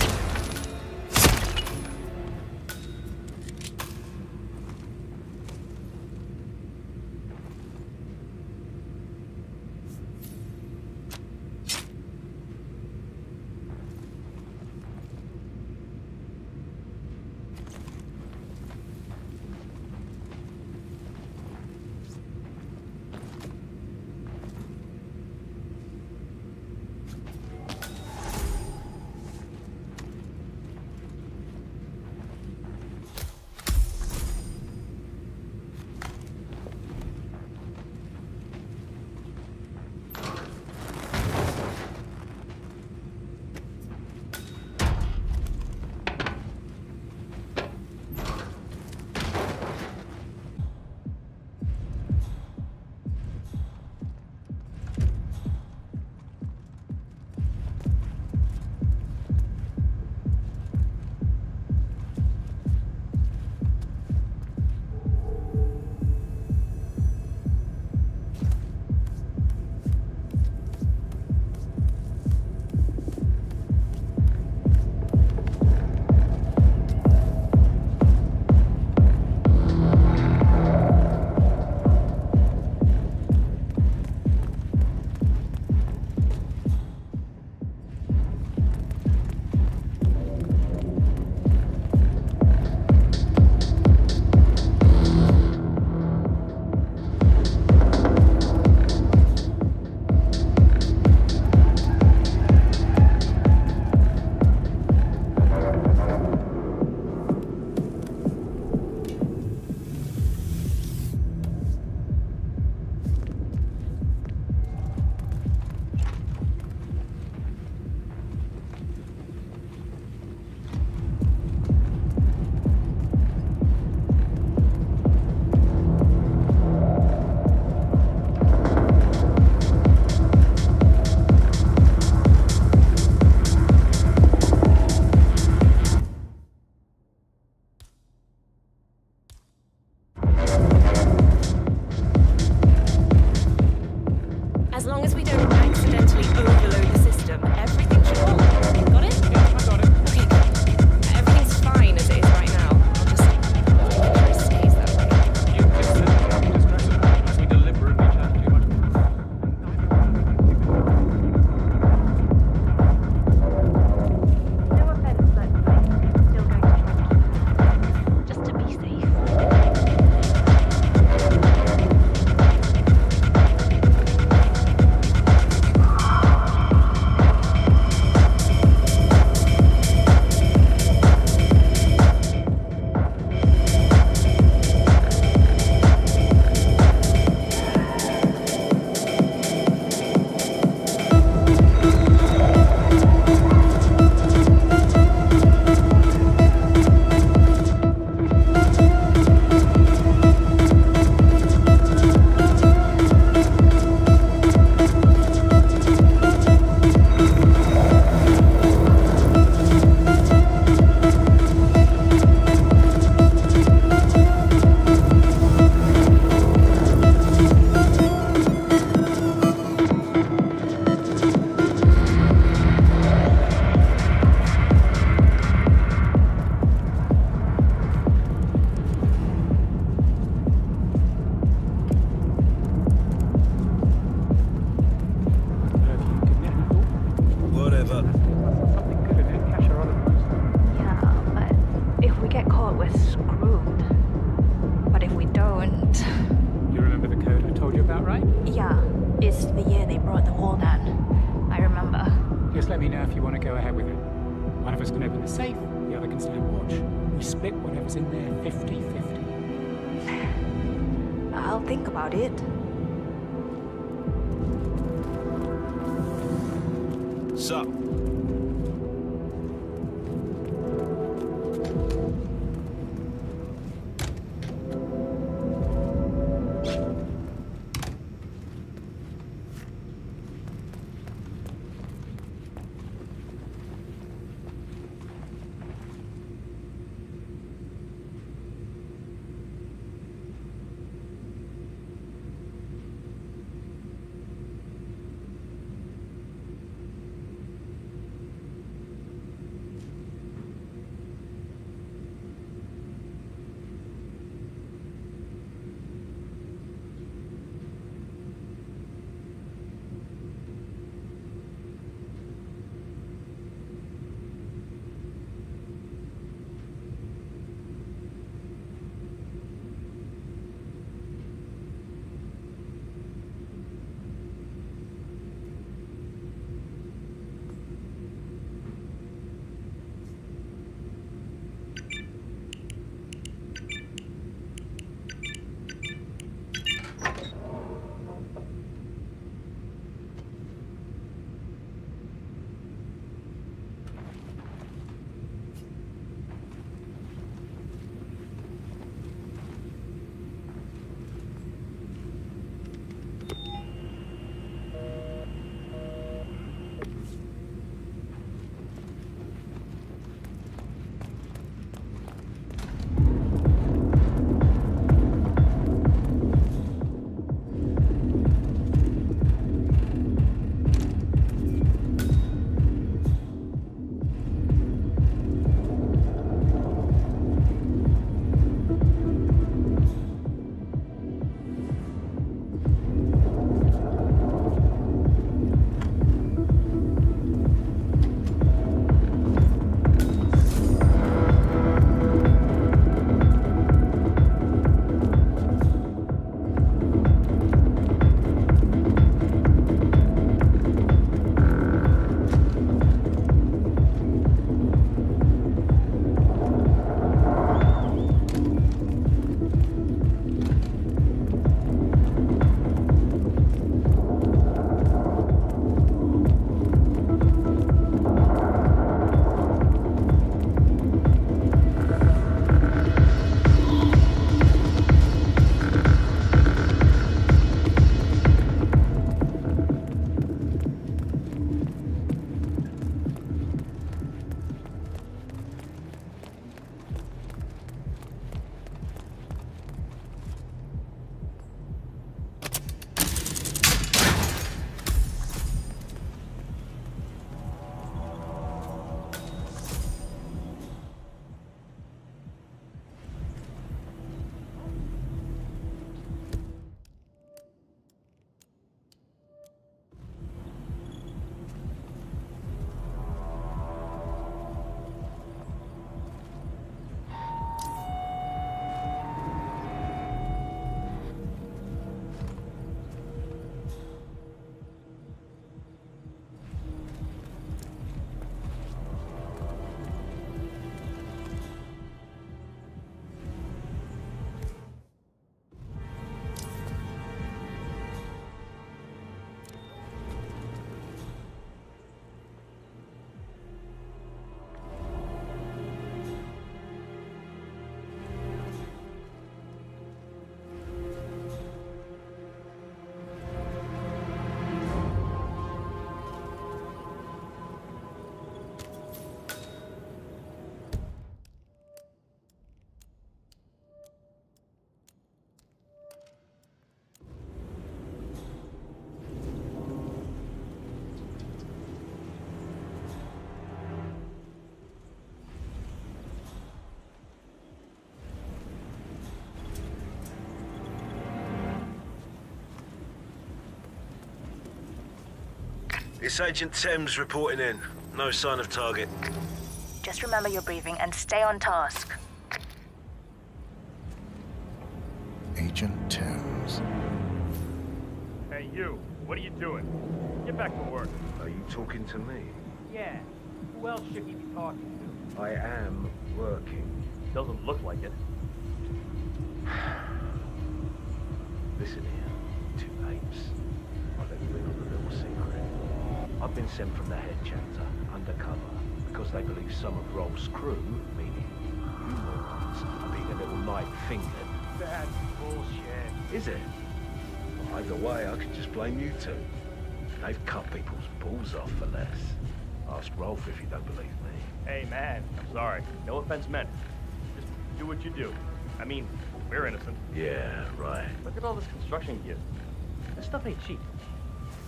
if you want to go ahead with it. One of us can open the safe, the other can stand watch. We split whatever's in there 50-50. I'll think about it. Sup? It's Agent Thames reporting in. No sign of target. Just remember your briefing and stay on task. Agent Thames. Hey, you. What are you doing? Get back to work. Are you talking to me? Yeah. Who else should he be talking to? I am working. Doesn't look like it. Listen here, two apes. I'll let you in on a little secret. I've been sent from the head chapter, undercover, because they believe some of Rolf's crew, meaning you morons, are being a little light-fingered. That's bullshit. Is it? Well, either way, I could just blame you two. They've cut people's balls off for less. Ask Rolf if you don't believe me. Hey, man, I'm sorry. No offense meant. Just do what you do. I mean, we're innocent. Yeah, right. Look at all this construction gear. This stuff ain't cheap.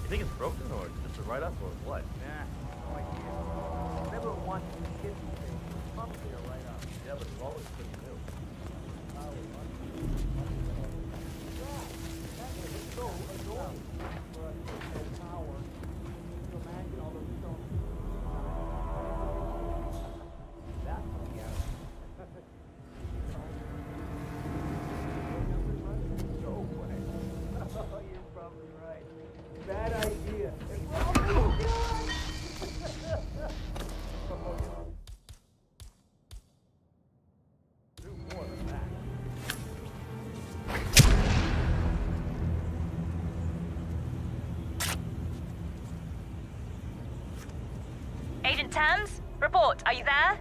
You think it's broken or just a write-up or what? Nah, no idea. Never want to get these things. Probably a write-up. Yeah, but it's always pretty new. So adorable. Power. You imagine all those stones. That's the Oh, you're probably right. Bad idea. Do more than that. Agent Tams, report. Are you there?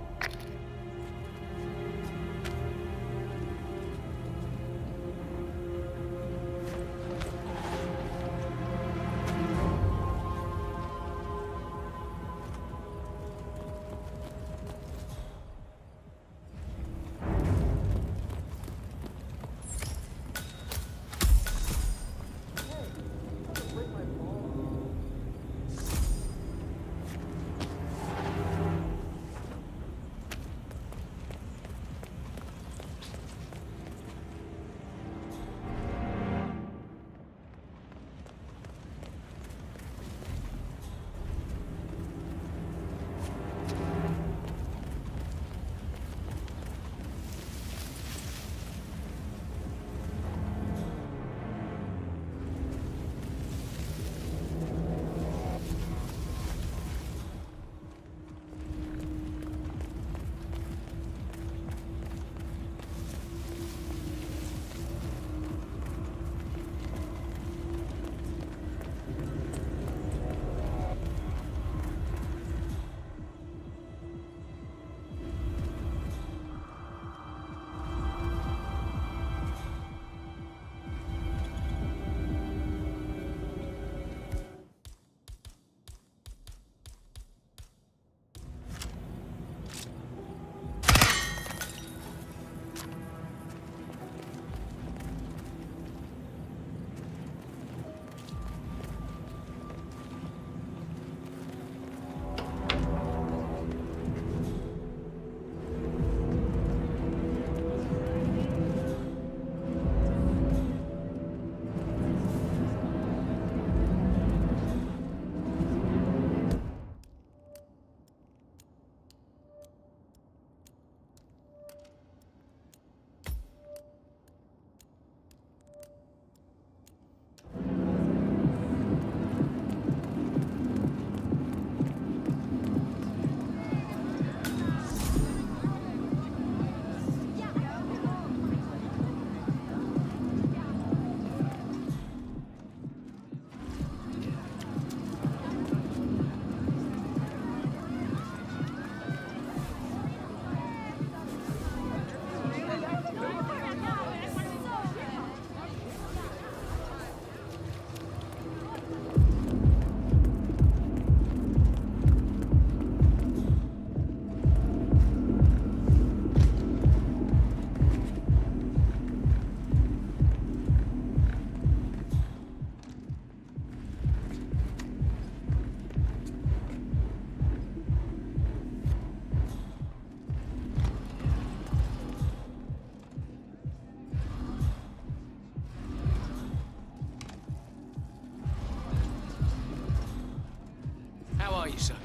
are you, sir?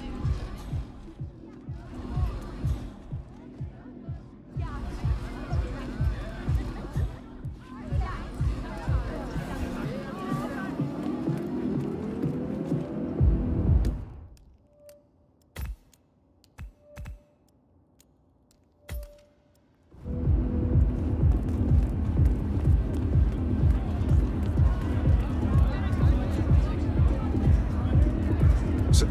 So...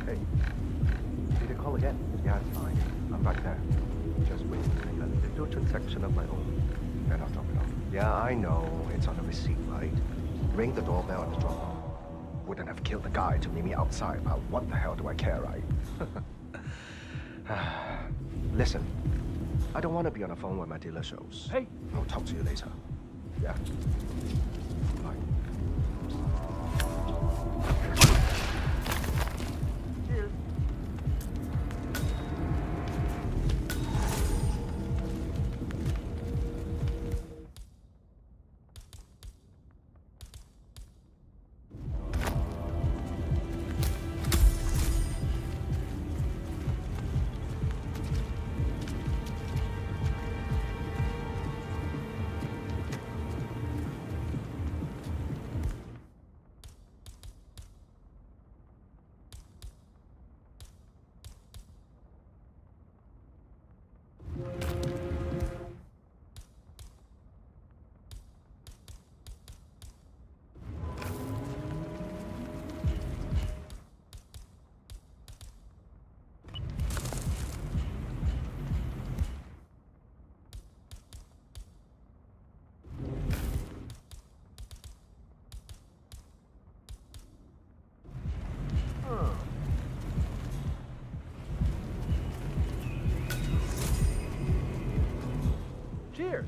Hey, need a call again? Yeah, it's fine. I'm right there. Just wait to make a little transaction of my own. Then I'll drop it off. Yeah, I know. It's on the receipt, right? Ring the doorbell and drop off. Wouldn't have killed the guy to meet me outside, but what the hell do I care, right? Listen, I don't want to be on the phone when my dealer shows. Hey! I'll talk to you later. Yeah. Bye. Cheers. Cheers.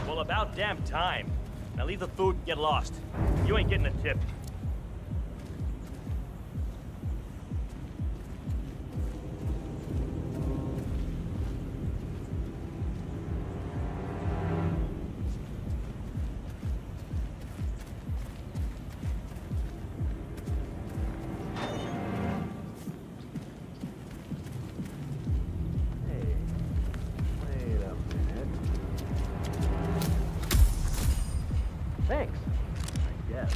Well, about damn time. Now leave the food and get lost. You ain't getting a tip. Thanks. I guess.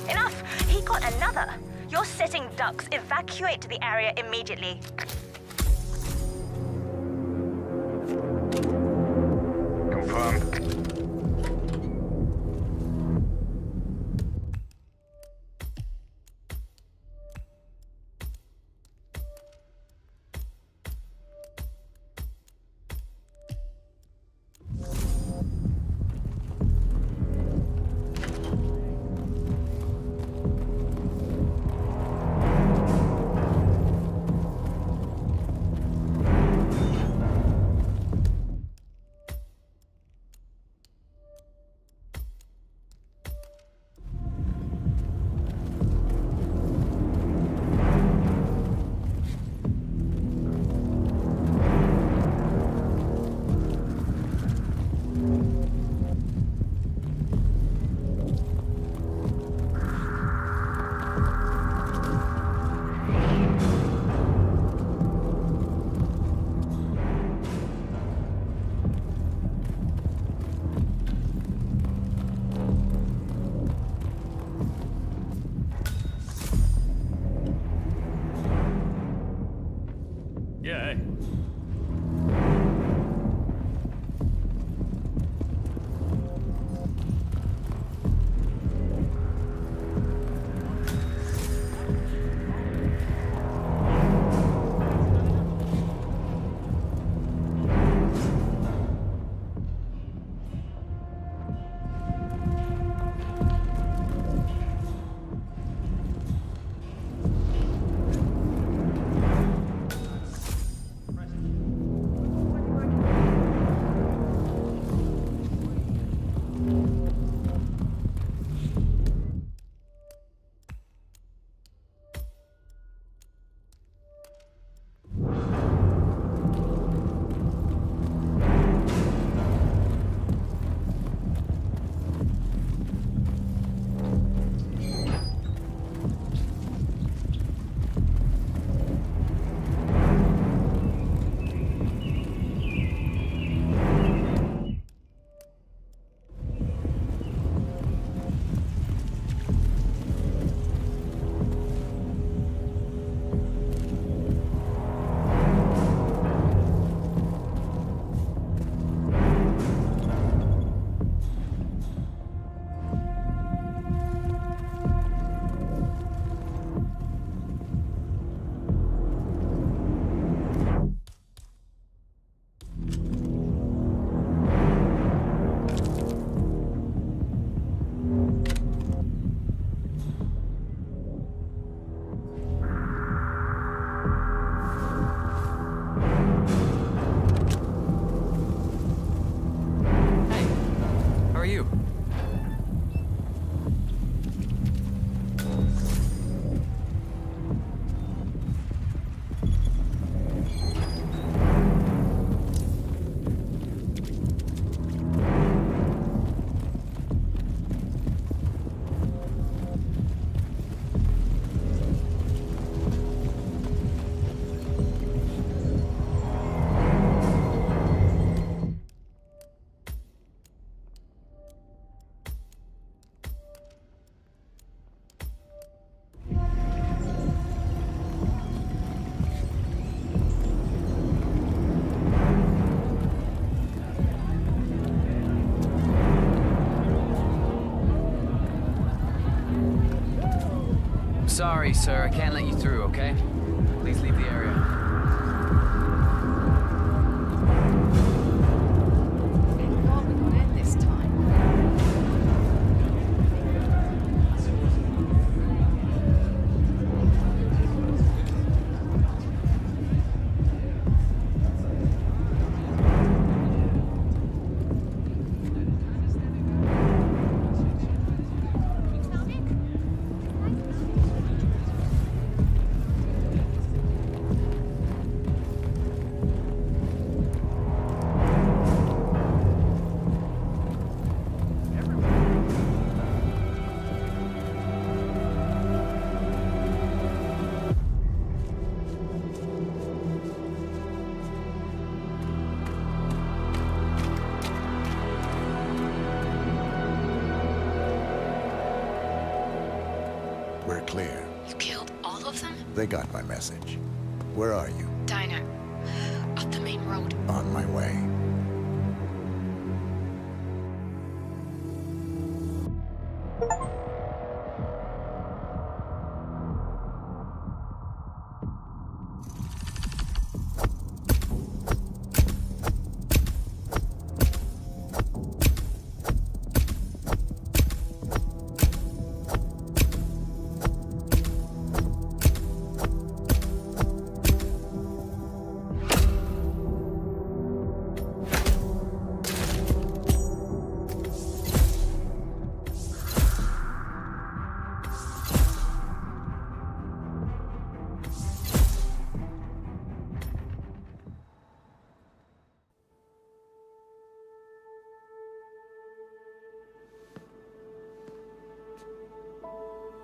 Enough! He got another. You're sitting ducks. Evacuate the area immediately. Confirmed. Yeah, hey. Sorry, sir. I can't let you through, okay? Please leave the area. clear. You killed all of them? They got my message. Where are you? Diner. Up the main road. On my way.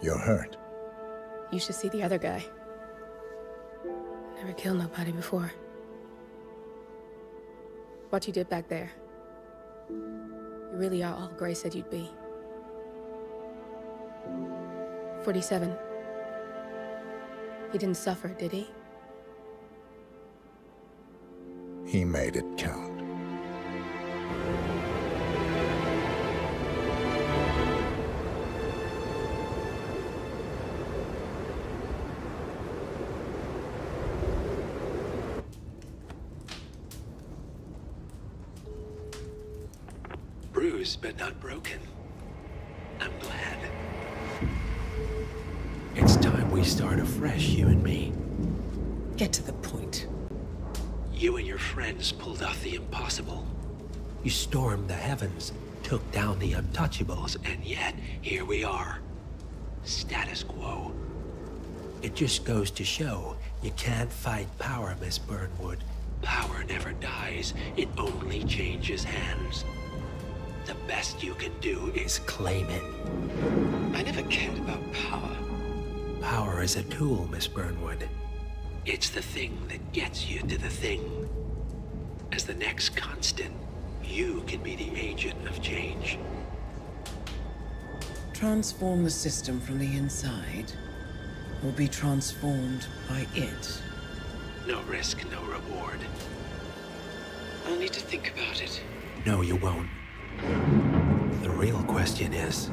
You're hurt. You should see the other guy. Never killed nobody before. What you did back there. You really are all Gray said you'd be. 47. He didn't suffer, did he? He made it count. Bruised but not broken. I'm glad. It's time we start afresh, you and me. Get to the point. You and your friends pulled off the impossible. You stormed the heavens, took down the untouchables, And yet, here we are. Status quo. it just goes to show you can't fight power, Miss Burnwood. Power never dies, it only changes hands. The best you can do is claim it. I never cared about power. Power is a tool, Miss Burnwood. It's the thing that gets you to the thing. As the next constant, you can be the agent of change. Transform the system from the inside, or be transformed by it. No risk, no reward. I'll need to think about it. No, you won't. The real question is,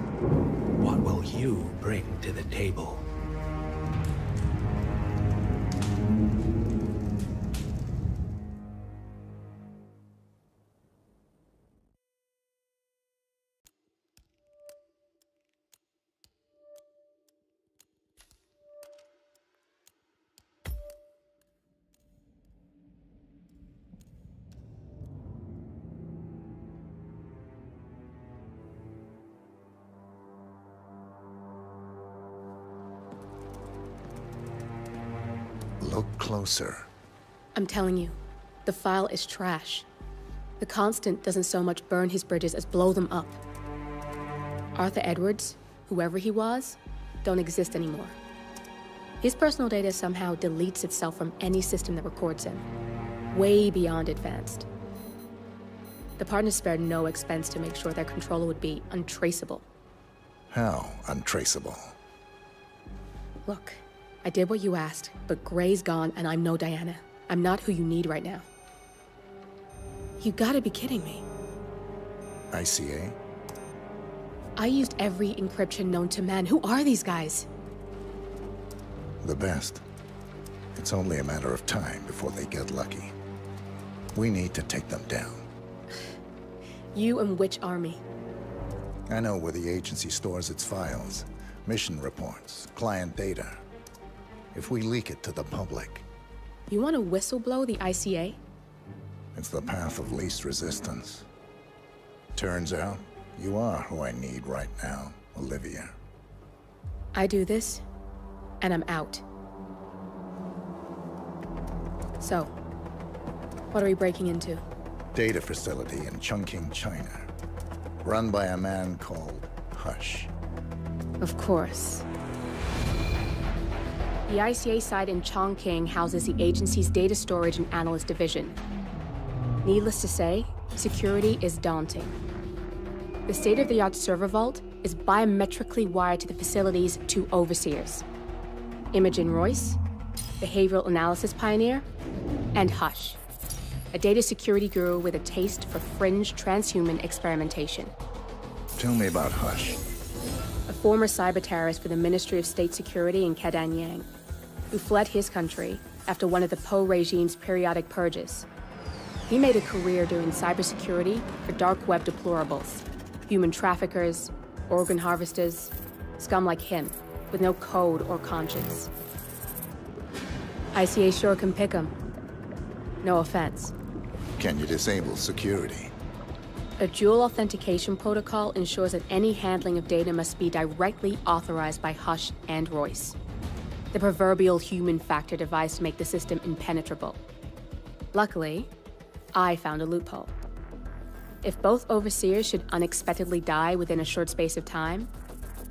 what will you bring to the table? Look closer. I'm telling you, the file is trash. The Constant doesn't so much burn his bridges as blow them up. Arthur Edwards, whoever he was, don't exist anymore. His personal data somehow deletes itself from any system that records him. Way beyond advanced. The partners spared no expense to make sure their controller would be untraceable. How untraceable? Look, I did what you asked, but Gray's gone and I'm no Diana. I'm not who you need right now. You gotta be kidding me. ICA? I used every encryption known to man. Who are these guys? The best. It's only a matter of time before they get lucky. We need to take them down. You and which army? I know where the agency stores its files, mission reports, client data. If we leak it to the public... You want to whistleblow the ICA? It's the path of least resistance. Turns out, you are who I need right now, Olivia. I do this, and I'm out. So, what are we breaking into? Data facility in Chongqing, China. Run by a man called Hush. Of course. The ICA site in Chongqing houses the agency's data storage and analyst division. Needless to say, security is daunting. The state-of-the-art server vault is biometrically wired to the facility's 2 overseers. Imogen Royce, behavioral analysis pioneer, and Hush, a data security guru with a taste for fringe transhuman experimentation. Tell me about Hush. A former cyber terrorist for the Ministry of State Security in Kadanyang, who fled his country after one of the Po regime's periodic purges. He made a career doing cybersecurity for dark web deplorables, human traffickers, organ harvesters, scum like him, with no code or conscience. ICA sure can pick him. No offense. Can you disable security? A dual authentication protocol ensures that any handling of data must be directly authorized by Hush and Royce. The proverbial human factor device to make the system impenetrable. Luckily, I found a loophole. If both overseers should unexpectedly die within a short space of time,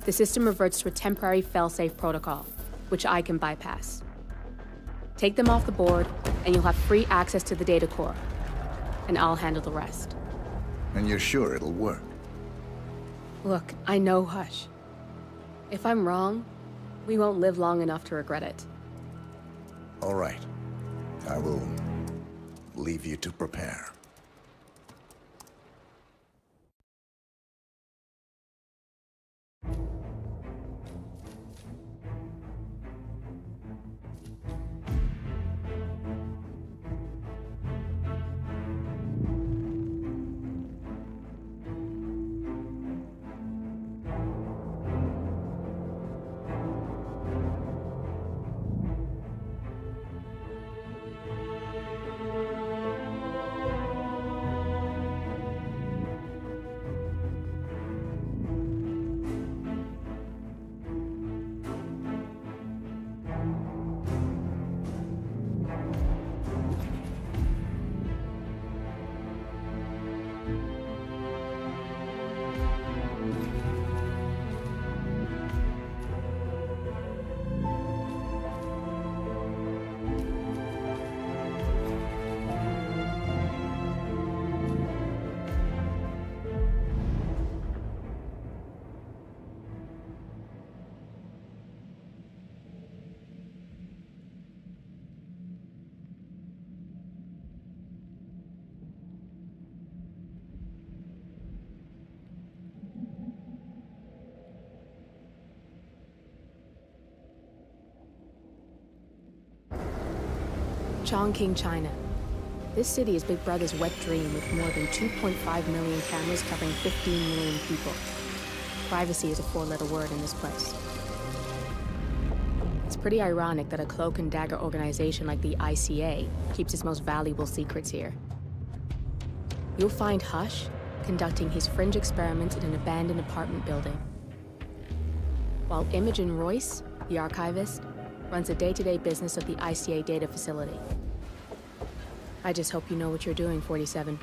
the system reverts to a temporary fail-safe protocol, which I can bypass. Take them off the board, and you'll have free access to the data core. And I'll handle the rest. And you're sure it'll work? Look, I know Hush. If I'm wrong, we won't live long enough to regret it. All right. I will leave you to prepare. Chongqing, China. This city is Big Brother's wet dream with more than 2.5 million cameras covering 15 million people. Privacy is a four-letter word in this place. It's pretty ironic that a cloak and dagger organization like the ICA keeps its most valuable secrets here. You'll find Hush conducting his fringe experiments in an abandoned apartment building, while Imogen Royce, the archivist, runs the day-to-day business of the ICA data facility. I just hope you know what you're doing, 47.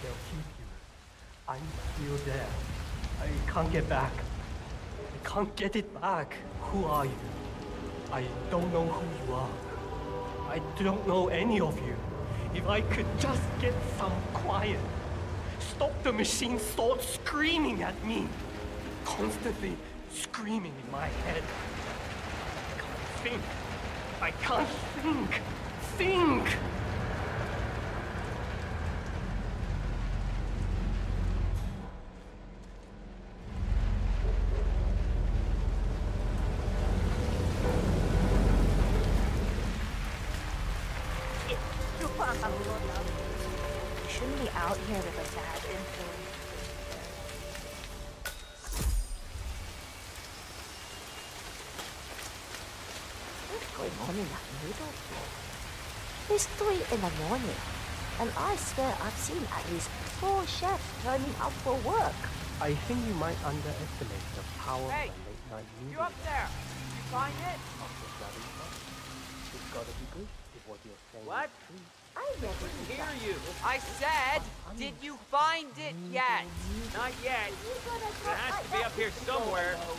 They'll keep you. I'm still there. I can't get back. I can't get it back. Who are you? I don't know who you are. I don't know any of you. If I could just get some quiet. Stop the machine's thoughts screaming at me. Constantly screaming in my head. I can't think. I can't think. Think! shouldn't be out here with a bad influence. What's going on in that middle floor? It's 3 in the morning, and I swear I've seen at least 4 chefs turning up for work. I think you might underestimate the power of late night media. You up there? You find it? It's gotta be good if what you're saying What? is true. I never hear you. I said, did you find it yet? Not yet. It has to be up here somewhere. We'll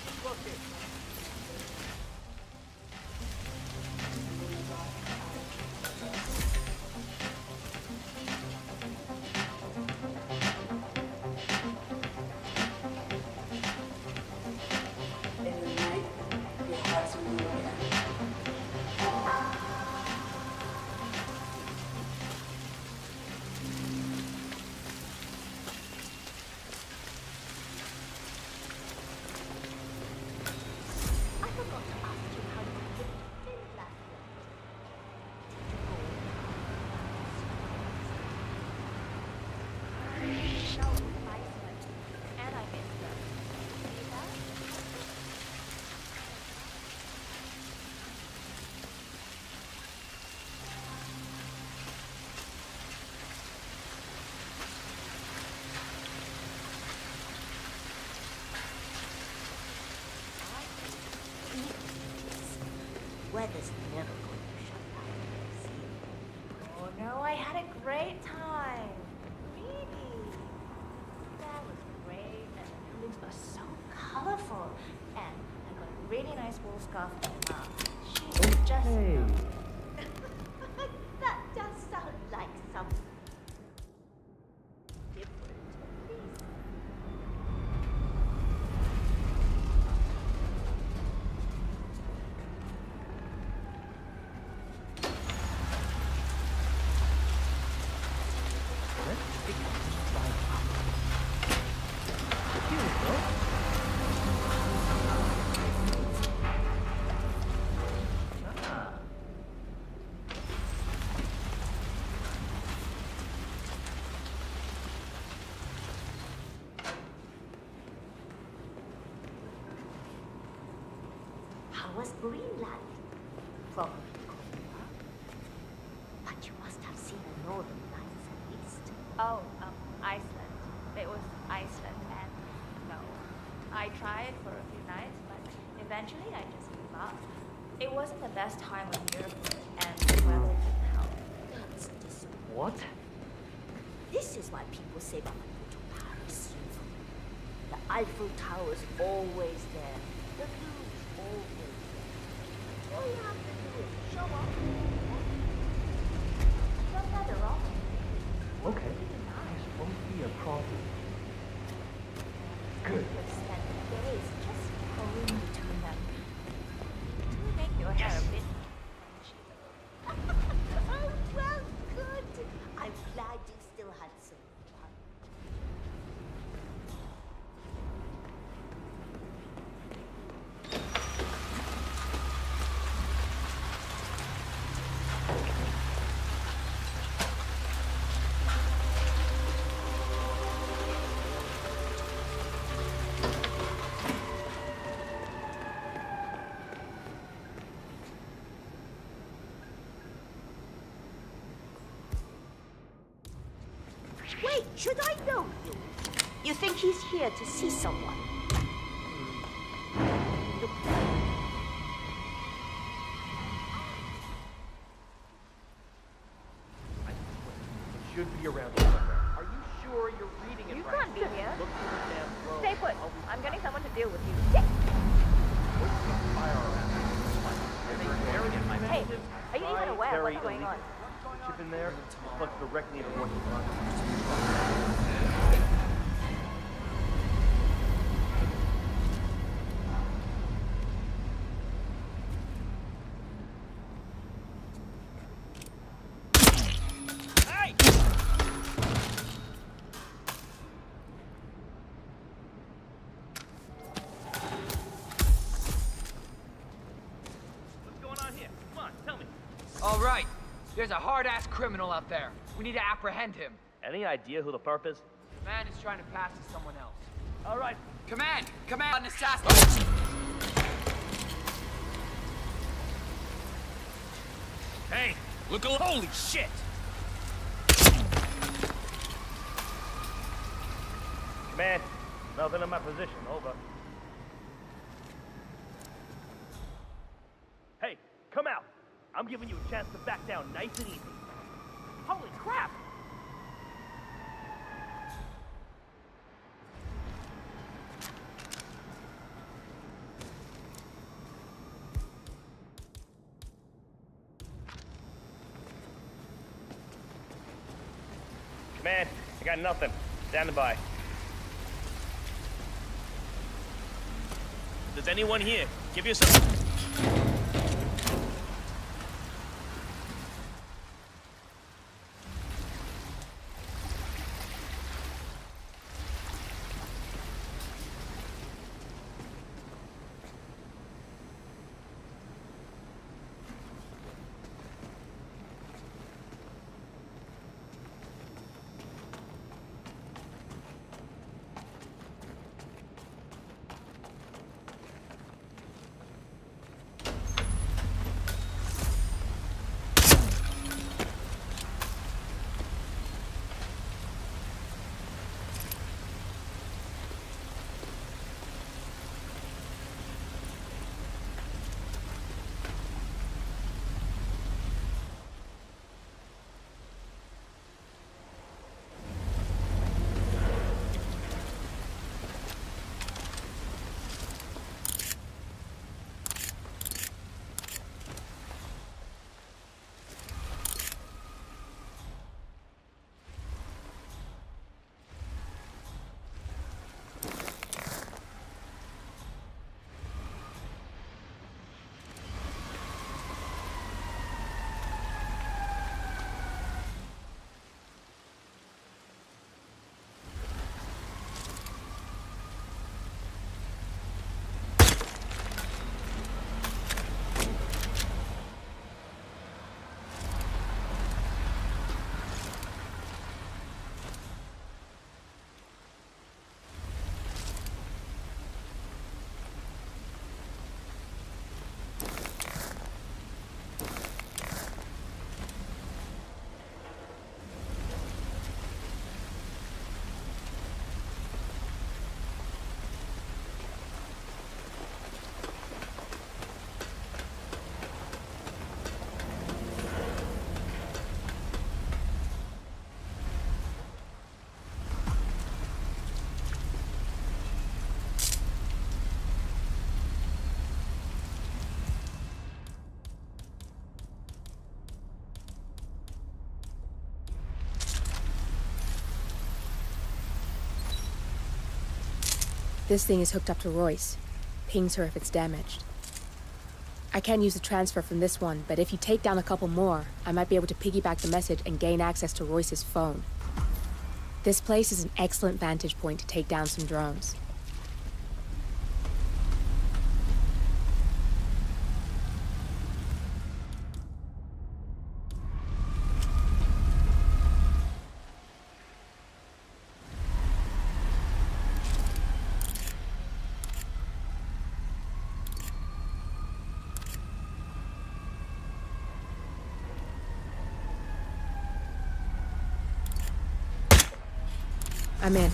keep looking. Weather's never going to shut down. Oh no, I had a great time. Really? That was great, and the buildings were so colorful. And I got a really nice wool scarf for my mom. She's just... Hey. That does sound like something different. Was Greenland from Korea? But you must have seen the northern lights at least. Oh, Iceland. It was Iceland, and no. I tried for a few nights, but eventually I just gave up. It wasn't the best time of year for it, and the weather didn't help. That's just... What? This is why people say I'm going to Paris. The Eiffel Tower's always there. The Louvre's always there. All you have to do is show up. Don't let her off. Okay. This won't be a problem. Good. You spend days just going between them. Do make your hair a bit Oh, well, good. I'm glad you still had some fun. Wait, should I know you? You think he's here to see someone? Look. Should be around here somewhere. Are you sure you're reading it You right? can't be here. Look through the damn road. Stay put. I'm getting someone to deal with you. Hey, are you even aware of what's going on? Chip in there, plugs directly into what you're on. All right. There's a hard-ass criminal out there. We need to apprehend him. Any idea who the perp is? The man is trying to pass to someone else. All right. Command! Command! An assassin! Hey, look! Holy shit! Command, nothing in my position. Over. Hey, come out! I'm giving you a chance to back down nice and easy. Holy crap! Command, I got nothing. Standing by. Does anyone here give you some... This thing is hooked up to Royce. Pings her if it's damaged. I can't use the transfer from this one, but if you take down a couple more, I might be able to piggyback the message and gain access to Royce's phone. This place is an excellent vantage point to take down some drones. I'm in.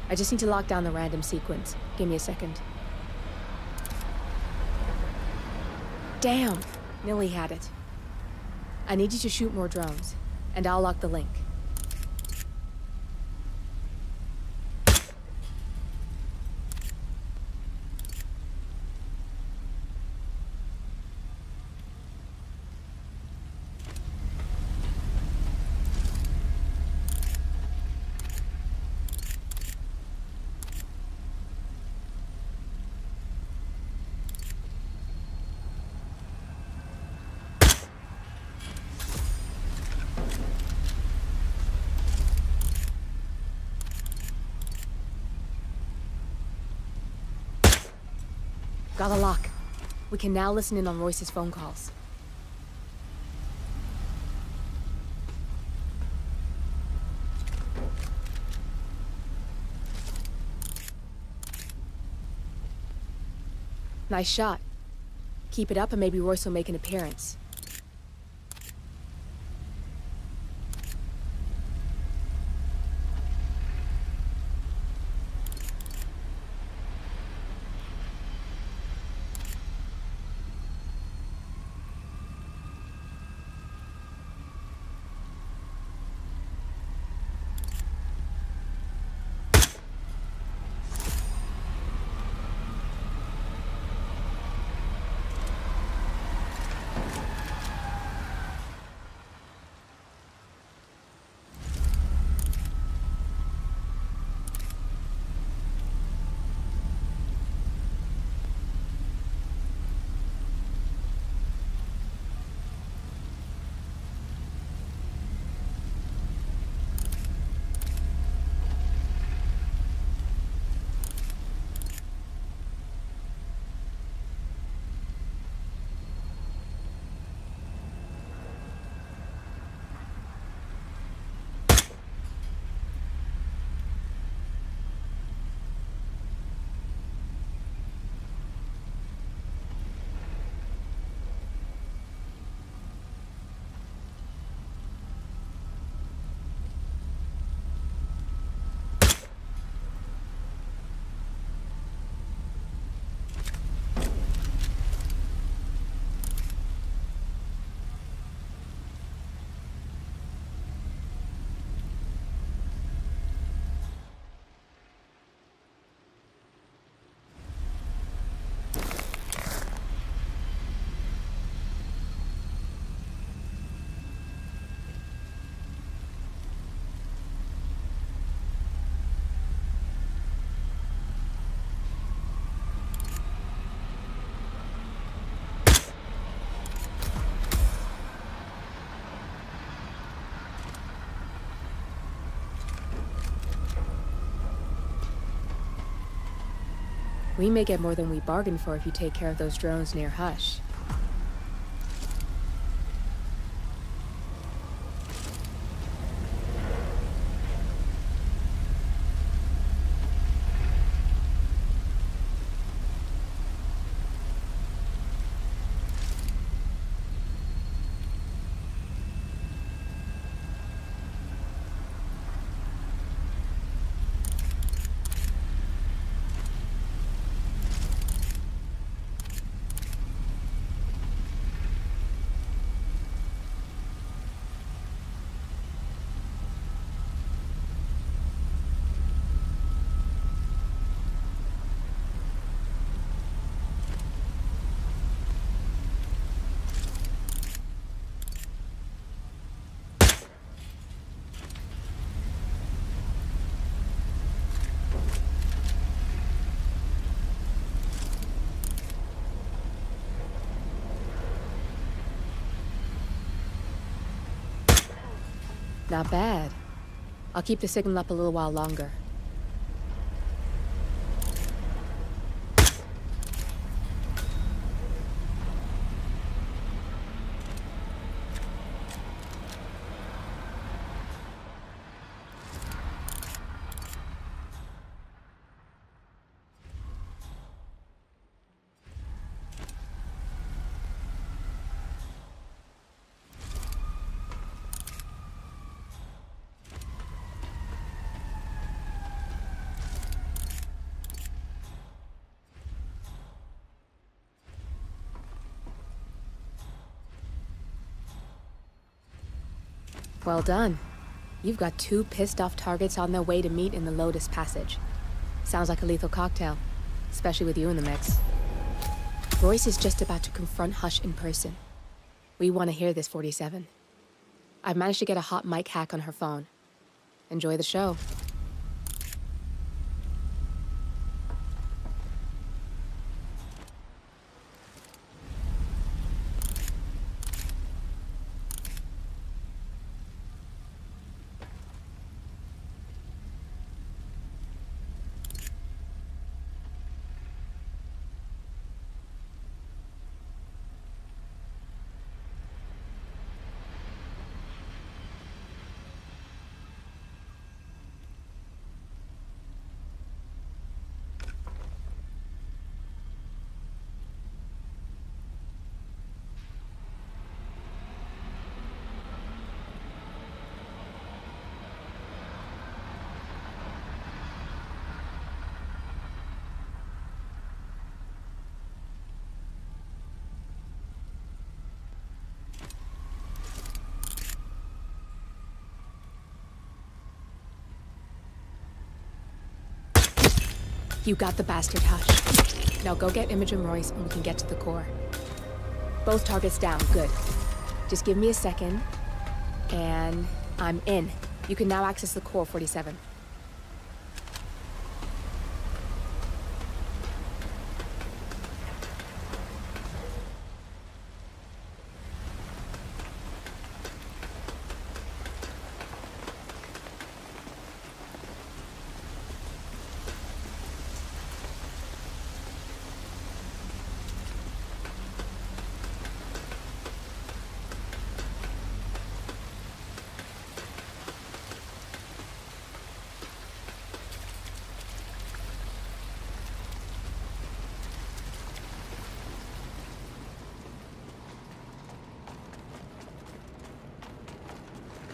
I just need to lock down the random sequence. Give me a second. Damn! Nearly had it. I need you to shoot more drones, and I'll lock the link. Got a lock. We can now listen in on Royce's phone calls. Nice shot. Keep it up and maybe Royce will make an appearance. We may get more than we bargained for if you take care of those drones near Hush. Not bad. I'll keep the signal up a little while longer. Well done. You've got 2 pissed-off targets on their way to meet in the Lotus Passage. Sounds like a lethal cocktail, especially with you in the mix. Royce is just about to confront Hush in person. We want to hear this, 47. I've managed to get a hot mic hack on her phone. Enjoy the show. You got the bastard, Hush. Now go get Imogen Royce and we can get to the core. Both targets down, good. Just give me a second, and I'm in. You can now access the core, 47.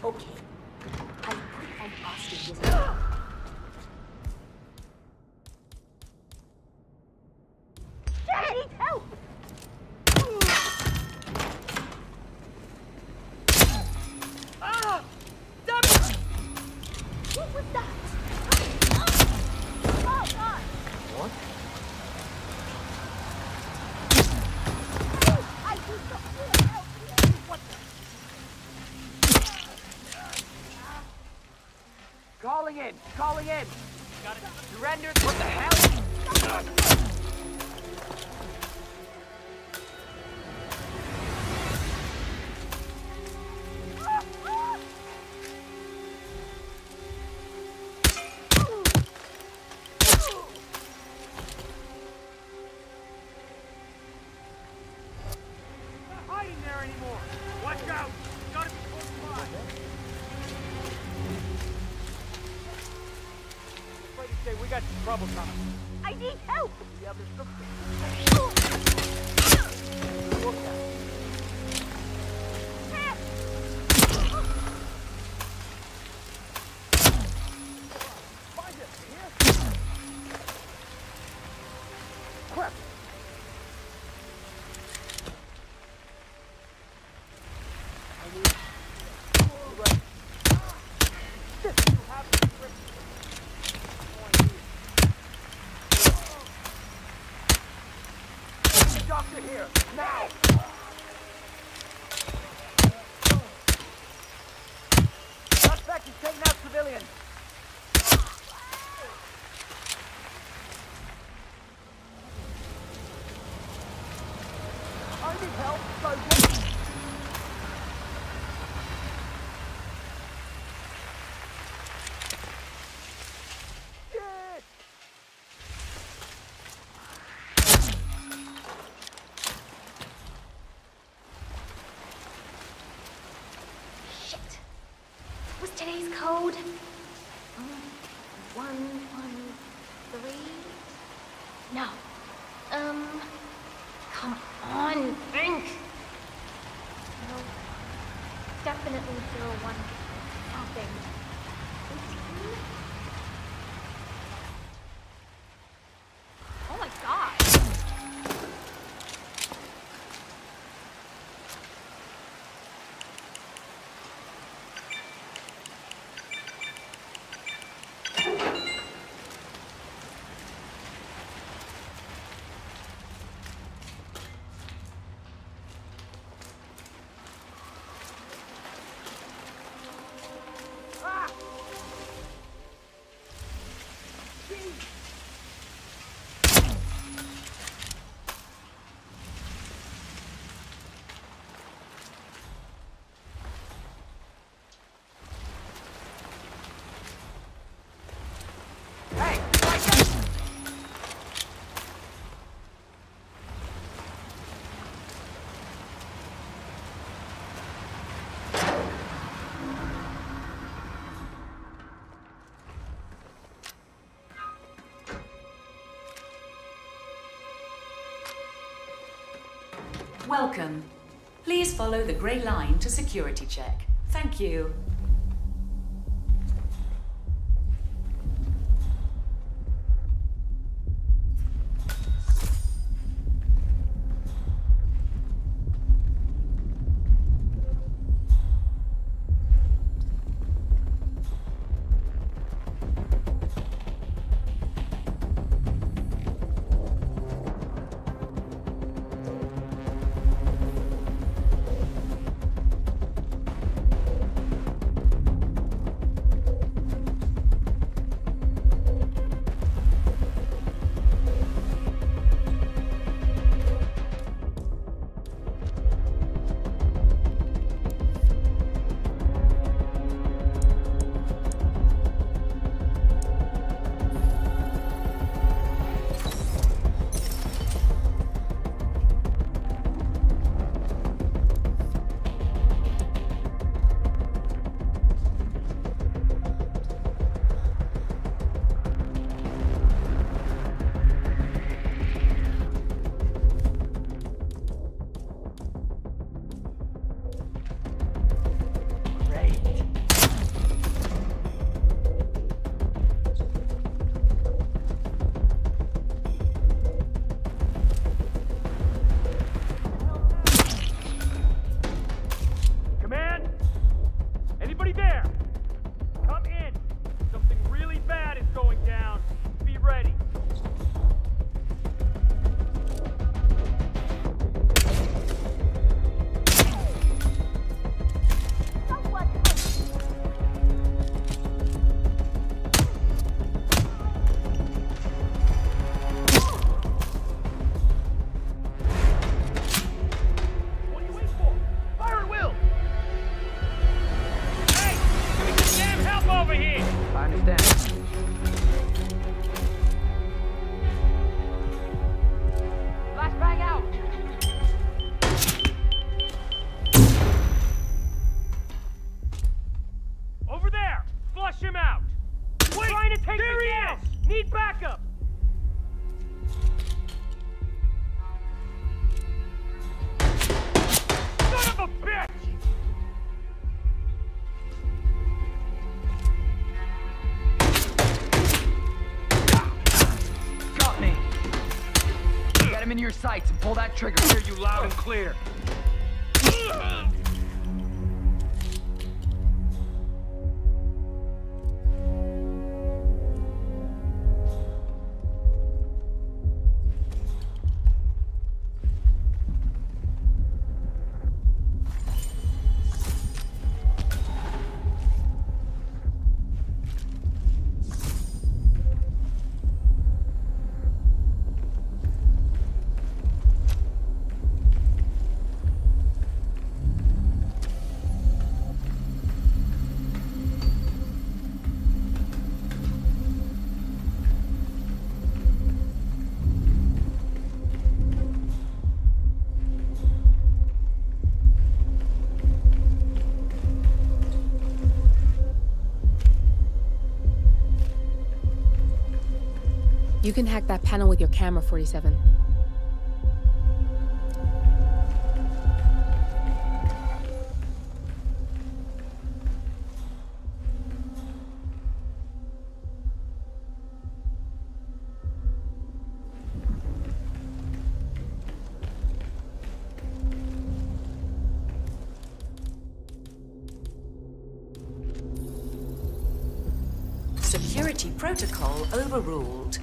Okay. I put on hostages. I need help! Ah! Damn it! What was that? Oh, God! What? I do something. Help me. What the? Calling in! Calling in! Got it. Surrendered! What the hell? Not hiding there anymore! Watch out! Gotta be close by! Say, we got trouble coming. I need help! We have this Find it, here? Crap! I need... You have to doctor here, now! Suspect is taking out civilians. I need help, so Today's code? 113? No. Come on, think! No. Definitely 01 something. 18? Oh my god! Welcome. Please follow the grey line to security check. Thank you. I understand. Last bag out! Over there! Flush him out! Wait! Trying to take there he down. Is! Need backup! Son of a bitch! Got me! Get him into your sights and pull that trigger. Hear you loud and clear. You can hack that panel with your camera, 47. Security protocol overruled.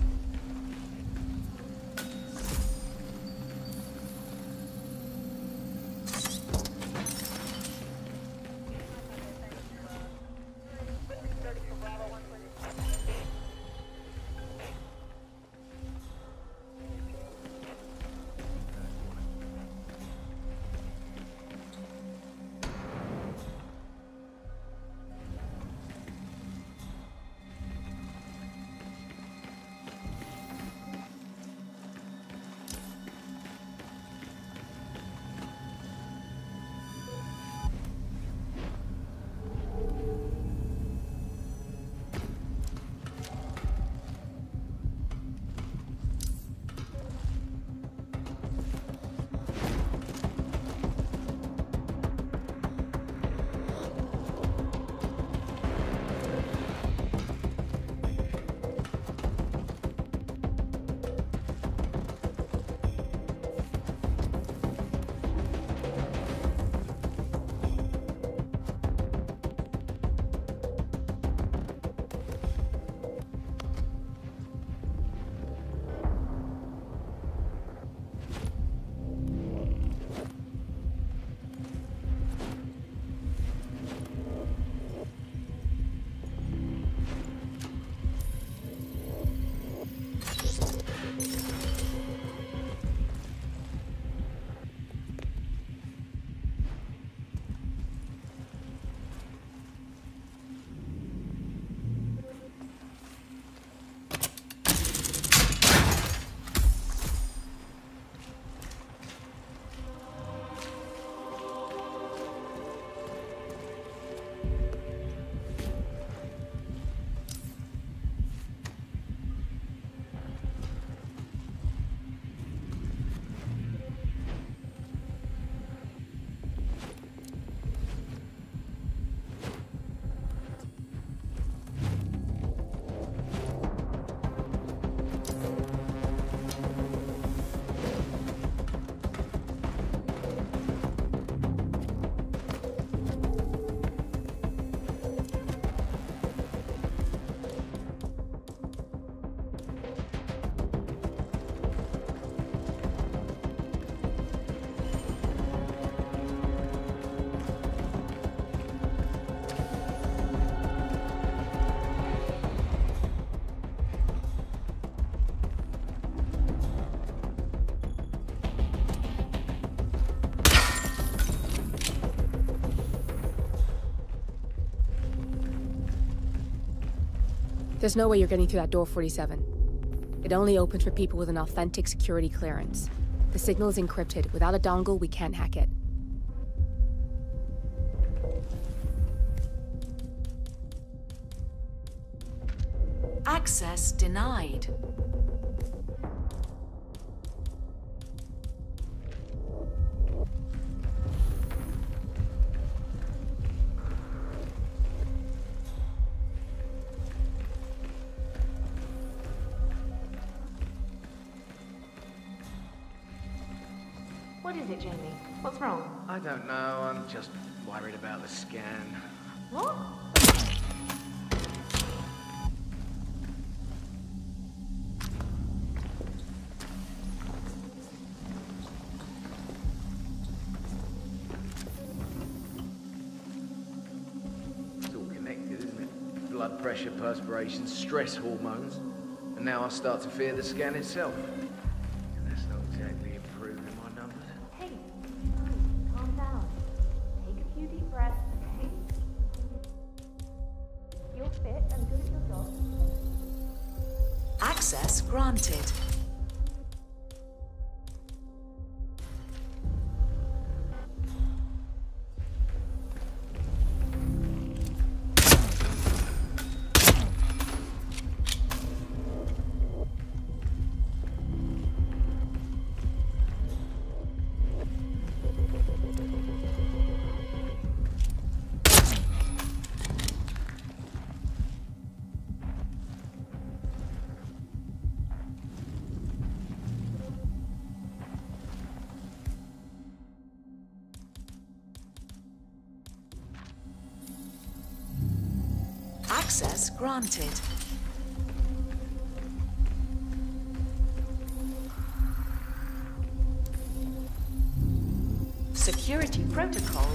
There's no way you're getting through that door, 47. It only opens for people with an authentic security clearance. The signal is encrypted. Without a dongle, we can't hack it. Access denied. What is it, Jamie? What's wrong? I don't know. I'm just worried about the scan. What? It's all connected, isn't it? Blood pressure, perspiration, stress hormones. And now I start to fear the scan itself. And that's not exactly improving my numbers. Hey, calm down. Take a few deep breaths, okay? You're fit and good at your job. Access granted. Access granted. Security protocol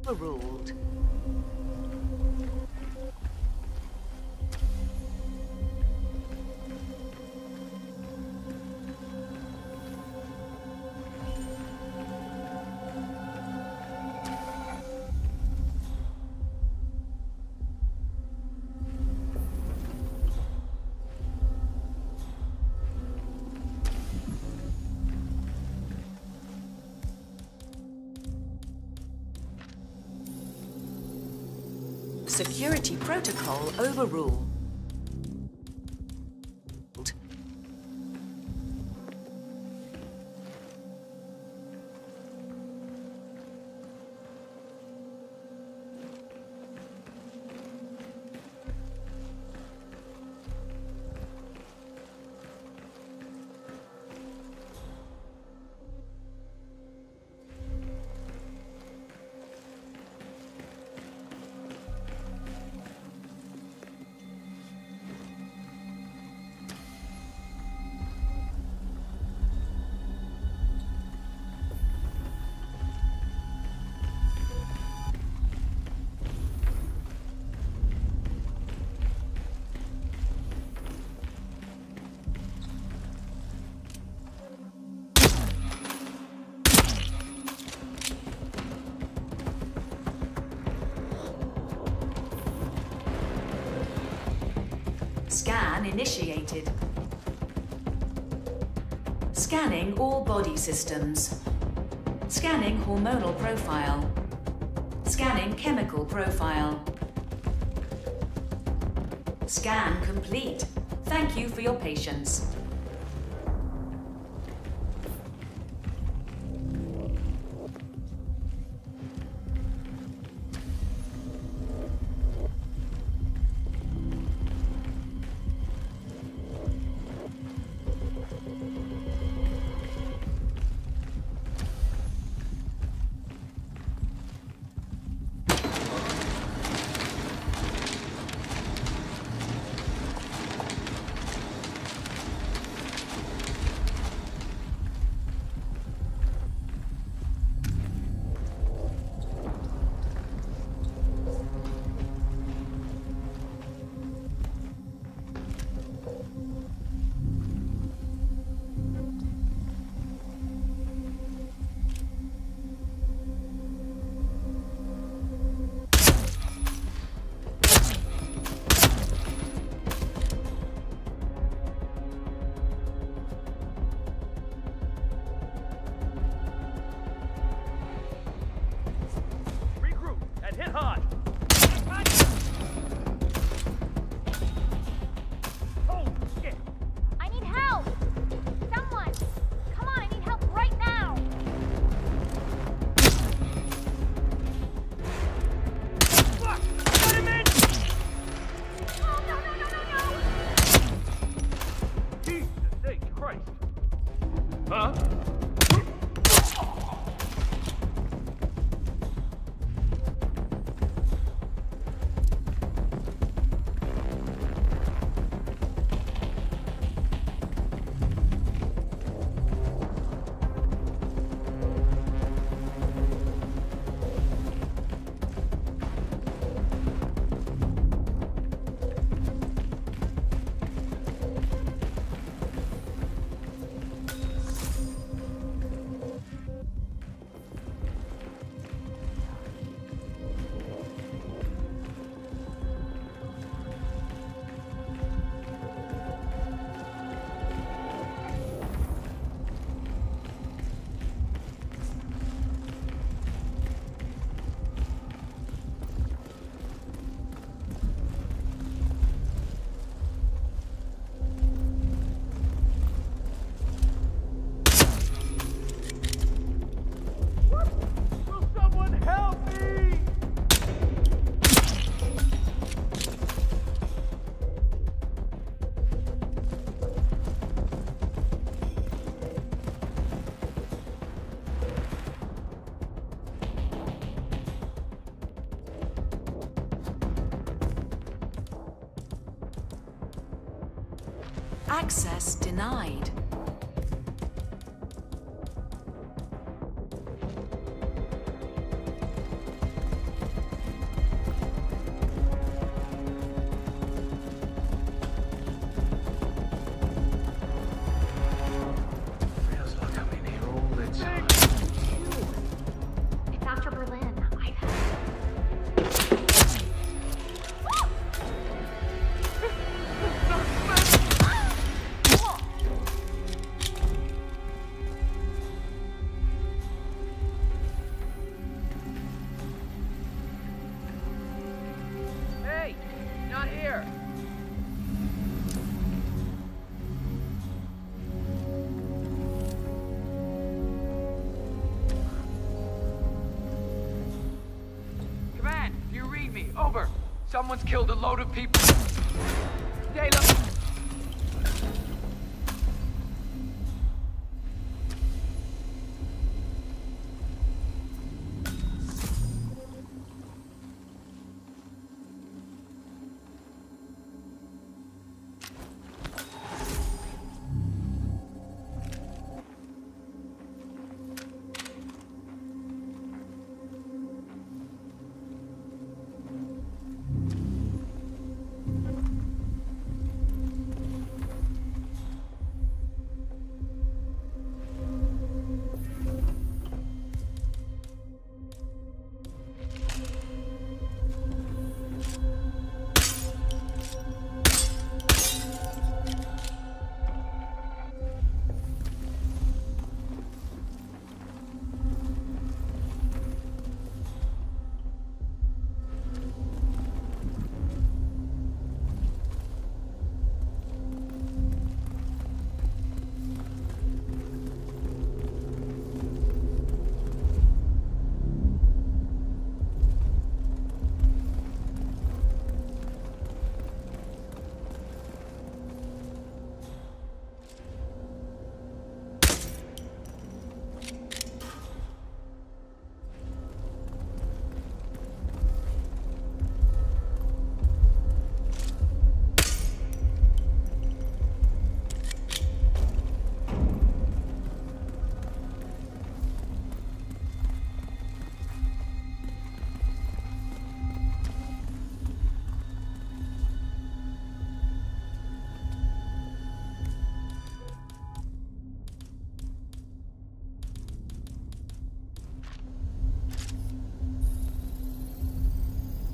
overruled. Security protocol overruled. Scan initiated. Scanning all body systems. Scanning hormonal profile. Scanning chemical profile. Scan complete. Thank you for your patience. hot! Holy shit! I need help! Someone! Come on, I need help right now! Fuck! Let him in! Oh, no, no, no, no, no! Jesus H. Christ! Huh? Access denied. Feels like I'm in here all the time. It's after Berlin. I've had... Hey! Not here! Command, do you read me? Over! Someone's killed a load of people. Taylor!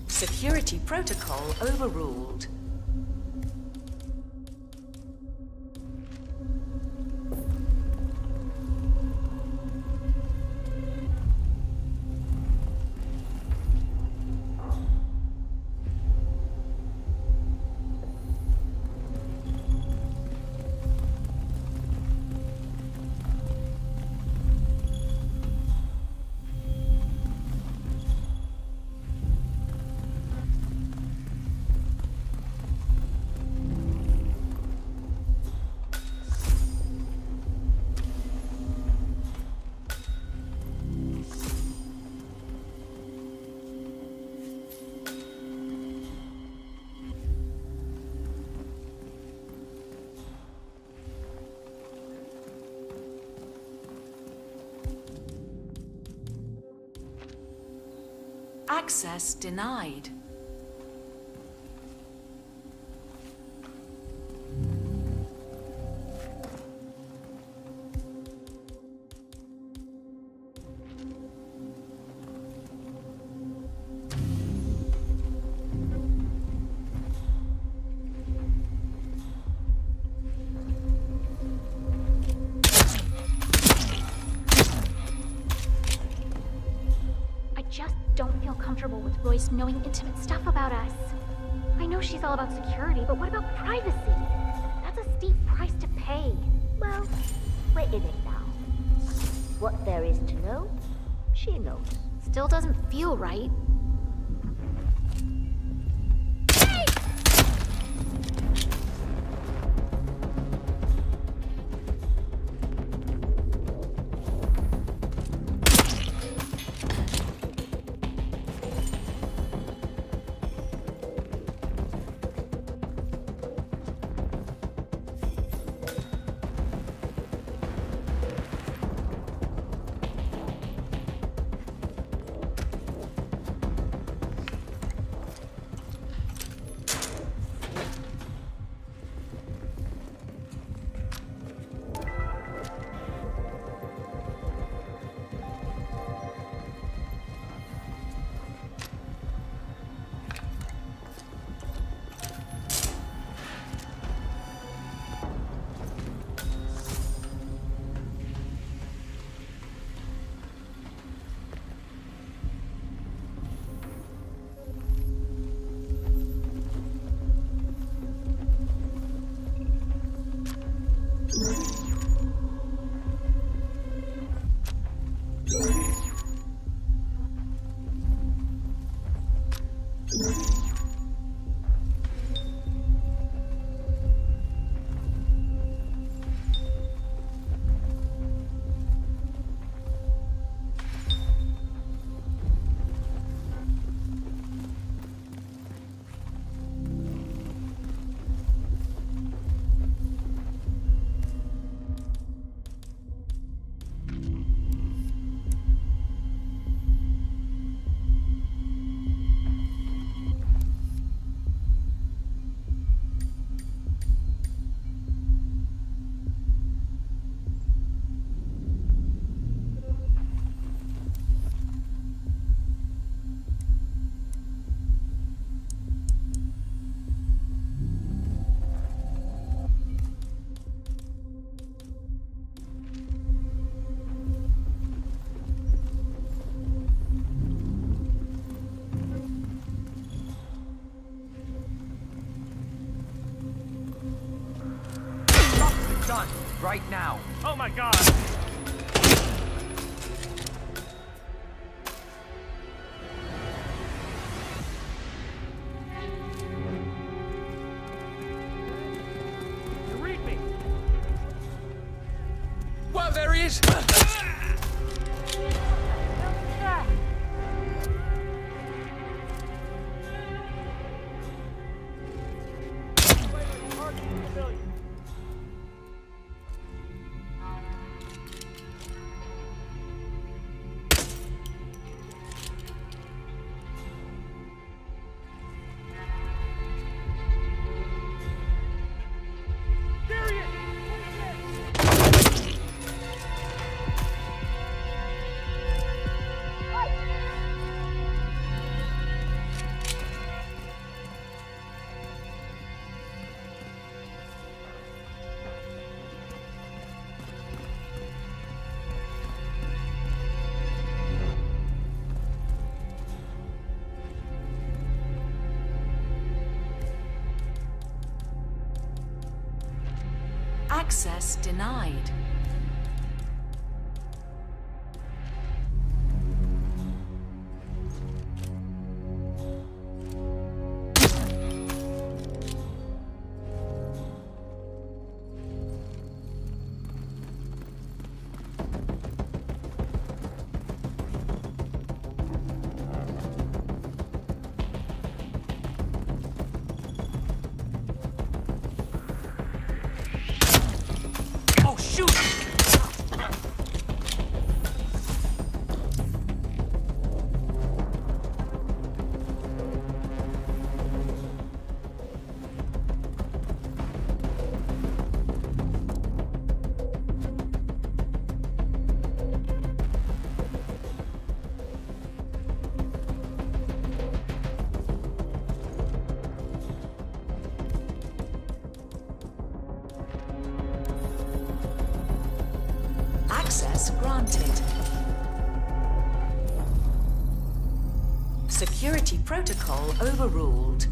Security protocol overruled. Access denied. Comfortable with Royce knowing intimate stuff about us. I know she's all about security, but what about privacy? That's a steep price to pay. Well, we're in it now. What there is to know, she knows. Still doesn't feel right. Done. Right now. Oh my god! You read me! Whoa, there he is! Access denied. Shoot! Access granted. Security protocol overruled.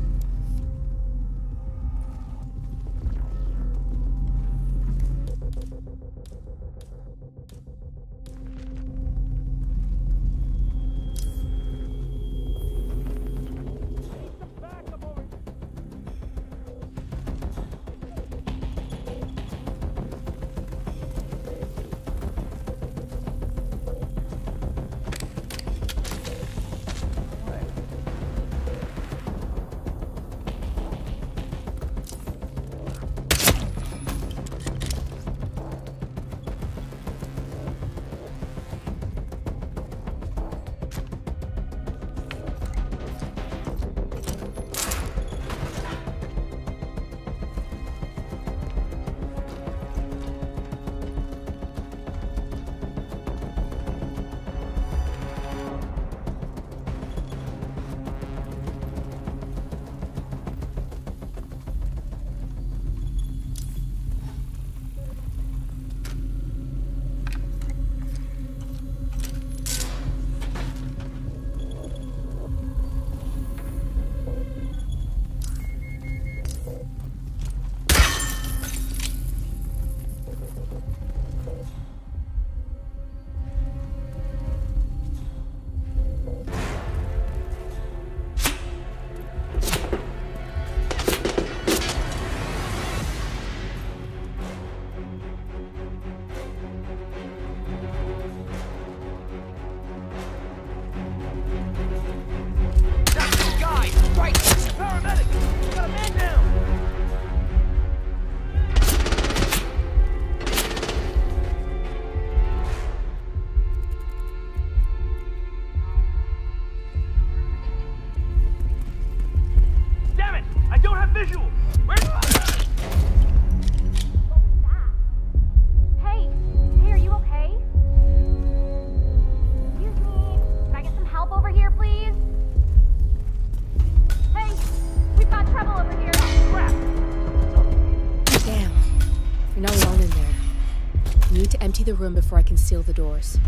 The room before I can seal the doors.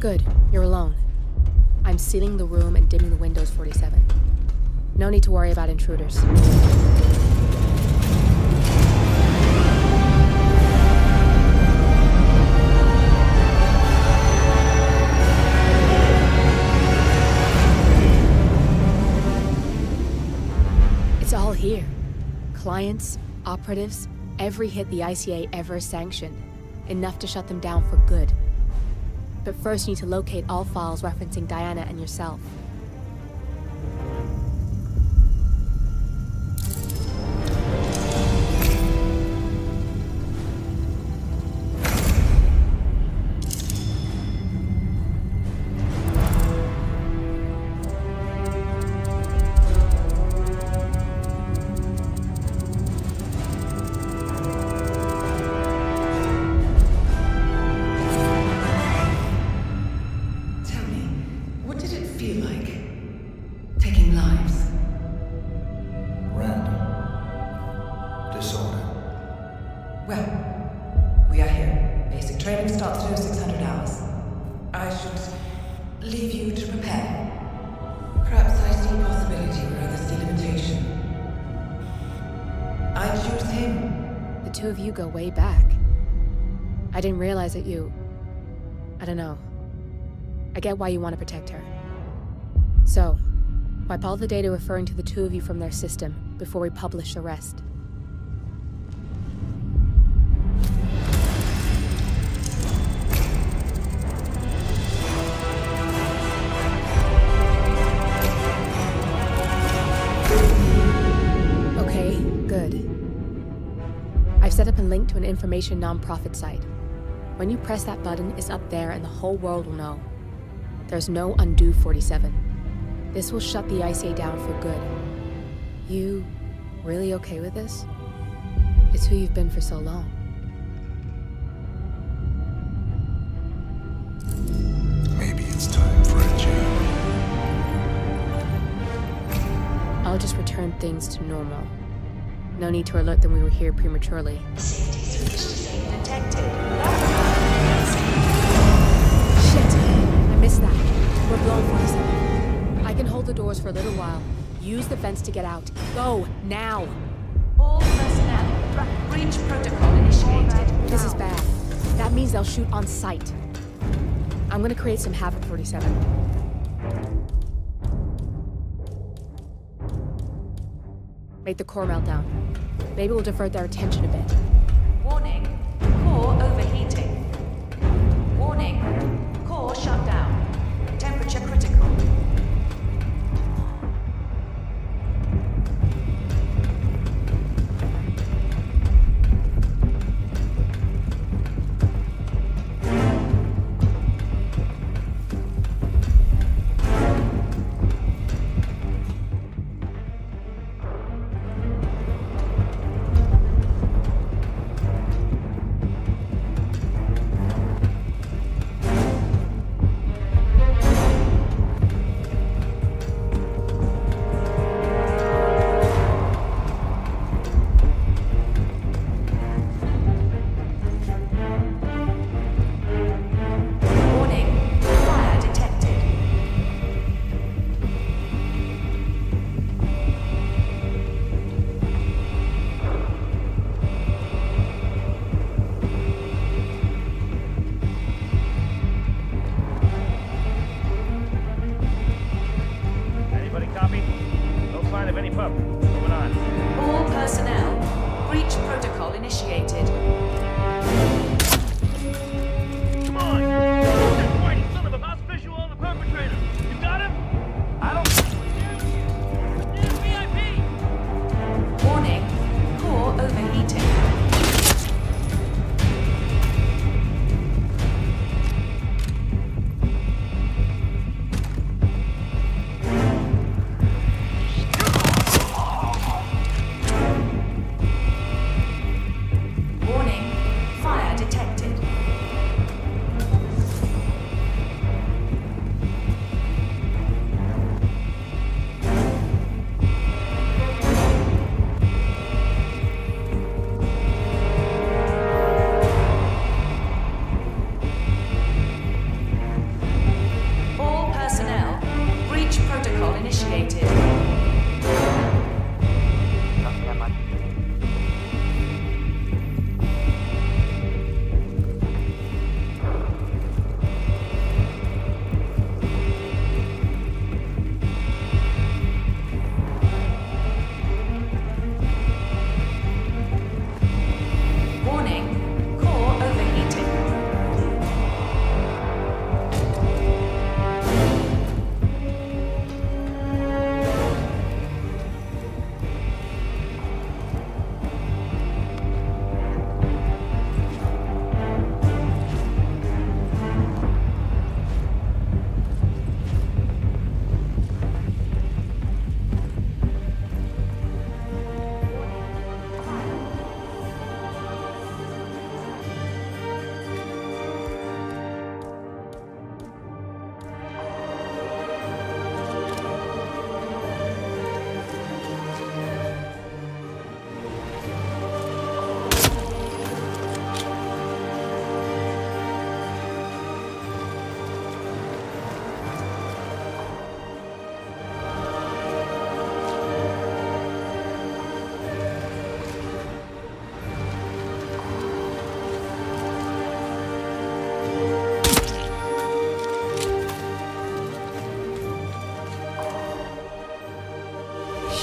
Good, you're alone. I'm sealing the room and dimming the windows, 47. No need to worry about intruders. Here. Clients, operatives, every hit the ICA ever sanctioned. Enough to shut them down for good. But first you need to locate all files referencing Diana and yourself. Go way back. I didn't realize that you... I don't know. I get why you want to protect her. So, wipe all the data referring to the two of you from their system before we publish the rest. Okay, good. I've set up a link to an information non-profit site. When you press that button, it's up there and the whole world will know. There's no undo 47. This will shut the ICA down for good. You really okay with this? It's who you've been for so long. return things to normal. No need to alert them we were here prematurely. Detected. Shit! I missed that. We're blown, 47. I can hold the doors for a little while. Use the vents to get out. Go, now! All personnel, breach protocol initiated. This is bad. That means they'll shoot on sight. I'm gonna create some havoc, 47. Make the core melt down. Maybe we'll divert their attention a bit. Warning, core overheating. Warning, core shut down. Temperature critical.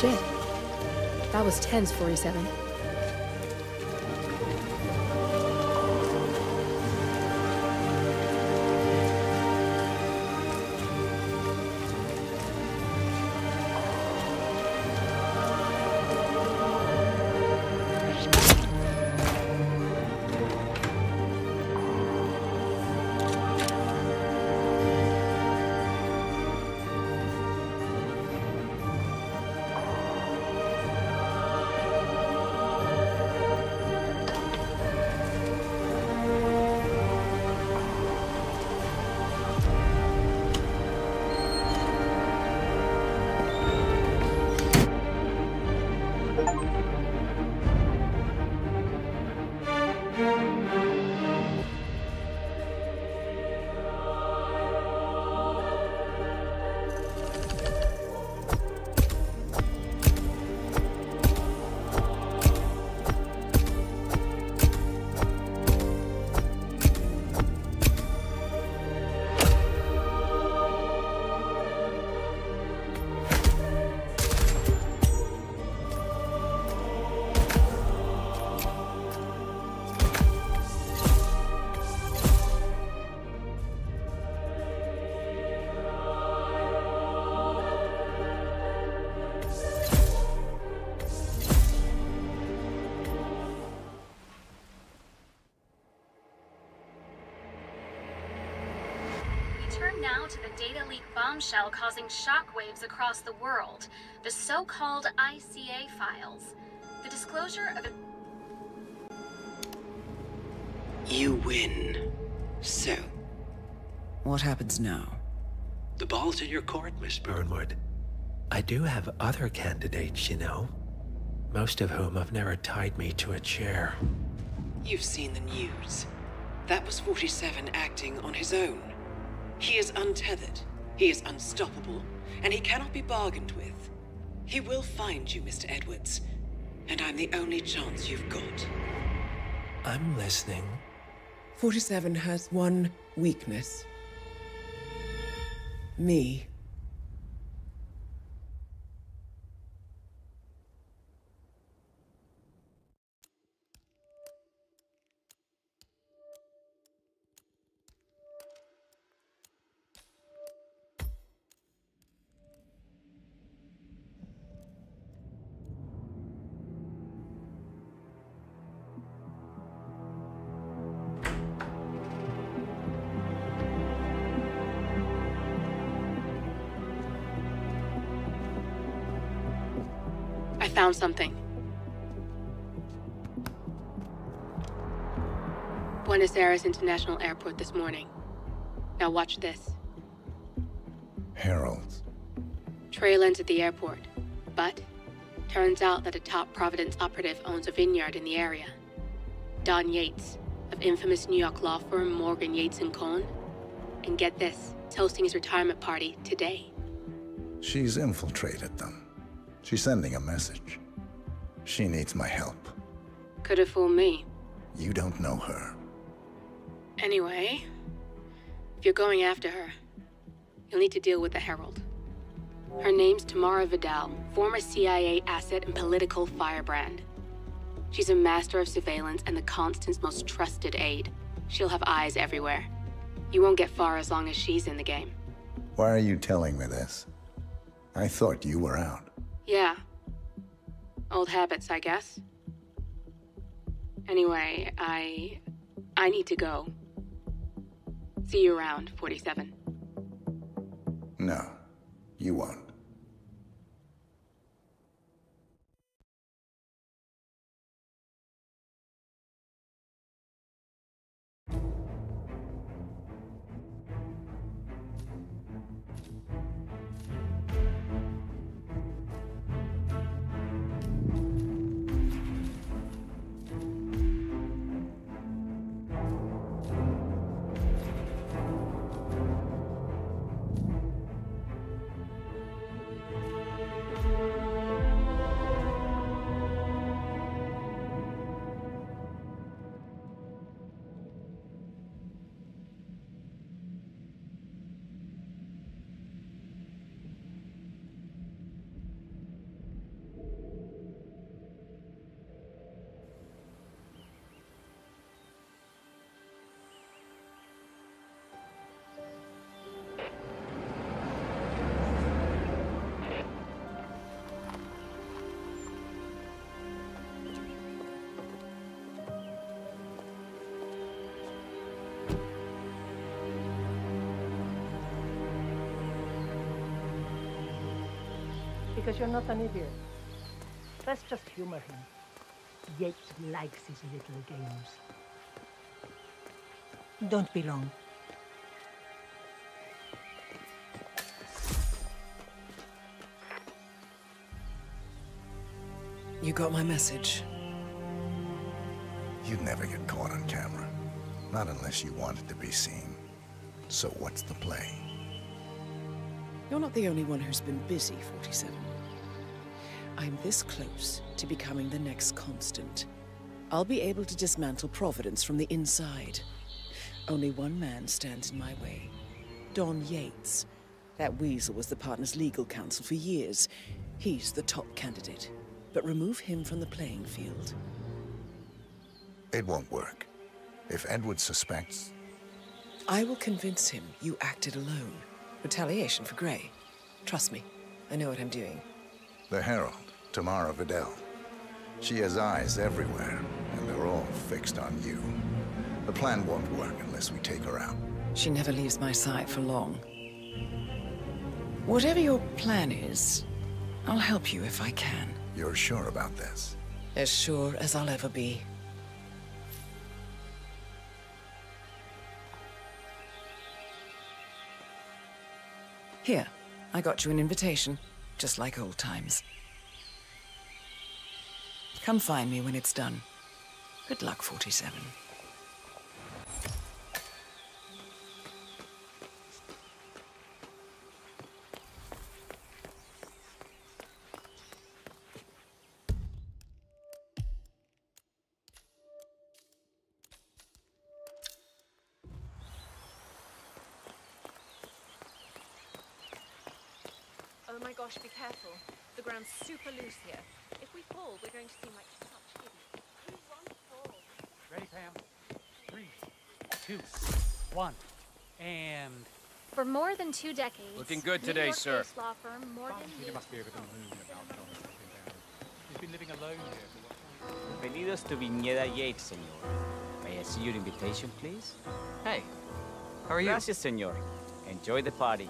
Shit. That was tense, 47. Turn now to the data leak bombshell causing shockwaves across the world. The so-called ICA files. The disclosure of... You win. So? What happens now? The ball's in your court, Miss Burnwood. I do have other candidates, you know. Most of whom have never tied me to a chair. You've seen the news. That was 47 acting on his own. He is untethered, he is unstoppable, and he cannot be bargained with. He will find you, Mr. Edwards, and I'm the only chance you've got. I'm listening. 47 has one weakness. Me. I found something. Buenos Aires International Airport this morning. Now watch this. Heralds. Trail ends at the airport, but turns out that a top Providence operative owns a vineyard in the area. Don Yates, of infamous New York law firm Morgan, Yates & Cohn. And get this, he's hosting his retirement party today. She's infiltrated them. She's sending a message. She needs my help. Could have fooled me. You don't know her. Anyway, if you're going after her, you'll need to deal with the Herald. Her name's Tamara Vidal, former CIA asset and political firebrand. She's a master of surveillance and the Constant's most trusted aide. She'll have eyes everywhere. You won't get far as long as she's in the game. Why are you telling me this? I thought you were out. Yeah. Old habits, I guess. Anyway, I need to go. See you around, 47. No, you won't. Because you're not an idiot. Let's just humor him. Yates likes his little games. Don't be long. You got my message. You'd never get caught on camera. Not unless you wanted to be seen. So what's the play? You're not the only one who's been busy, 47. I'm this close to becoming the next Constant. I'll be able to dismantle Providence from the inside. Only one man stands in my way. Don Yates. That weasel was the partner's legal counsel for years. He's the top candidate. But remove him from the playing field. It won't work. If Edward suspects... I will convince him you acted alone. Retaliation for Grey. Trust me, I know what I'm doing. The Herald, Tamara Vidal. She has eyes everywhere, and they're all fixed on you. The plan won't work unless we take her out. She never leaves my side for long. Whatever your plan is, I'll help you if I can. You're sure about this? As sure as I'll ever be. Here, I got you an invitation, just like old times. Come find me when it's done. Good luck, 47. Oh my gosh, be careful. The ground's super loose here. If we fall, we're going to seem like such idiots. Please don't fall. Ready, Pam? 3, 2, 1, and... For more than 2 decades, Looking good New today, York-based sir. law firm Morgan He must be able to moon about He's been living alone here for what? Bienvenidos to Viñeda Yates, señor. May I see your invitation, please? Hey, how are you? Gracias, señor. Enjoy the party.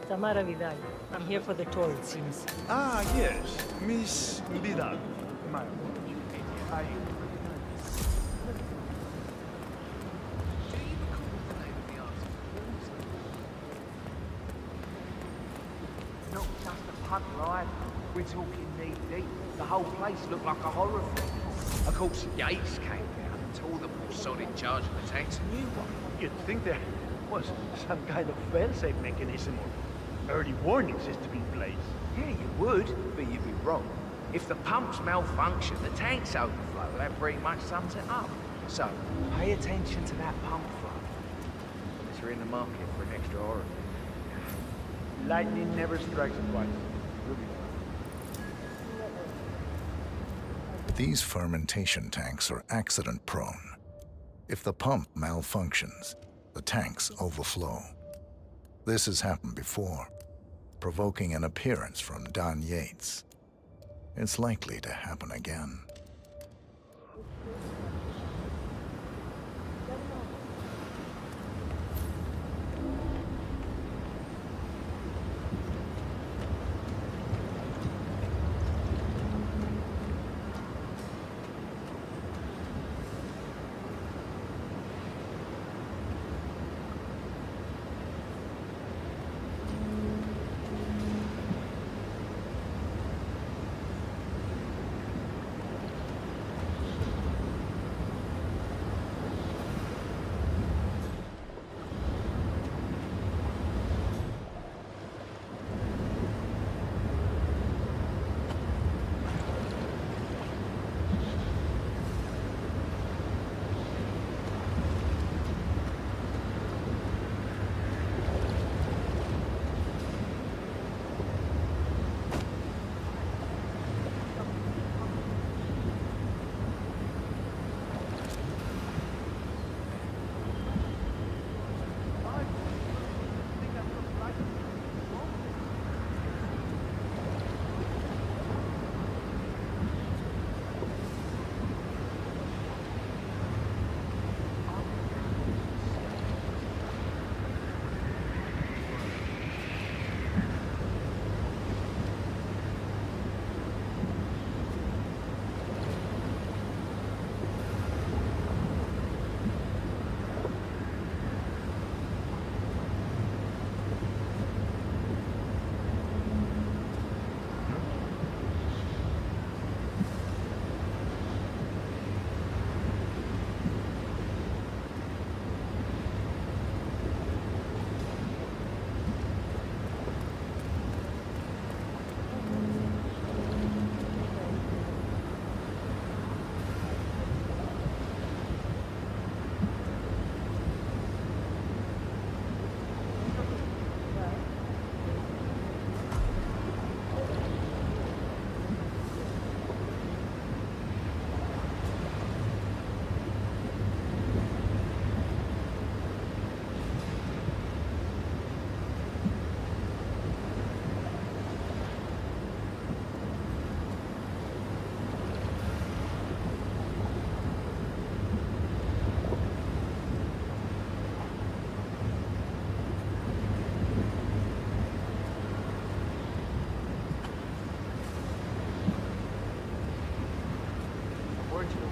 Tamara Vidal. I'm here for the tour, it seems. Ah, yes. Miss Vidal. My apologies. I... Not just a pub, right? We're talking knee-deep. The whole place looked like a horror film. Of course, Yates came down and told the poor sod in charge of the tanks a new one. You'd think there was some kind of fail-safe mechanism or early warning system in place. Yeah, you would, but you'd be wrong. If the pumps malfunction, the tanks overflow. That pretty much sums it up. So, pay attention to that pump flow. Unless you're in the market for an extra orifice. Lightning never strikes twice. We'll be fine. These fermentation tanks are accident-prone. If the pump malfunctions, the tanks overflow. This has happened before, provoking an appearance from Don Yates. It's likely to happen again.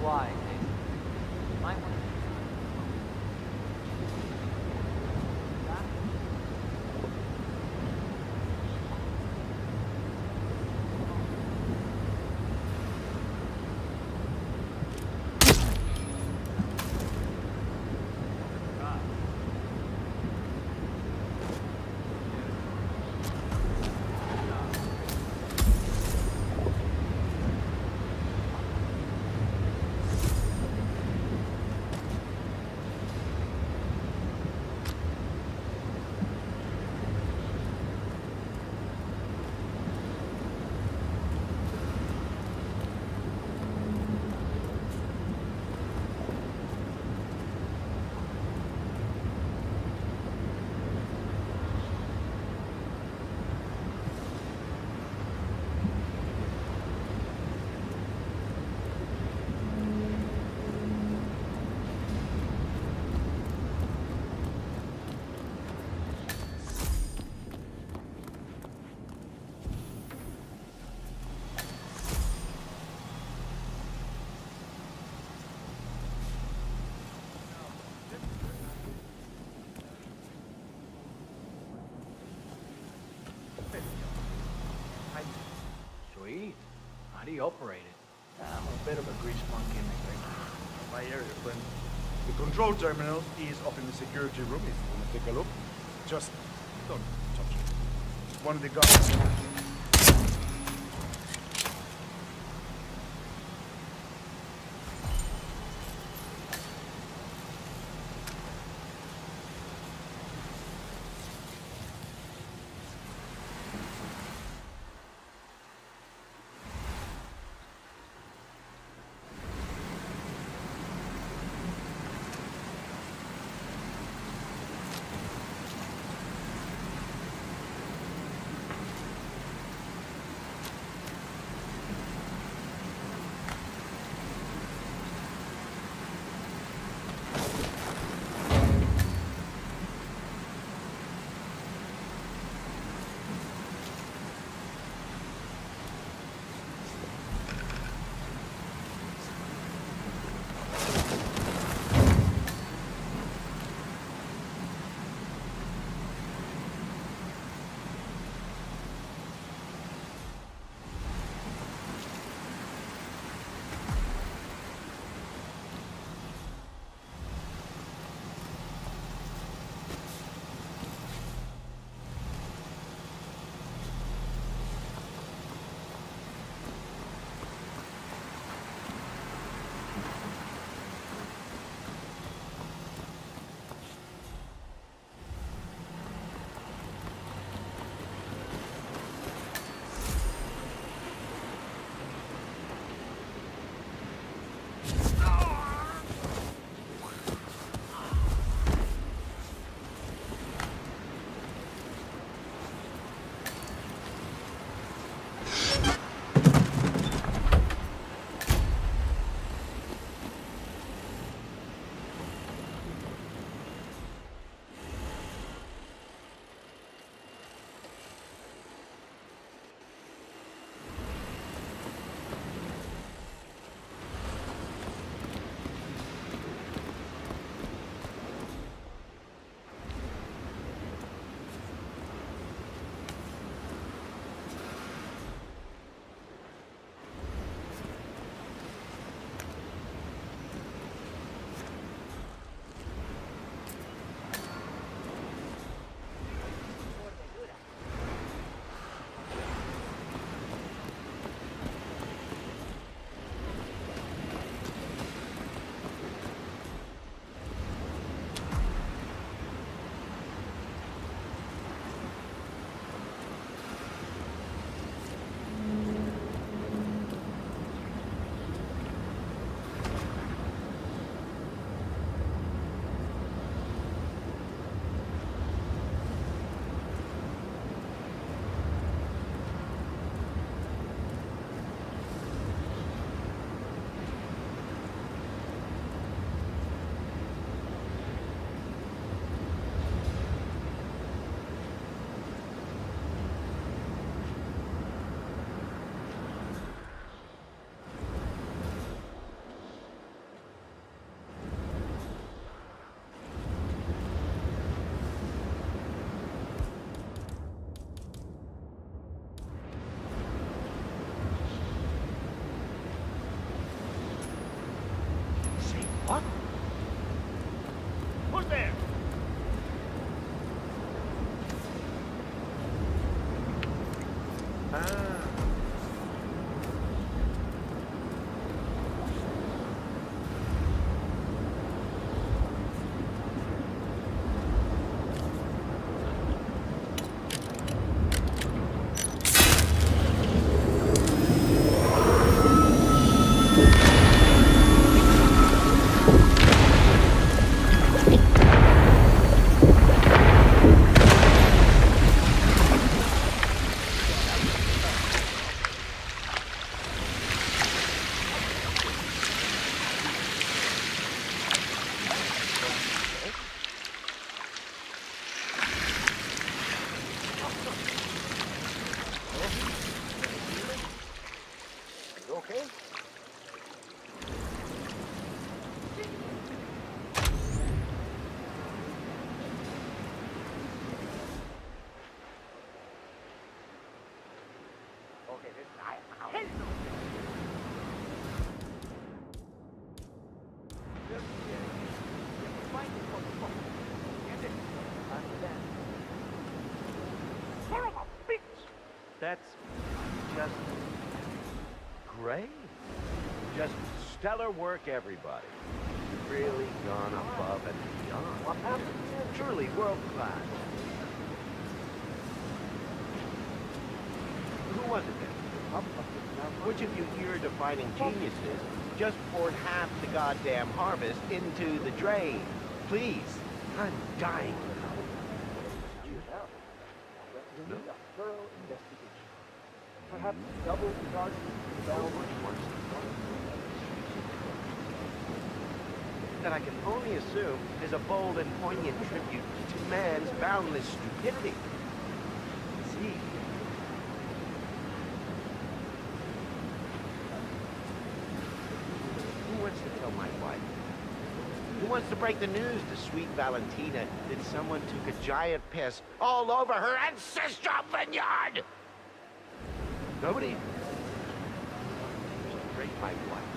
why, Jason. You might want to... Sweet. How do you operate it? I'm a bit of a grease monkey in this thing. My area, friend. The control terminal is up in the security room, if you want to take a look. Just don't touch it. One of the guards. That's just great. Just stellar work, everybody. You've really gone above and beyond. Truly world class. Who was it then? Which of you ear-defining geniuses just poured half the goddamn harvest into the drain? Please, I'm dying to know. No? Perhaps double the charges of the battle. That I can only assume is a bold and poignant tribute to man's boundless stupidity. See? Who wants to tell my wife? Who wants to break the news to sweet Valentina that someone took a giant piss all over her ancestral vineyard? Nobody? Break my wife.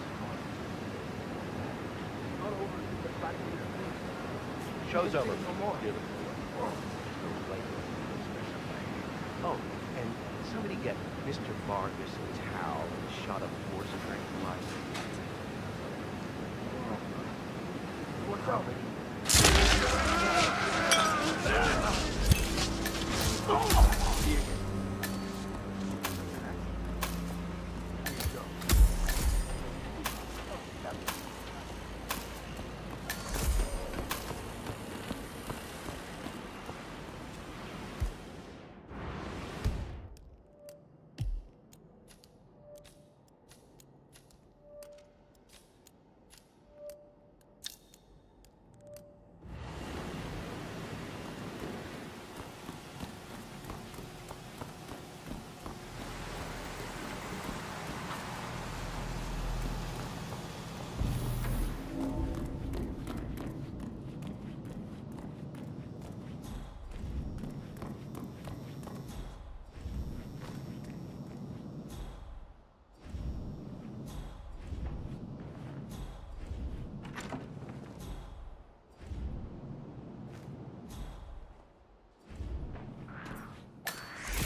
Show's over. Oh, and somebody get Mr. Vargas a towel and shot a force of tranquilizer. What's up?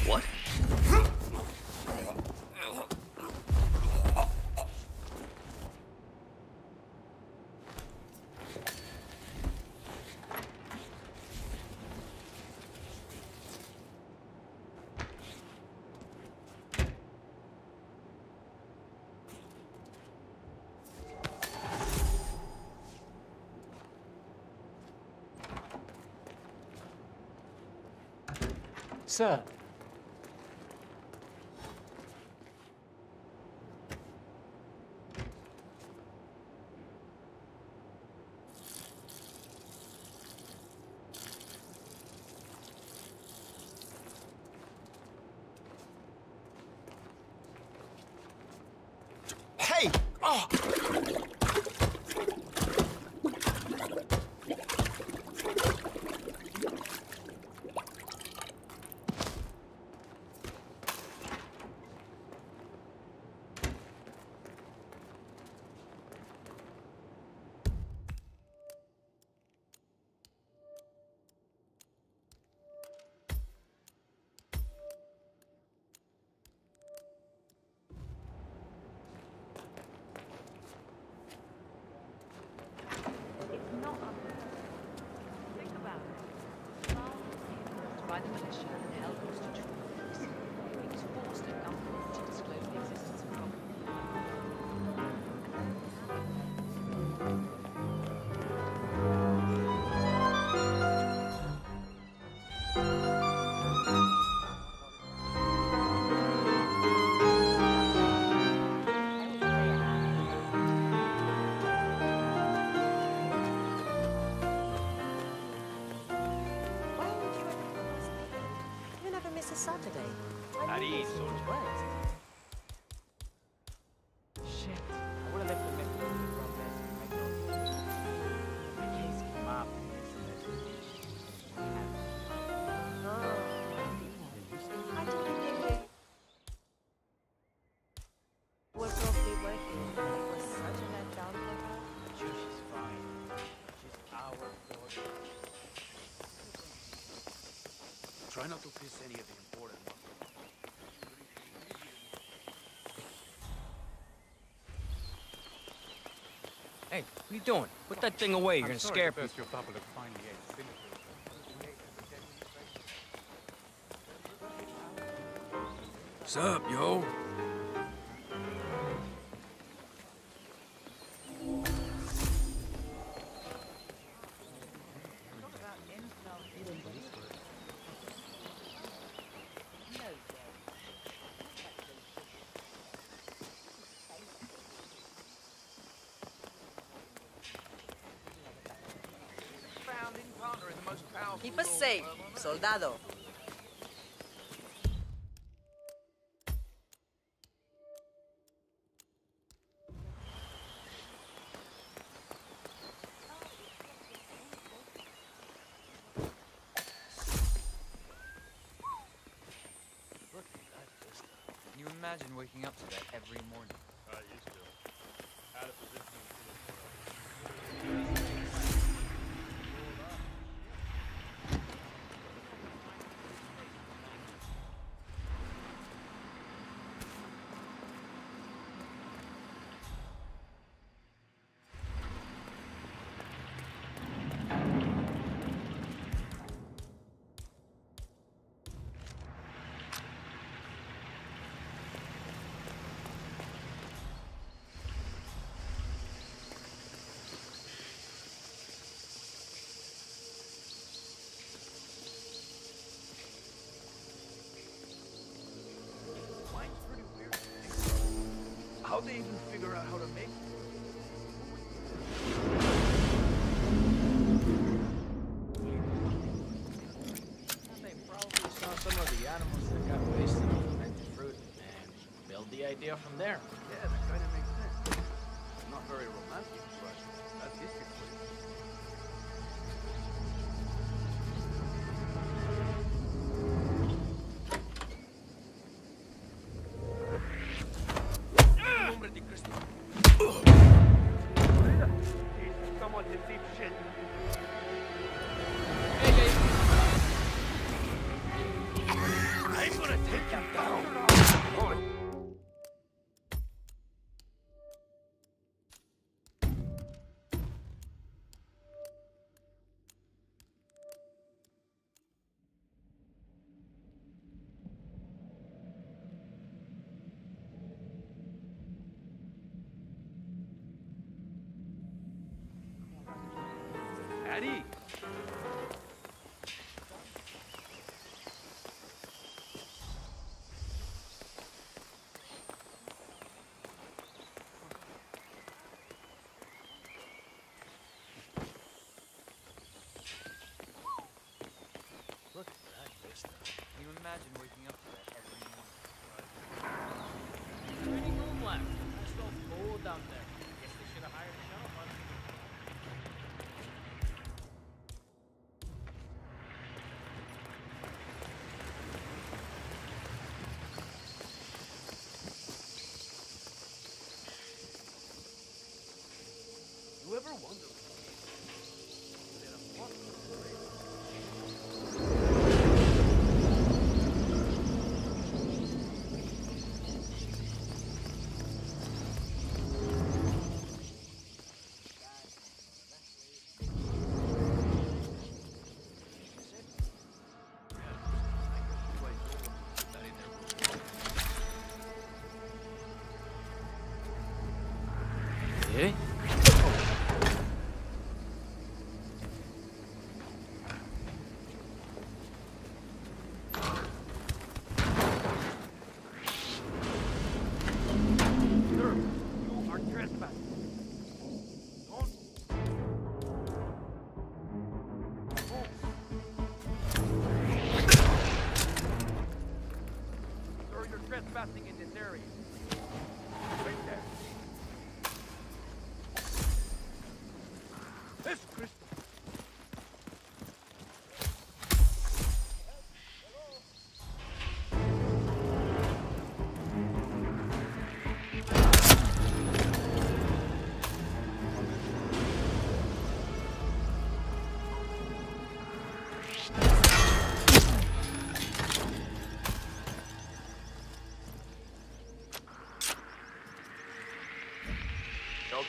What? Sir. Hey! Oh! by the militia and held hostage for weeks. He was forced at gunpoint to disclose the existence of Robin. Saturday. How do you eat, soldier? Shit. I would have left the message in the front desk. I know. The case came up. I didn't think they were probably working. It was such a letdown for her. I'm sure she's fine. She's our daughter. Try not to piss any of the important ones. Hey, what are you doing? Put that thing away. You're gonna scare people. Your bubble of finally What's up, yo? Keep us safe, soldado. Can you imagine waking up to that every morning? I used to. Out of position. How'd they even figure out how to make it? They probably saw some of the animals that got wasted on fermented fruit and built the idea from there. Yeah, that kind of makes sense. Not very romantic, but that's history for you. Someone's in deep shit. I'm gonna take you down. Eddie! Look at that vista. Can you imagine waking up to that every morning? Pretty moonlight. It's so cold down there. Guess they should have hired a shuttle bus. You ever wonder? are trespassing in this area. Right there. This Christmas.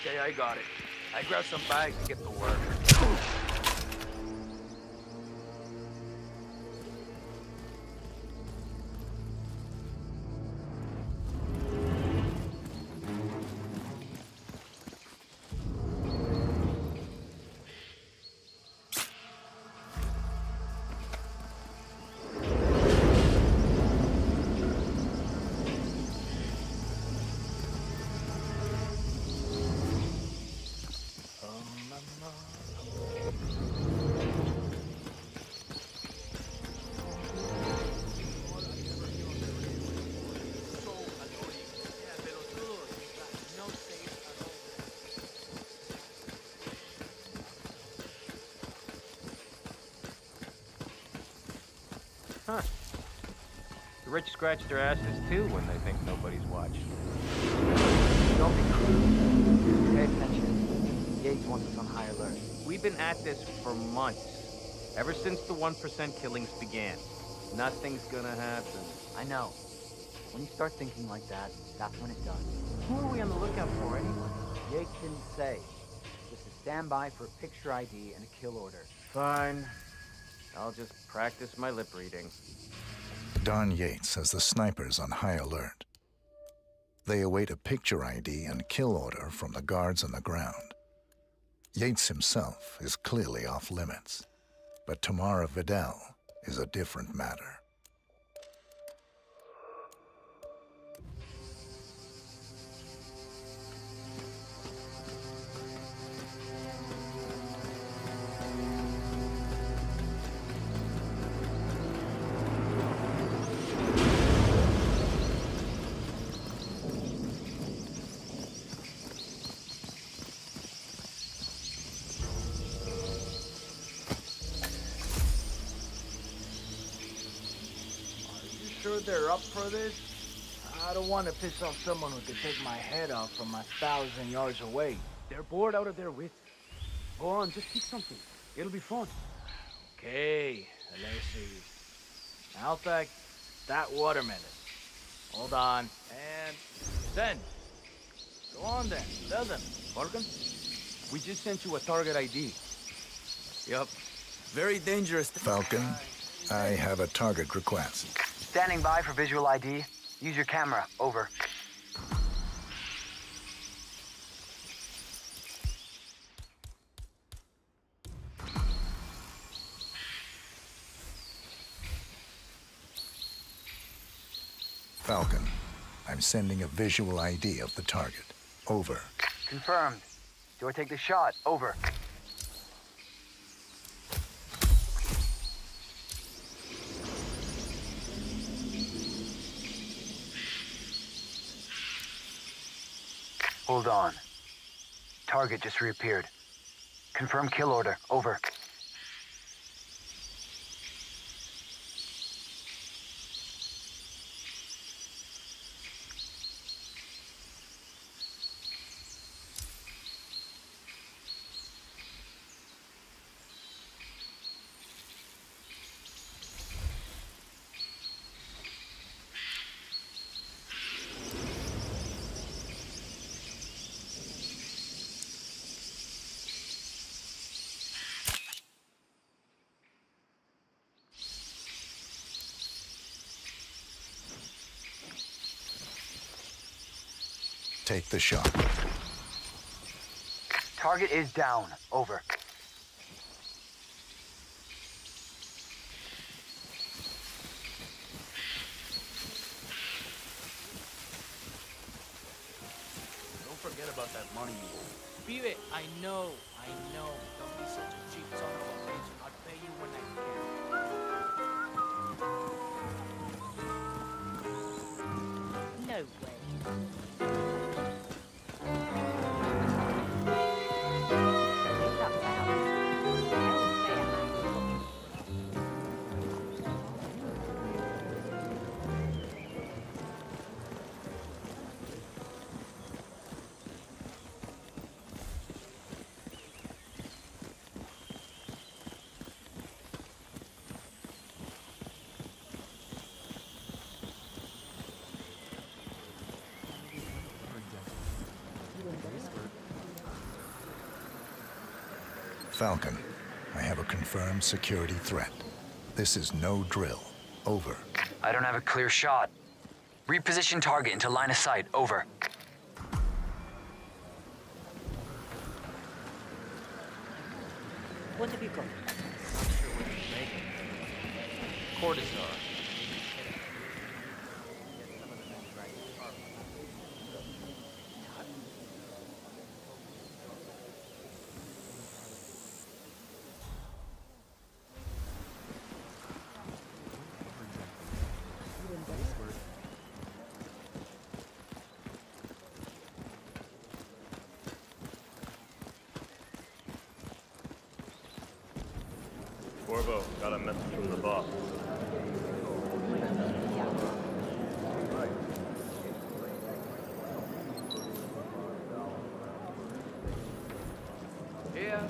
Okay, I got it. I grabbed some bags to get to work. Huh. The rich scratch their asses too when they think nobody's watching. Don't be crude. Pay attention. Yates wants us on high alert. We've been at this for months. Ever since the 1% killings began. Nothing's gonna happen. I know. When you start thinking like that, that's when it does. Who are we on the lookout for anyway? Yates didn't say. Just a standby for a picture ID and a kill order. Fine. I'll just practice my lip reading. Don Yates has the snipers on high alert. They await a picture ID and kill order from the guards on the ground. Yates himself is clearly off limits, but Tamara Vidal is a different matter. Sure they're up for this? I don't want to piss off someone who could take my head off from 1,000 yards away. They're bored out of their wits. Go on, just pick something. It'll be fun. Okay, let's see. I'll take that watermelon. Hold on. And send. Go on then. Tell them. Falcon, we just sent you a target ID. Yup. Very dangerous. Falcon, I have a target request. Standing by for visual ID. Use your camera. Over. Falcon, I'm sending a visual ID of the target. Over. Confirmed. Do I take the shot? Over. Hold on. Target just reappeared. Confirm kill order. Over. Take the shot. Target is down. Over. Don't forget about that money you owe. Pibe, I know. Don't be such a cheap son of a bitch. I'll pay you when I can. Falcon, I have a confirmed security threat. This is no drill. Over. I don't have a clear shot. Reposition target into line of sight. Over. What have you got? Cortazar. Corvo, got a message from the boss. Here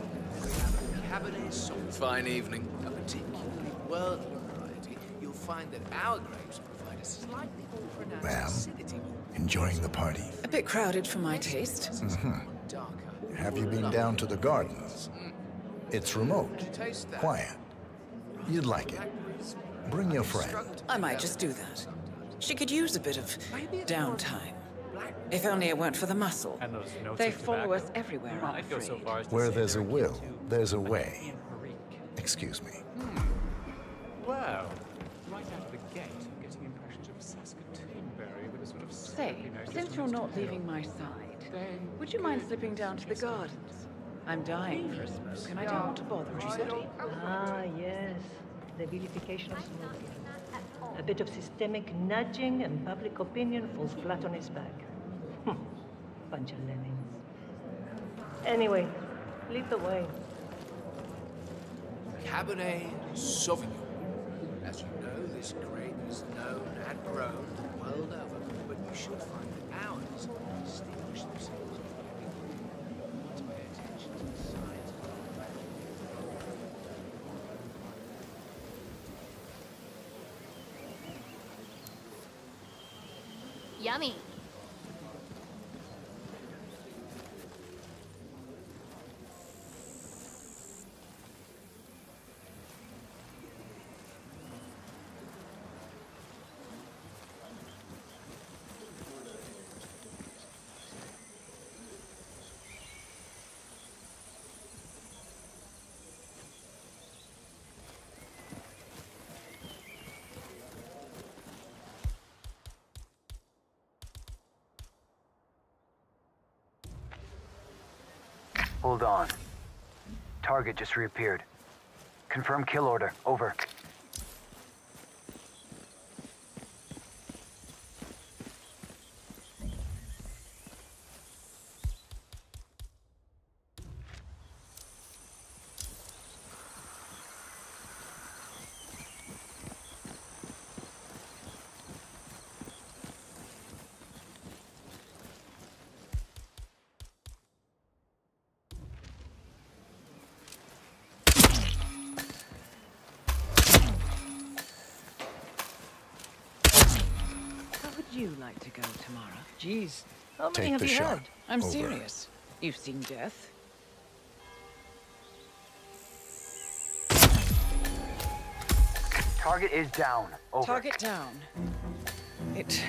we have a Cabernet Sauvignon. Fine evening. A particularly worldly variety. You'll find that our grapes provide a slightly more pronounced Ma'am, acidity. enjoying the party? A bit crowded for my taste. Mm-hmm. Have you been down to the gardens? It's remote, quiet. You'd like it. Bring your friend. I might just do that. She could use a bit of downtime. If only it weren't for the muscle. And those notes They of follow tobacco. us everywhere, I'm I'd go so afraid. far as to Where say there's a they're will, akin to there's a way. Excuse me. Wow. Right out of the gate, I'm getting impressions of Saskatoonberry with a sort of Say, snappy note since from you're Mr. not Hill. leaving my side, would you mind slipping down to the gardens? I'm dying for a smoke, and I don't want to bother anybody. Ah, yes. The vilification of smoking. A bit of systemic nudging and public opinion falls flat on his back. Bunch of lemmings. Anyway, lead the way. Cabernet Sauvignon. As you know, this grape is known and grown the world over, but you should find that ours distinguish themselves from everyone. To pay attention to the science. Yummy. Hold on. Target just reappeared. Confirm kill order. Over. You like to go, Tamara? Jeez, how many Take have the you shot. had? I'm Over. serious. You've seen death. Target is down. Over. Target down. It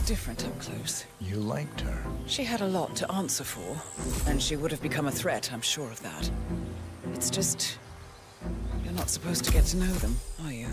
different up close. You liked her. She had a lot to answer for, and she would have become a threat, I'm sure of that. It's just... you're not supposed to get to know them, are you?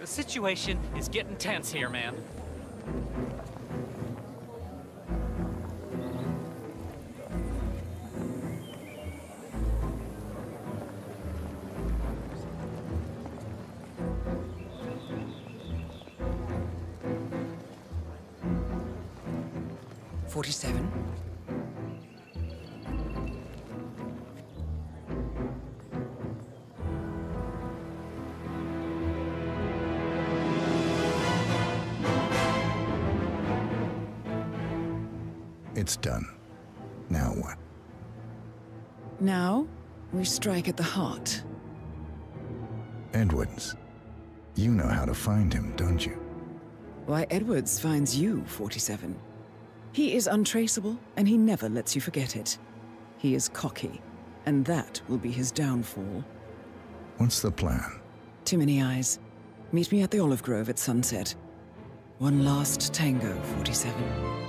the situation is getting tense here, man. It's done. Now what? Now, we strike at the heart. Edwards. You know how to find him, don't you? Why, Edwards finds you, 47. He is untraceable, and he never lets you forget it. He is cocky, and that will be his downfall. What's the plan? Too many eyes. Meet me at the olive grove at sunset. One last tango, 47.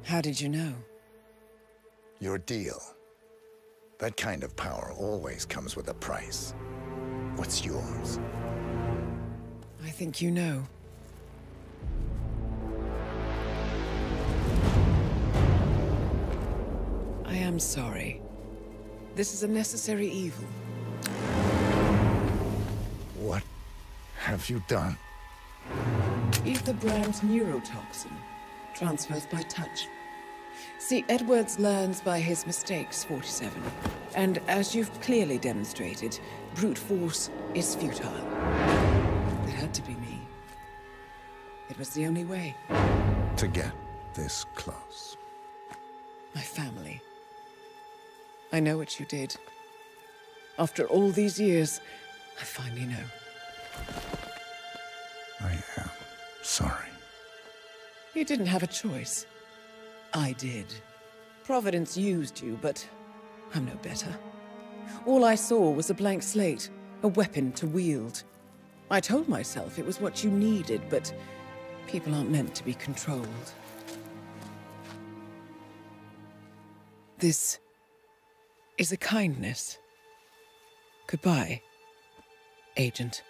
How did you know? Your deal. That kind of power always comes with a price. What's yours? I think you know. I am sorry. This is a necessary evil. What have you done? Ether brand neurotoxin transfers by touch. See, Edwards learns by his mistakes, 47. And as you've clearly demonstrated, brute force is futile. It had to be me. It was the only way. To get this close. My family. I know what you did. After all these years, I finally know. I am sorry. You didn't have a choice. I did. Providence used you, but I'm no better. All I saw was a blank slate, a weapon to wield. I told myself it was what you needed, but people aren't meant to be controlled. This is a kindness. Goodbye, Agent.